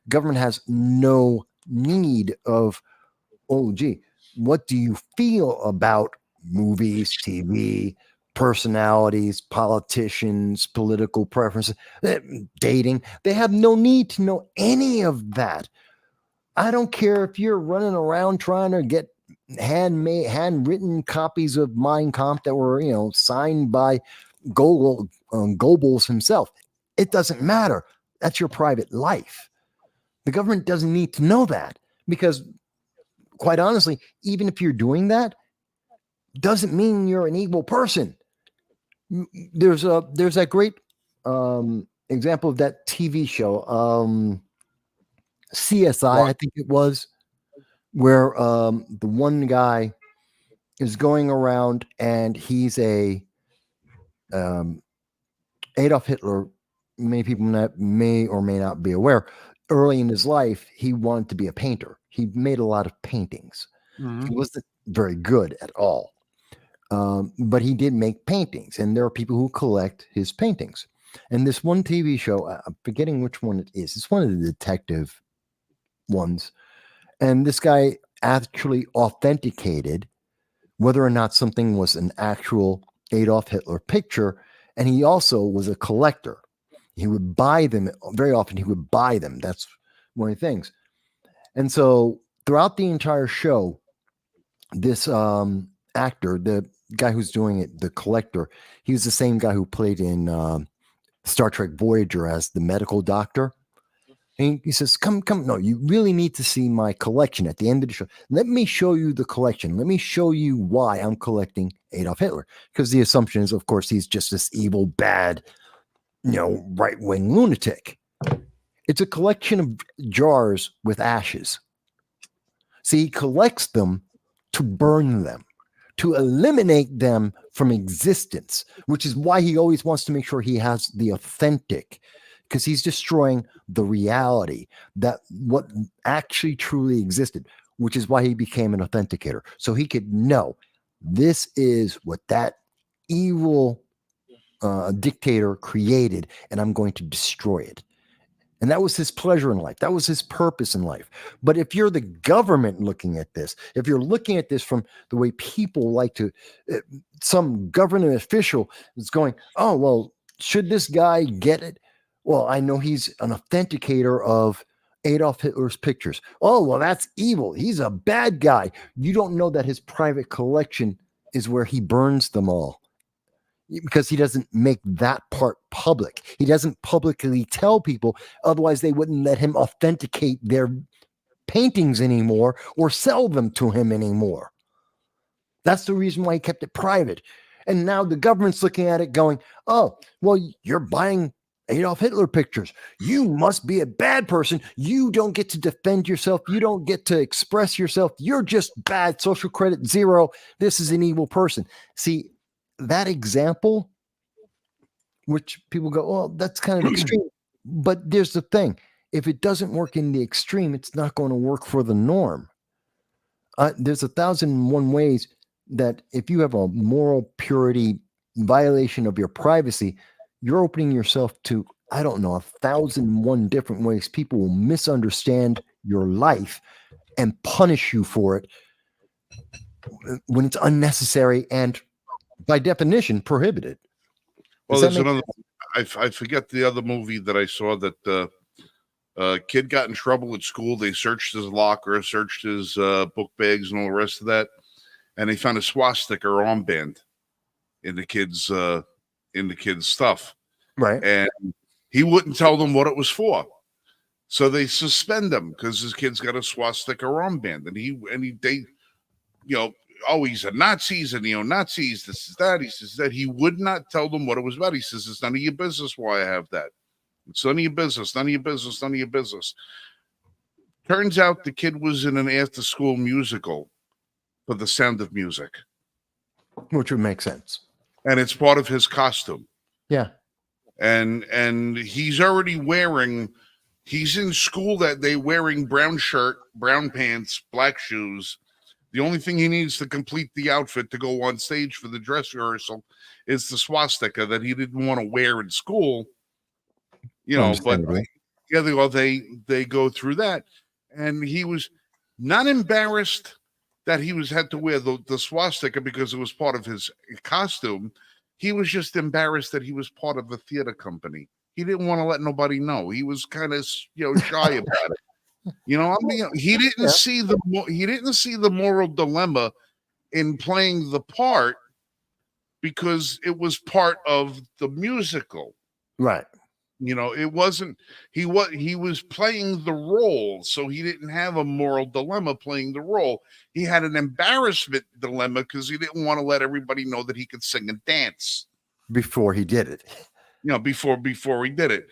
Government has no need of, oh, gee, what do you feel about movies, TV, personalities, politicians, political preferences, dating? They have no need to know any of that. I don't care if you're running around trying to get handwritten copies of Mein Kampf that were, signed by Goebbels himself. It doesn't matter. That's your private life. The government doesn't need to know that, because quite honestly, even if you're doing that, doesn't mean you're an evil person. There's that great example of that TV show, CSI, I think it was, where the one guy is going around and he's a Adolf Hitler. Many people may or may not be aware. Early in his life, he wanted to be a painter. He made a lot of paintings. Mm-hmm. He wasn't very good at all, but he did make paintings, and there are people who collect his paintings. And this one TV show, I'm forgetting which one it is. It's one of the detective ones, and this guy actually authenticated whether or not something was an actual Adolf Hitler picture, and he also was a collector. He would buy them very often. He would buy them. That's one of the things. And so throughout the entire show, this actor, the guy who's doing it, the collector, he was the same guy who played in Star Trek Voyager as the medical doctor. And he says, come, no, you really need to see my collection at the end of the show. Let me show you the collection. Let me show you why I'm collecting Adolf Hitler. Because the assumption is, of course, he's just this evil, bad, right-wing lunatic. It's a collection of jars with ashes. See, he collects them to burn them, to eliminate them from existence, which is why he always wants to make sure he has the authentic, because he's destroying the reality, that what actually truly existed, which is why he became an authenticator. So he could know this is what that evil dictator created, and I'm going to destroy it. And that was his pleasure in life. That was his purpose in life. But if you're the government looking at this, if you're looking at this from the way people like to, some government official is going, oh, well, should this guy get it? Well, I know he's an authenticator of Adolf Hitler's pictures. Oh, well, that's evil. He's a bad guy. You don't know that his private collection is where he burns them all, because he doesn't make that part public. He doesn't publicly tell people, otherwise they wouldn't let him authenticate their paintings anymore or sell them to him anymore. That's the reason why he kept it private. And now the government's looking at it going, oh, well, you're buying Adolf Hitler pictures. You must be a bad person. You don't get to defend yourself. You don't get to express yourself. You're just bad. Social credit 0. This is an evil person. See, that example, which people go, well, that's kind of extreme. But there's the thing. If it doesn't work in the extreme, it's not going to work for the norm. There's 1,001 ways that if you have a moral purity violation of your privacy, you're opening yourself to, 1,001 different ways people will misunderstand your life and punish you for it when it's unnecessary and by definition prohibited.
Well, there's another, I forget the other movie that I saw that kid got in trouble at school. They searched his locker, searched his book bags and all the rest of that. And they found a swastika armband in the kid's stuff.
Right.
And he wouldn't tell them what it was for. So they suspend him because his kid's got a swastika armband. And they he's a Nazi, he's a neo-Nazis, this is that. He says that he would not tell them what it was about. He says, it's none of your business why I have that. It's none of your business, none of your business, none of your business. Turns out the kid was in an after-school musical for The Sound of Music.
Which would make sense.
And it's part of his costume.
Yeah.
And he's already he's in school that day wearing brown shirt, brown pants, black shoes. The only thing he needs to complete the outfit to go on stage for the dress rehearsal is the swastika that he didn't want to wear in school. But they go through that. And he was not embarrassed that he had to wear the swastika because it was part of his costume. He was just embarrassed that he was part of a theater company. He didn't want to let nobody know. He was kind of shy about it. He didn't see the moral dilemma in playing the part because it was part of the musical.
Right.
It wasn't, he was playing the role, so he didn't have a moral dilemma playing the role. He had an embarrassment dilemma because he didn't want to let everybody know that he could sing and dance
before he did it.
Before he did it.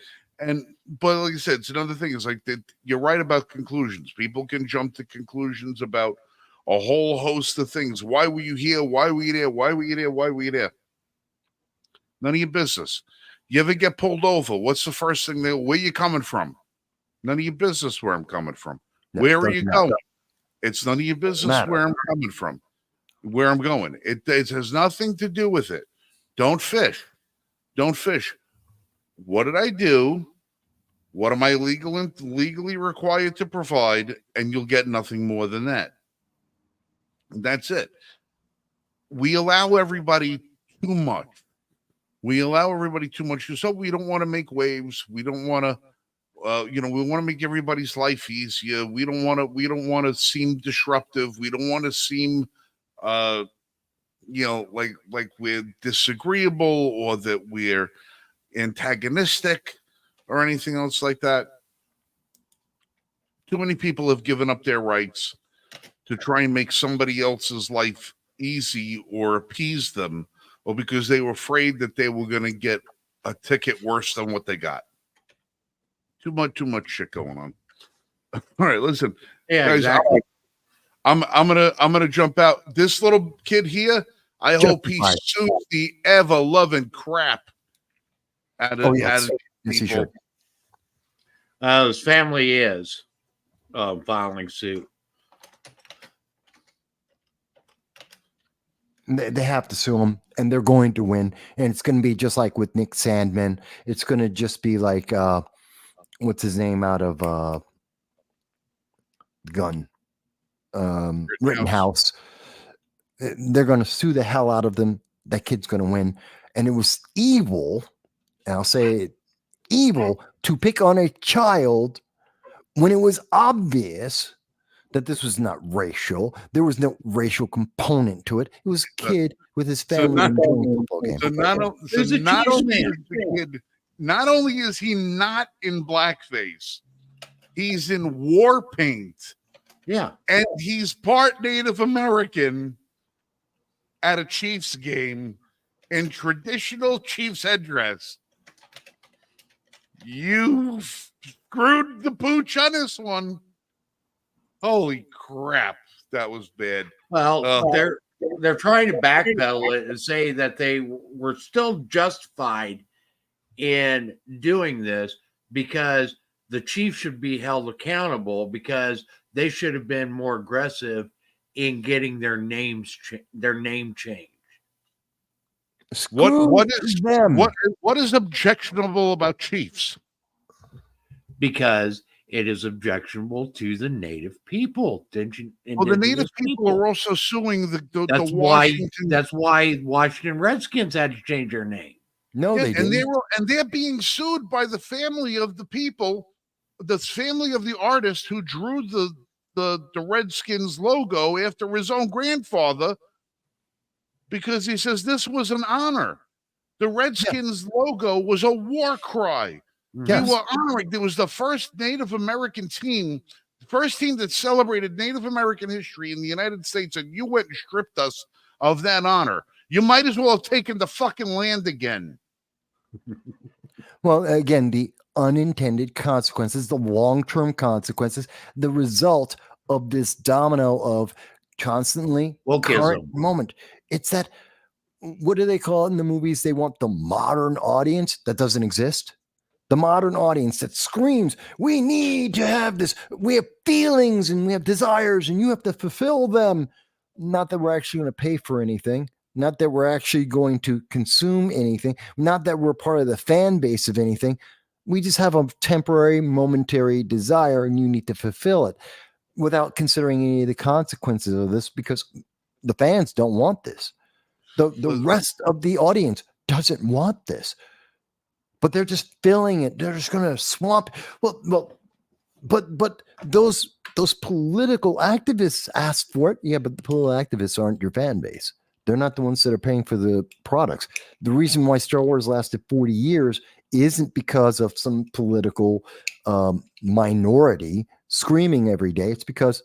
But like I said, it's another thing. It's like that you're right about conclusions. People can jump to conclusions about a whole host of things. Why were you here? Why were you there? Why were you there? Why were you there? None of your business. You ever get pulled over? What's the first thing where you coming from? None of your business where I'm coming from. Where are you going? It's none of your business where I'm coming from. Where I'm going. It has nothing to do with it. Don't fish. Don't fish. What did I do? What am I legally required to provide? And you'll get nothing more than that. That's it. We allow everybody too much. So we don't want to make waves. We don't want to, we want to make everybody's life easier. We don't want to seem disruptive. We don't want to seem, like we're disagreeable or that we're antagonistic or anything else like that. Too many people have given up their rights to try and make somebody else's life easy or appease them, or because they were afraid that they were going to get a ticket worse than what they got. Too much shit going on. All right, listen, guys. Exactly. I'm gonna jump out. This little kid here, I hope he suits the ever loving crap out of people.
His family is filing suit.
They have to sue him, and they're going to win. And it's going to be just like with Nick Sandman. It's going to just be like, what's his name out of Gun? Rittenhouse. They're going to sue the hell out of them. That kid's going to win. And it was evil, and I'll say evil, to pick on a child when it was obvious that this was not racial. There was no racial component to it. It was a kid with his family.
Not only is he not in blackface, he's in war paint.
Yeah.
And he's part Native American at a Chiefs game in traditional Chiefs headdress. You screwed the pooch on this one. Holy crap, that was bad.
Well, they're trying to backpedal it and say that they were still justified in doing this because the Chiefs should be held accountable because they should have been more aggressive in getting their name changed.
What is objectionable about Chiefs?
Because it is objectionable to the native people.
The native people are also suing the Washington.
That's why Washington Redskins had to change their name.
No, they didn't.
They're being sued by the family of the people, the family of the artist who drew the Redskins logo after his own grandfather, because he says this was an honor. The Redskins logo was a war cry. Yes. We were honoring. There was the first Native American team first team that celebrated Native American history in the United States, and you went and stripped us of that honor. You might as well have taken the fucking land again.
Well, again, the unintended consequences, the long-term consequences, the result of this domino of constantly current moment. It's that, what do they call it in the movies? They want the modern audience that doesn't exist. The modern audience that screams, we need to have this. We have feelings and we have desires and you have to fulfill them. Not that we're actually going to pay for anything. Not that we're actually going to consume anything. Not that we're part of the fan base of anything. We just have a temporary, momentary desire and you need to fulfill it without considering any of the consequences of this, because the fans don't want this. The rest of the audience doesn't want this. But they're just filling it. They're just going to swamp. But those political activists asked for it. Yeah, but the political activists aren't your fan base. They're not the ones that are paying for the products. The reason why Star Wars lasted 40 years isn't because of some political minority screaming every day. It's because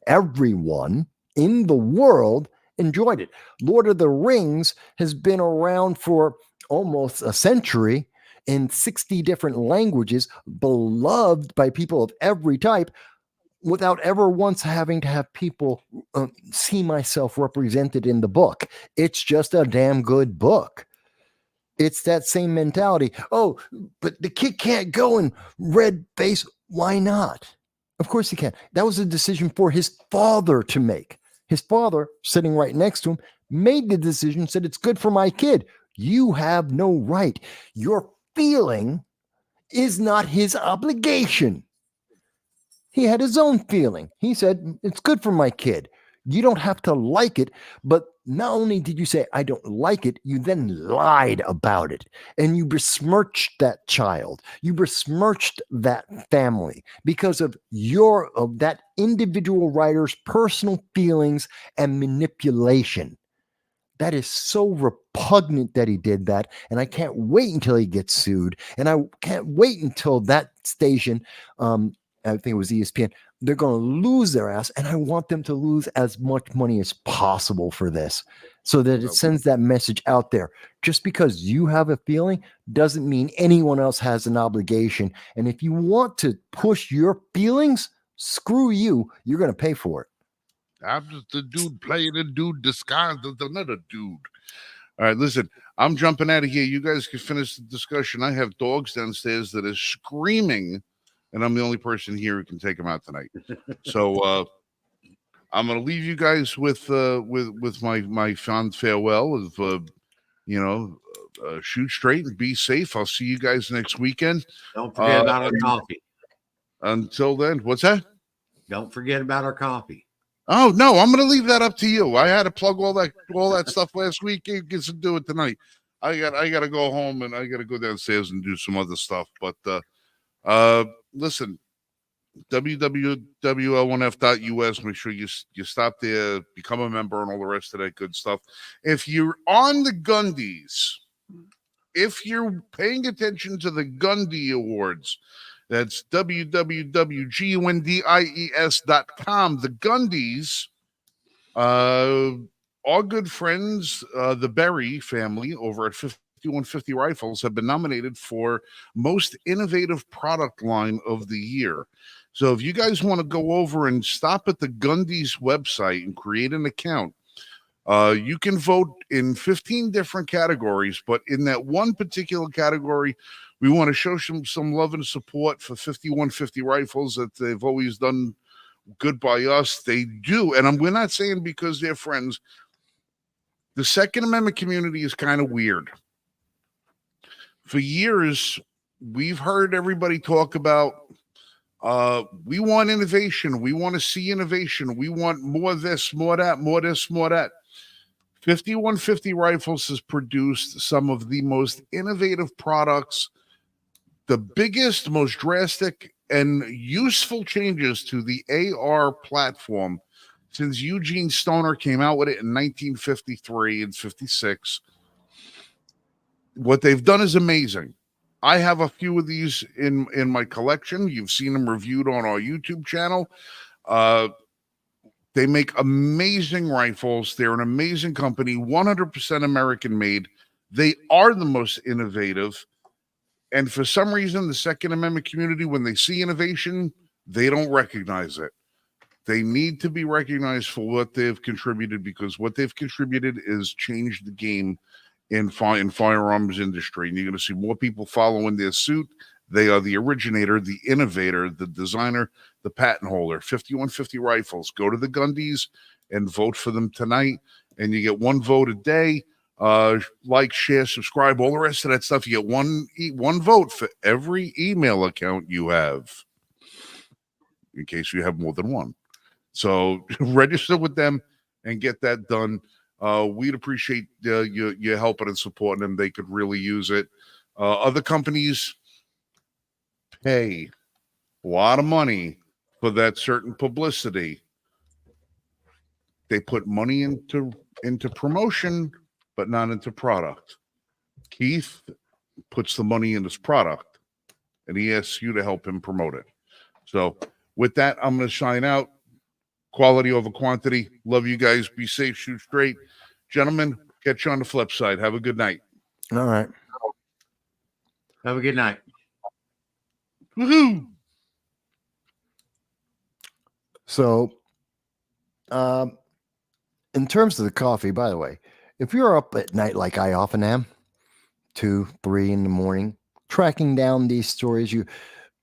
everyone in the world enjoyed it. Lord of the Rings has been around for almost a century in 60 different languages, beloved by people of every type, without ever once having to have people see myself represented in the book. It's just a damn good book. It's that same mentality. Oh, but the kid can't go in red face. Why not? Of course he can. That was a decision for his father to make. His father, sitting right next to him, made the decision, said, it's good for my kid. You have no right. Your feeling is not his obligation. He had his own feeling. He said, it's good for my kid. You don't have to like it. But not only did you say, I don't like it, you then lied about it. And you besmirched that child. You besmirched that family because of that individual writer's personal feelings and manipulation. That is so repugnant that he did that. And I can't wait until he gets sued. And I can't wait until that station, I think it was ESPN, they're going to lose their ass. And I want them to lose as much money as possible for this so that it sends that message out there. Just because you have a feeling doesn't mean anyone else has an obligation. And if you want to push your feelings, screw you. You're going to pay for it.
I'm just the dude playing a dude disguised as another dude. All right, listen, I'm jumping out of here. You guys can finish the discussion. I have dogs downstairs that are screaming, and I'm the only person here who can take them out tonight. So I'm going to leave you guys with my fond farewell of shoot straight and be safe. I'll see you guys next weekend.
Don't forget about our coffee.
Until then, what's that?
Don't forget about our coffee.
Oh no, I'm going to leave that up to you. I had to plug all that stuff last week. It gets to do it tonight. I got to go home and I got to go downstairs and do some other stuff. But listen, www.l1f.us. Make sure you stop there, become a member, and all the rest of that good stuff. If you're on the Gundies, if you're paying attention to the Gundy Awards, that's www.gundies.com. The Gundies, our good friends, the Berry family over at 5150 Rifles, have been nominated for Most Innovative Product Line of the Year. So if you guys want to go over and stop at the Gundies website and create an account, you can vote in 15 different categories, but in that one particular category, we want to show some love and support for 5150 Rifles that they've always done good by us. They do. And we're not saying because they're friends. The Second Amendment community is kind of weird. For years, we've heard everybody talk about, we want innovation. We want to see innovation. We want more of this, more of that, more of this, more of that. 5150 Rifles has produced some of the most innovative products, the biggest, most drastic, and useful changes to the AR platform since Eugene Stoner came out with it in 1953 and 56. What they've done is amazing. I have a few of these in my collection. You've seen them reviewed on our YouTube channel. They make amazing rifles. They're an amazing company, 100% American made. They are the most innovative. And for some reason, the Second Amendment community, when they see innovation, they don't recognize it. They need to be recognized for what they've contributed, because what they've contributed is changed the game in firearms industry. And you're going to see more people following their suit. They are the originator, the innovator, the designer, the patent holder. 5150 Rifles. Go to the Gundies and vote for them tonight. And you get one vote a day. Like, share, subscribe, all the rest of that stuff. You get one vote for every email account you have, in case you have more than one. So register with them and get that done. We'd appreciate you helping and supporting them. They could really use it. Other companies pay a lot of money for that certain publicity. They put money into promotion, but not into product. Keith puts the money in his product, and he asks you to help him promote it. So with that, I'm going to sign out. Quality over quantity. Love you guys. Be safe. Shoot straight. Gentlemen, catch you on the flip side. Have a good night.
All right.
Have a good night.
Woohoo!
So, in terms of the coffee, by the way, if you're up at night like I often am, 2, 3 in the morning, tracking down these stories,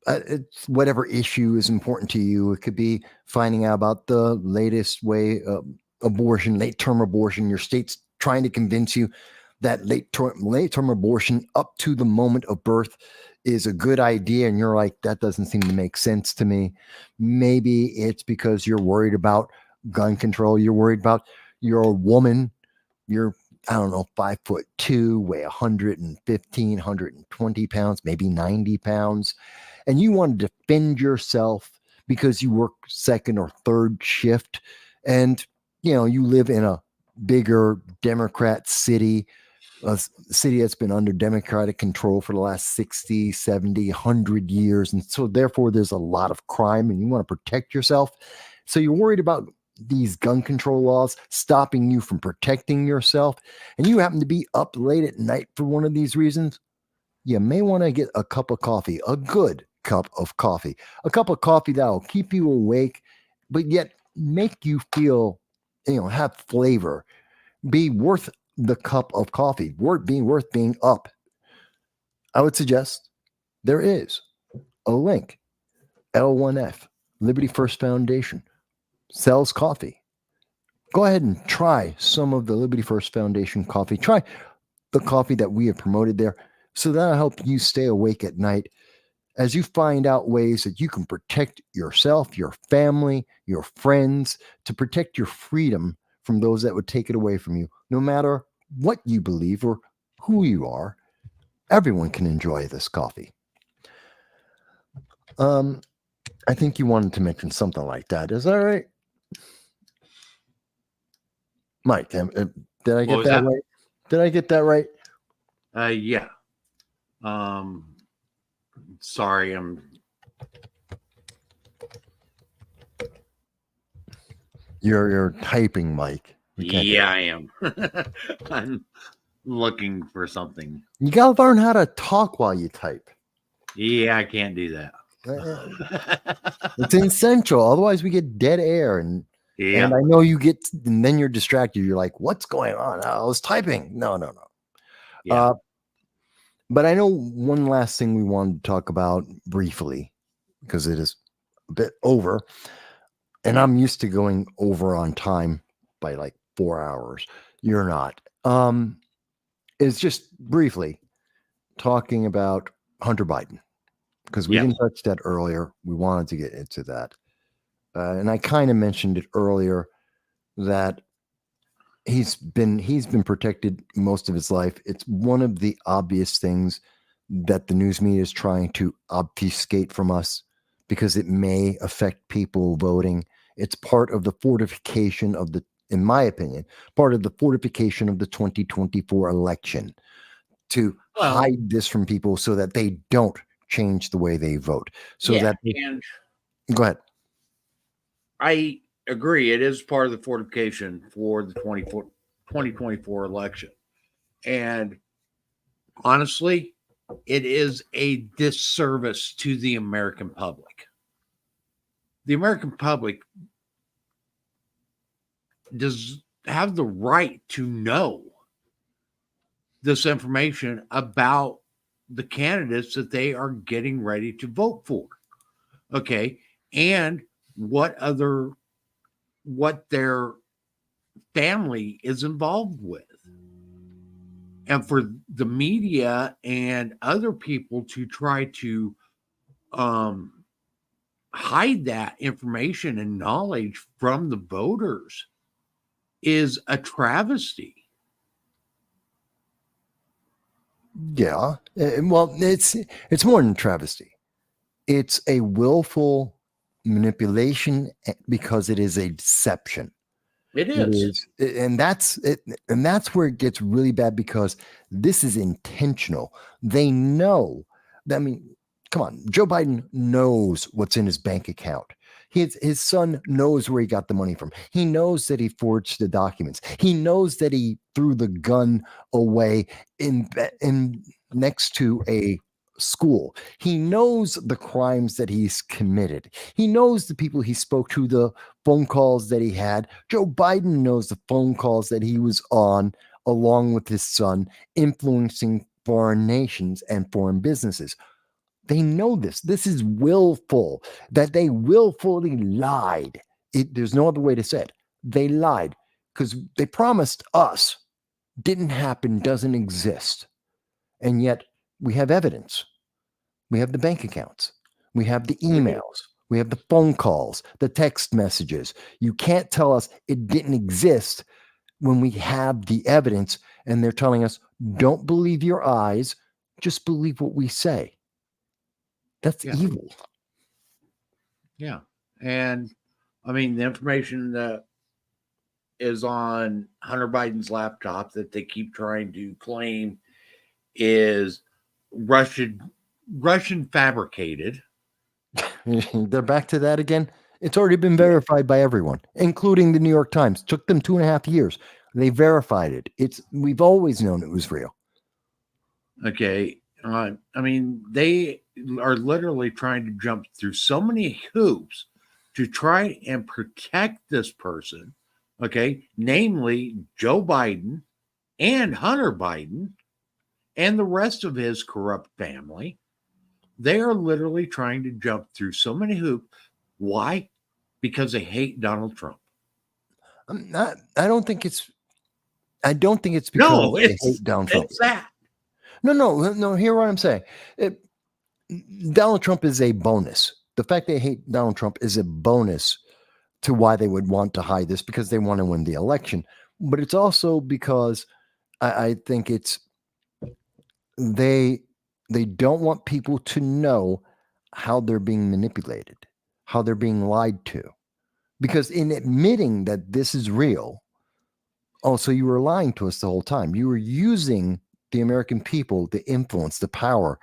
it's whatever issue is important to you. It could be finding out about the latest way abortion, late-term abortion. Your state's trying to convince you that late-term abortion up to the moment of birth is a good idea, and you're like, that doesn't seem to make sense to me. Maybe it's because you're worried about gun control. You're worried about you're a woman. You're, I don't know, 5'2", weigh 115, 120 pounds, maybe 90 pounds. And you want to defend yourself because you work second or third shift. And, you know, you live in a bigger Democrat city, a city that's been under Democratic control for the last 60, 70, 100 years. And so therefore there's a lot of crime and you want to protect yourself. So you're worried about these gun control laws stopping you from protecting yourself. And you happen to be up late at night for one of these reasons. You may want to get a cup of coffee, a good cup of coffee, a cup of coffee that will keep you awake, but yet make you feel, have flavor, be worth the cup of coffee, worth being up. I would suggest there is a link. L1F, Liberty First Foundation, sells coffee. Go ahead and try some of the Liberty First Foundation coffee. Try the coffee that we have promoted there. So that'll help you stay awake at night as you find out ways that you can protect yourself, your family, your friends, to protect your freedom from those that would take it away from you. No matter what you believe or who you are, everyone can enjoy this coffee. I think you wanted to mention something like that. Is that right? Mike, did I get that right? Did I get that right?
Yeah. Sorry,
You're typing, Mike.
Yeah, I am. I'm looking for something.
You gotta learn how to talk while you type.
Yeah, I can't do that.
It's essential. Otherwise, we get dead air, and I know you get, and then you're distracted. You're like, "What's going on? I was typing." No.
Yeah.
But I know one last thing we wanted to talk about briefly, because it is a bit over, and I'm used to going over on time by like 4 hours. You're not. It's just briefly talking about Hunter Biden, because we didn't touch that earlier. We wanted to get into that. And I kind of mentioned it earlier that he's been protected most of his life. It's one of the obvious things that the news media is trying to obfuscate from us because it may affect people voting. It's part of the fortification of in my opinion, part of the fortification of the 2024 election to hide this from people so that they don't change the way they vote. So that
and
go ahead.
I agree. It is part of the fortification for the 2024 election. And honestly, it is a disservice to the American public. The American public does have the right to know this information about the candidates that they are getting ready to vote for. Okay. And what their family is involved with. And for the media and other people to try to hide that information and knowledge from the voters is a travesty.
Yeah. Well, it's more than travesty. It's a willful manipulation because it is a deception.
It is.
And that's it. And that's where it gets really bad because this is intentional. They know. I mean, come on. Joe Biden knows what's in his bank account. His son knows where he got the money from. He knows that he forged the documents. He knows that he threw the gun away in next to a school. He knows the crimes that he's committed. He knows the people he spoke to, the phone calls that he had. Joe Biden knows the phone calls that he was on along with his son, influencing foreign nations and foreign businesses. They know this. This is willful, that they willfully lied. There's no other way to say it. They lied because they promised us didn't happen, doesn't exist. And yet we have evidence. We have the bank accounts. We have the emails. We have the phone calls, the text messages. You can't tell us it didn't exist when we have the evidence and they're telling us, don't believe your eyes, just believe what we say. That's evil.
Yeah. And I mean, the information that is on Hunter Biden's laptop that they keep trying to claim is Russian fabricated.
They're back to that again. It's already been verified by everyone, including the New York Times. It took them 2.5 years. They verified it. We've always known it was real.
Okay. I mean, they are literally trying to jump through so many hoops to try and protect this person. Okay. Namely, Joe Biden and Hunter Biden and the rest of his corrupt family. They are literally trying to jump through so many hoops. Why? Because they hate Donald Trump.
I don't think it's because they hate Donald Trump.
It's that.
No. Hear what I'm saying. Donald Trump is a bonus. The fact they hate Donald Trump is a bonus to why they would want to hide this, because they want to win the election. But it's also because I think it's they don't want people to know how they're being manipulated, how they're being lied to. Because in admitting that this is real, so you were lying to us the whole time. You were using the American people, the influence, the power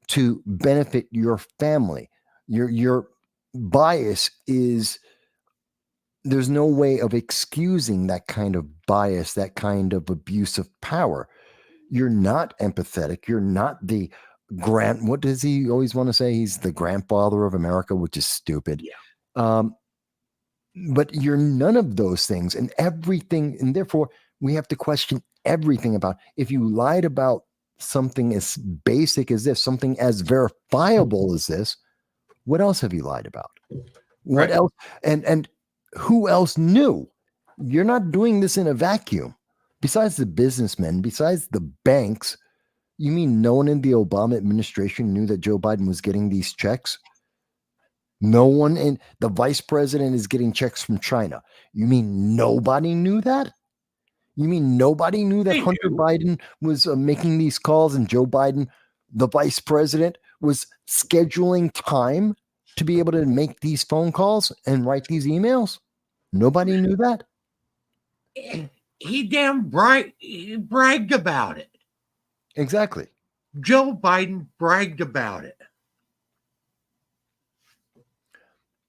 to benefit your family. Your bias is, there's no way of excusing that kind of bias, that kind of abuse of power. You're not empathetic. You're not the what does he always want to say? He's the grandfather of America, which is stupid.
Yeah.
But you're none of those things, and everything, and therefore we have to question everything about, if you lied about something as basic as this, something as verifiable as this, what else have you lied about? What else? And who else knew? You're not doing this in a vacuum. Besides the businessmen, besides the banks, you mean no one in the Obama administration knew that Joe Biden was getting these checks? No one in the vice president is getting checks from China. You mean nobody knew that? You mean nobody knew that Hunter Biden was making these calls and Joe Biden, the vice president, was scheduling time to be able to make these phone calls and write these emails? Nobody knew that?
He bragged about it.
Exactly.
Joe Biden bragged about it.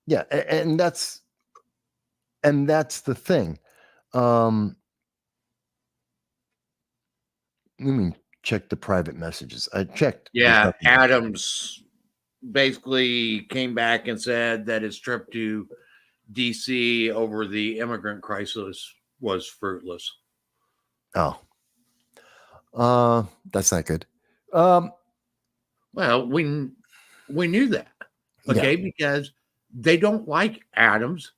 Yeah, and that's the thing. Let me check the private messages. I checked.
Yeah, Adams basically came back and said that his trip to DC over the immigrant crisis was fruitless.
Oh, that's not good.
Well, we knew that, okay, because they don't like Adams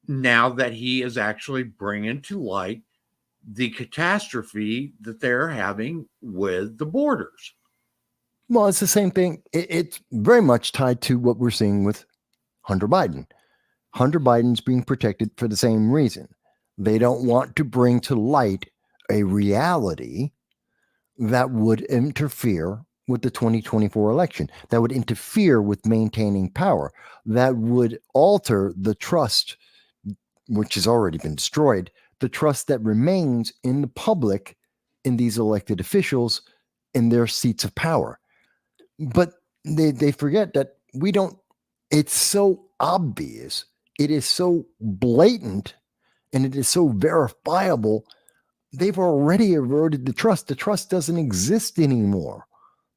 now that he is actually bringing to light the catastrophe that they're having with the borders.
Well, it's the same thing. It's very much tied to what we're seeing with Hunter Biden. Hunter Biden's being protected for the same reason. They don't want to bring to light a reality that would interfere with the 2024 election, that would interfere with maintaining power, that would alter the trust, which has already been destroyed, the trust that remains in the public in these elected officials in their seats of power. But they forget that we don't, it's so obvious, it is so blatant, and it is so verifiable. They've already eroded the trust. The trust doesn't exist anymore.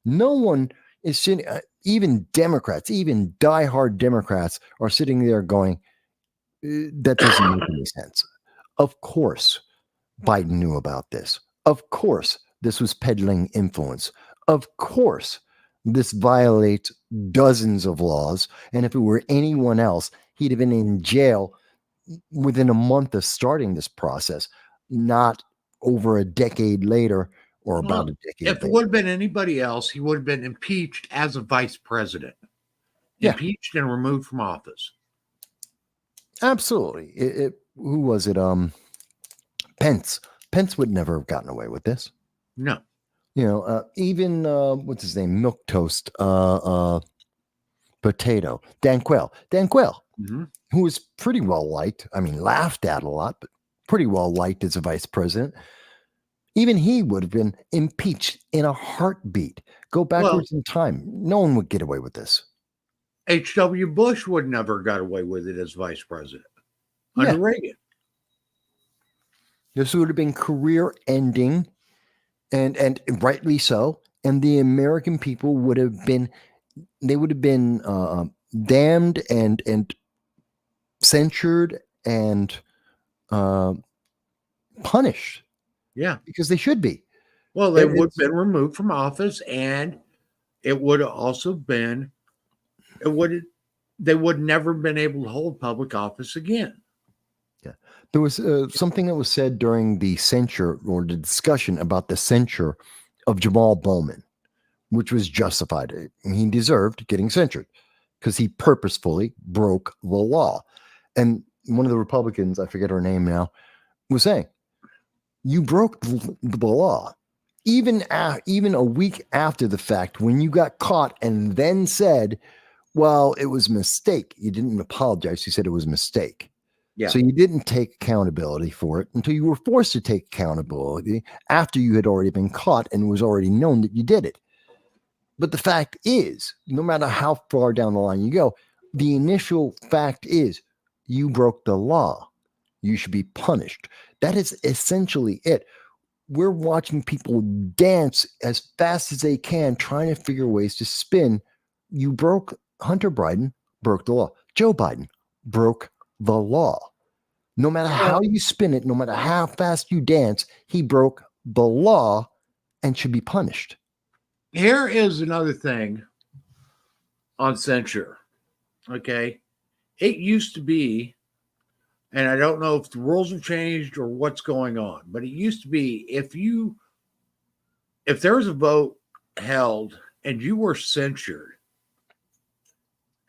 No one is sitting, even Democrats, even diehard Democrats are sitting there going, that doesn't make any sense. Of course, Biden knew about this. Of course, this was peddling influence. Of course, this violates dozens of laws. And if it were anyone else, he'd have been in jail within a month of starting this process, not over a decade later or about a decade
later. If it would have been anybody else, he would have been impeached as a vice president. Impeached and removed from office.
Absolutely. Who was it? Pence. Pence would never have gotten away with this.
No.
Even what's his name? Milquetoast potato. Dan Quayle.
Mm-hmm.
Who was pretty well liked. I mean, laughed at a lot, but pretty well liked as a vice president. Even he would have been impeached in a heartbeat. Go backwards in time. No one would get away with this.
H.W. Bush would never got away with it as vice president under Reagan.
This would have been career ending, and rightly so. And the American people would have been, damned and censured and punished.
Yeah,
because they should be.
Well, they would have been removed from office, and it would have also been, they would never been able to hold public office again.
Yeah, there was something that was said during the censure or the discussion about the censure of Jamal Bowman, which was justified. He deserved getting censured because he purposefully broke the law. And one of the Republicans, I forget her name now, was saying, you broke the law. Even a week after the fact, when you got caught and then said, well, it was a mistake. You didn't apologize. You said it was a mistake.
Yeah.
So you didn't take accountability for it until you were forced to take accountability after you had already been caught and it was already known that you did it. But the fact is, no matter how far down the line you go, the initial fact is you broke the law. You should be punished. That is essentially it. We're watching people dance as fast as they can, trying to figure ways to spin. Hunter Biden broke the law. Joe Biden broke the law. No matter how you spin it, no matter how fast you dance, he broke the law and should be punished.
Here is another thing on censure. Okay. It used to be, and I don't know if the rules have changed or what's going on, but it used to be if there was a vote held and you were censured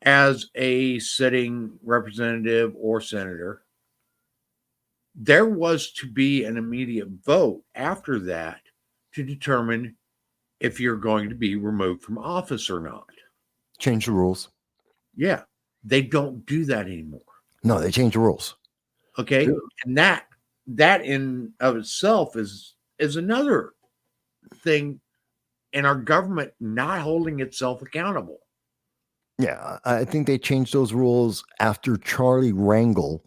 as a sitting representative or senator, there was to be an immediate vote after that to determine if you're going to be removed from office or not.
Change the rules.
Yeah. They don't do that anymore.
No, they change the rules.
Okay. Sure. And that in of itself is another thing and our government not holding itself accountable.
Yeah, I think they changed those rules after Charlie Rangel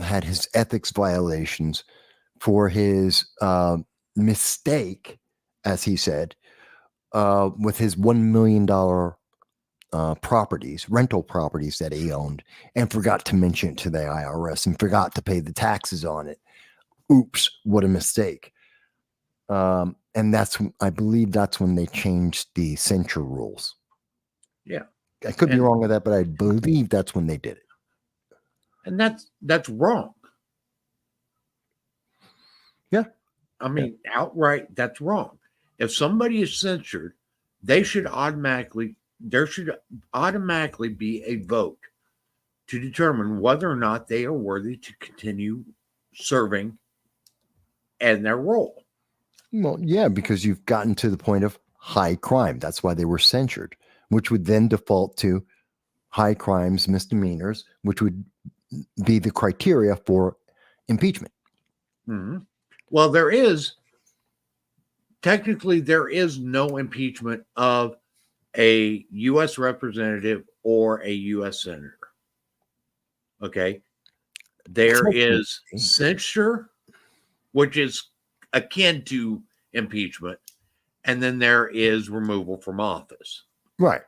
had his ethics violations for his mistake, as he said, with his $1 million rental properties that he owned, and forgot to mention it to the IRS and forgot to pay the taxes on it. Oops, what a mistake. And I believe that's when they changed the censure rules.
Yeah.
I could be wrong with that, but I believe that's when they did it.
And that's wrong.
Yeah.
I mean, outright, that's wrong. If somebody is censored, there should automatically be a vote to determine whether or not they are worthy to continue serving in their role.
Well, yeah, because you've gotten to the point of high crime. That's why they were censured, which would then default to high crimes, misdemeanors, which would be the criteria for impeachment.
Mm-hmm. Well, there is no impeachment of a U.S. representative or a U.S. senator. Okay. There is censure, which is akin to impeachment, and then there is removal from office.
Right.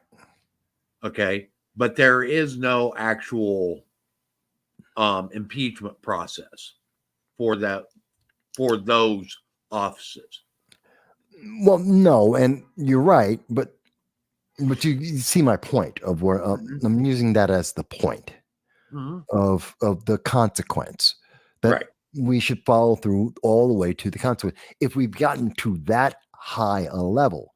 Okay. But there is no actual impeachment process for those offices.
Well, no, and you're right, but you see my point of where I'm using that as the point of the consequence that we should follow through all the way to the consequence. If we've gotten to that high a level,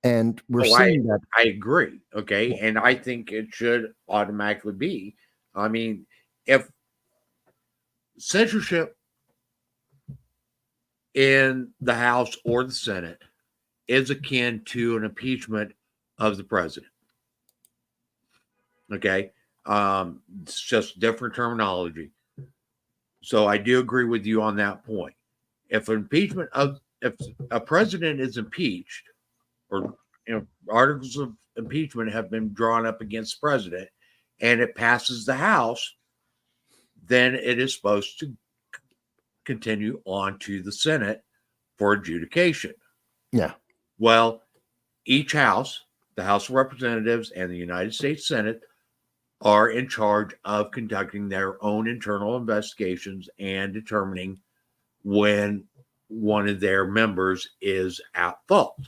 and we're seeing that,
I agree. Okay, and I think it should automatically be. I mean, if censorship in the House or the Senate is akin to an impeachment of the president. Okay. It's just different terminology. So I do agree with you on that point. If a president is impeached, or articles of impeachment have been drawn up against the president, and it passes the House, then it is supposed to continue on to the Senate for adjudication.
Yeah.
Well, each house, the House of Representatives and the United States Senate, are in charge of conducting their own internal investigations and determining when one of their members is at fault.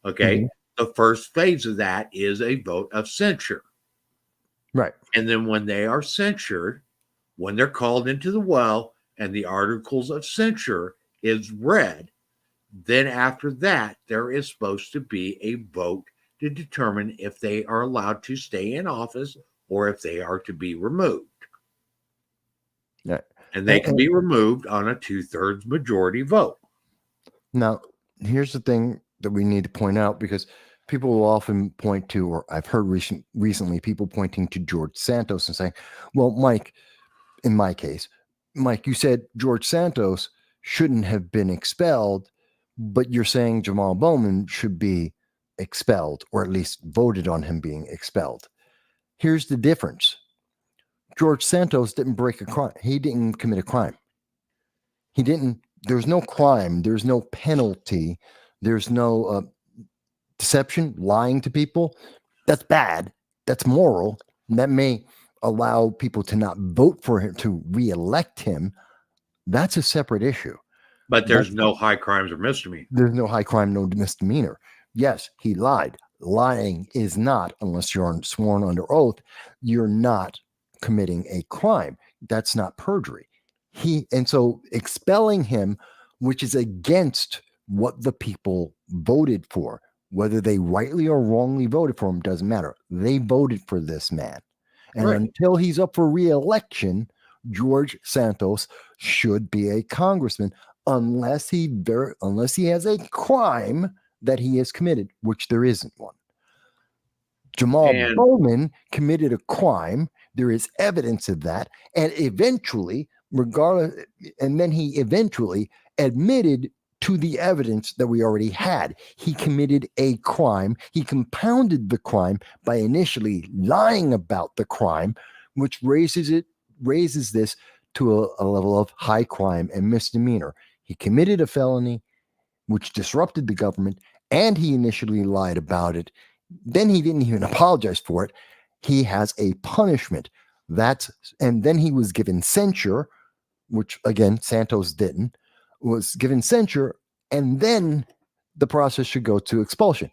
Okay. Mm-hmm. The first phase of that is a vote of censure.
Right.
And then when they are censured, when they're called into the well and the articles of censure is read, then after that, there is supposed to be a vote to determine if they are allowed to stay in office or if they are to be removed.
Yeah.
And they can be removed on a 2/3 majority vote.
Now, here's the thing that we need to point out, because people will often point to, or I've heard recently people pointing to George Santos and saying, well, Mike, in my case, Mike, you said George Santos shouldn't have been expelled, but you're saying Jamal Bowman should be expelled, or at least voted on him being expelled. Here's the difference. George Santos didn't break a crime. He didn't commit a crime. There's no crime. There's no penalty. There's no deception, lying to people. That's bad. That's moral. And that may allow people to not vote for him, to reelect him. That's a separate issue.
But there's no high crimes or misdemeanor.
There's no high crime, no misdemeanor. Yes, he lied. Lying is not, unless you're sworn under oath, you're not committing a crime. That's not perjury. And so expelling him, which is against what the people voted for, whether they rightly or wrongly voted for him, doesn't matter. They voted for this man. And until he's up for re-election, George Santos should be a congressman, unless he has a crime that he has committed, which there isn't one. Jamal Bowman committed a crime. There is evidence of that. And eventually, he eventually admitted to the evidence that we already had. He committed a crime. He compounded the crime by initially lying about the crime, which raises this to a level of high crime and misdemeanor. He committed a felony, which disrupted the government, and he initially lied about it. Then he didn't even apologize for it. He has a punishment. And then he was given censure, which again, Santos didn't, was given censure, and then the process should go to expulsion.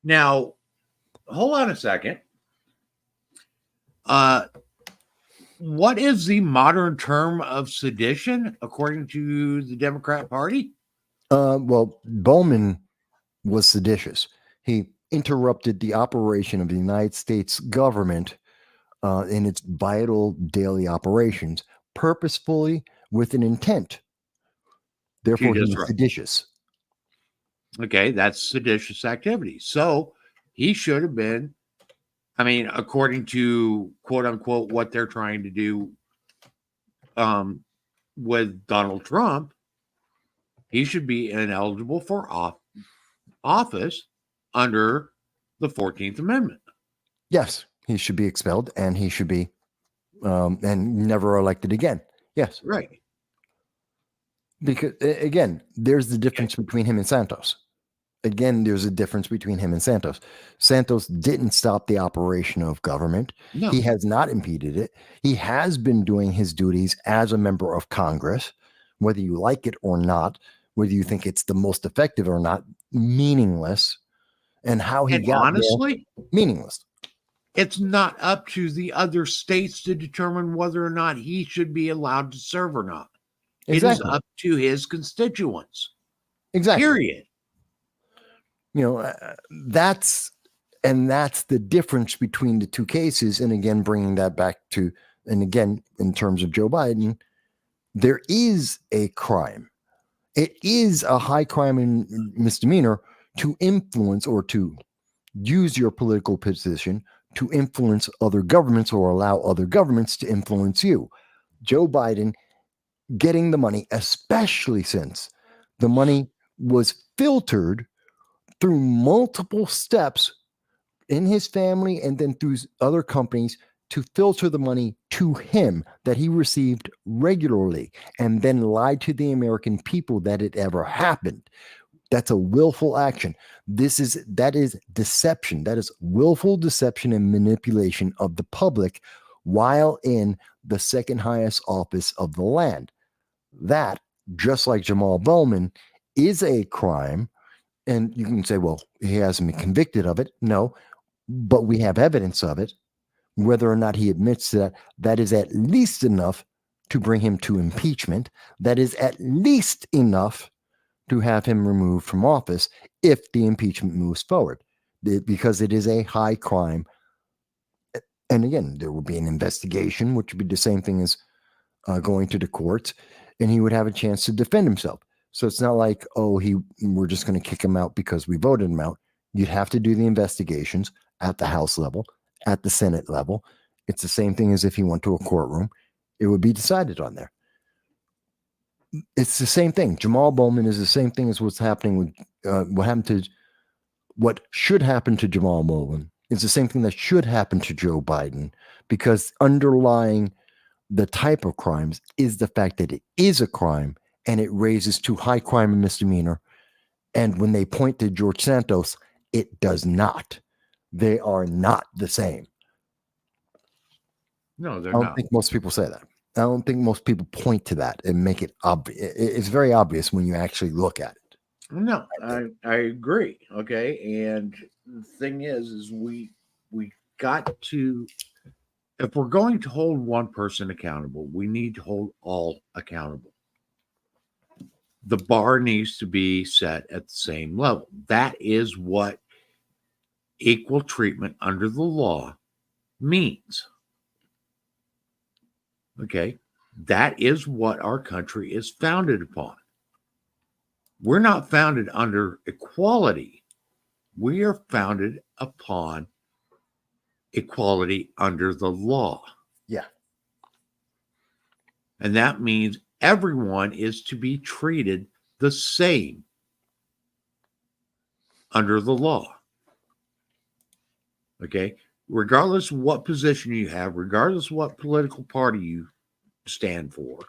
Now, hold on a second. What is the modern term of sedition according to the Democrat Party?
Well, Bowman was seditious. He interrupted the operation of the United States government in its vital daily operations purposefully with an intent. Therefore, he was seditious.
Okay, that's seditious activity. So he should have been, I mean, according to quote unquote what they're trying to do with Donald Trump, he should be ineligible for office under the 14th Amendment.
Yes, he should be expelled, and he should be and never elected again. Yes.
Right.
Because, again, there's the difference between him and Santos. Again, there's a difference between him and Santos. Santos didn't stop the operation of government.
No.
He has not impeded it. He has been doing his duties as a member of Congress, whether you like it or not, whether you think it's the most effective or not, meaningless. And how he got
honestly,
there, meaningless.
It's not up to the other states to determine whether or not he should be allowed to serve or not.
Exactly.
It is up to his constituents.
Exactly.
Period.
You know, that's the difference between the two cases. And again, bringing that back to, and again, in terms of Joe Biden, there is a crime. It is a high crime and misdemeanor to influence or to use your political position to influence other governments or allow other governments to influence you. Joe Biden getting the money, especially since the money was filtered through multiple steps in his family and then through other companies to filter the money to him that he received regularly and then lied to the American people that it ever happened. That's a willful action. That is deception. That is willful deception and manipulation of the public while in the second highest office of the land. That, just like Jamal Bowman, is a crime. And you can say, well, he hasn't been convicted of it. No, but we have evidence of it. Whether or not he admits that, that is at least enough to bring him to impeachment. That is at least enough to have him removed from office if the impeachment moves forward, because it is a high crime. And again, there will be an investigation, which would be the same thing as going to the courts, and he would have a chance to defend himself. So it's not like, oh, we're just going to kick him out because we voted him out. You'd have to do the investigations at the House level, at the Senate level. It's the same thing as if he went to a courtroom. It would be decided on there. It's the same thing. Jamal Bowman is the same thing as what's happening with what should happen to Jamal Bowman. It's the same thing that should happen to Joe Biden, because underlying the type of crimes is the fact that it is a crime and it raises to high crime and misdemeanor. And when they point to George Santos, it does not. They are not the same.
No, they're
not. I
not.
don't think most people say that. I don't think most people point to that and make it obvious. It's very obvious when you actually look at it.
No, I agree. Okay. And the thing is we got to, if we're going to hold one person accountable, we need to hold all accountable. The bar needs to be set at the same level. That is what equal treatment under the law means. Okay. That is what our country is founded upon. We're not founded under equality. We are founded upon equality under the law.
Yeah.
And that means everyone is to be treated the same under the law. Okay? Regardless of what position you have, regardless of what political party you stand for,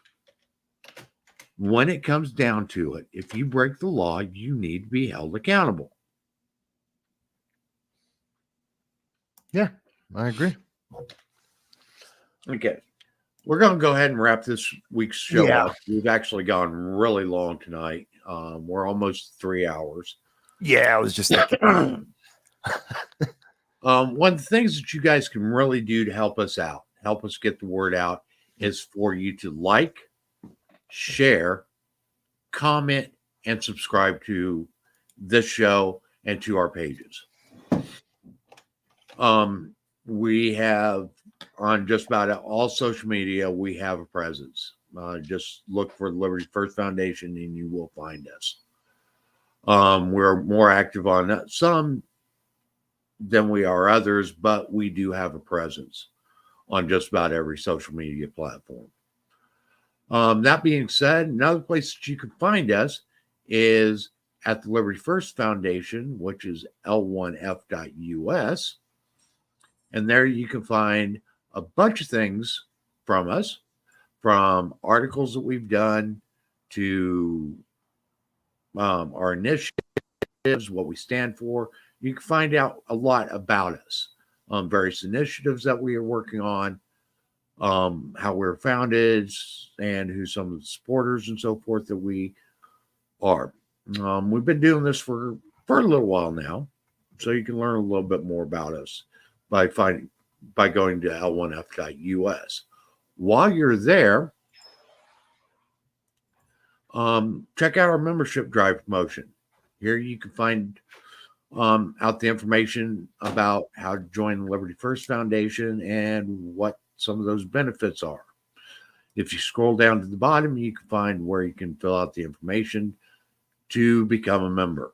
when it comes down to it, if you break the law, you need to be held accountable.
Yeah, I agree.
Okay. We're going to go ahead and wrap this week's show up. We've actually gone really long tonight. We're almost 3 hours.
Yeah, I was just thinking.
One of the things that you guys can really do to help us out, help us get the word out, is for you to like, share, comment, and subscribe to this show and to our pages. We have on just about all social media, we have a presence. Just look for Liberty First Foundation and you will find us. We're more active on some than we are others, but we do have a presence on just about every social media platform. That being said, another place that you can find us is at the Liberty First Foundation, which is l1f.us. And there you can find a bunch of things from us, from articles that we've done to our initiatives, what we stand for. You can find out a lot about us, various initiatives that we are working on, how we're founded, and who some of the supporters and so forth that we are. We've been doing this for a little while now, so you can learn a little bit more about us by going to l1f.us. While you're there, check out our membership drive promotion. Here you can find out the information about how to join the Liberty First Foundation and what some of those benefits are. If you scroll down to the bottom, you can find where you can fill out the information to become a member.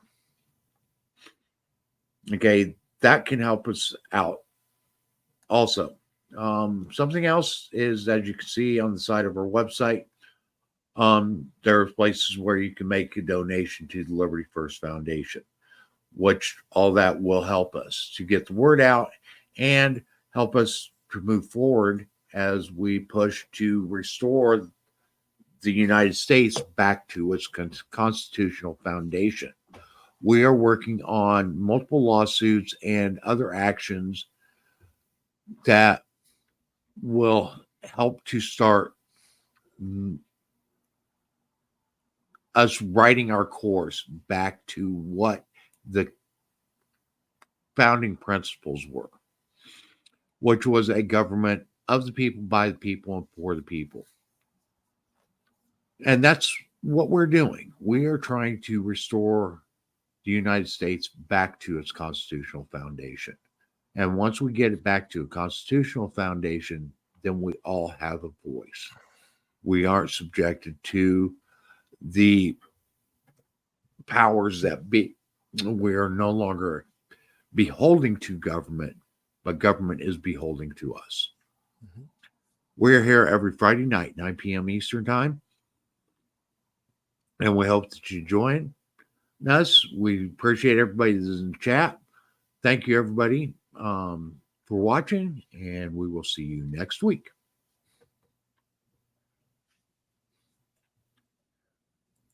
Okay, that can help us out. Also, something else is, as you can see on the side of our website, there are places where you can make a donation to the Liberty First Foundation, which all that will help us to get the word out and help us to move forward as we push to restore the United States back to its constitutional foundation. We are working on multiple lawsuits and other actions that will help to start us writing our course back to what the founding principles were, which was a government of the people, by the people, and for the people. And that's what we're doing. We are trying to restore the United States back to its constitutional foundation. And once we get it back to a constitutional foundation, then we all have a voice. We aren't subjected to the powers that be. We are no longer beholding to government, but government is beholding to us. Mm-hmm. We're here every Friday night, 9 p.m. Eastern Time. And we hope that you join us. We appreciate everybody that's in the chat. Thank you, everybody, for watching, and we will see you next week.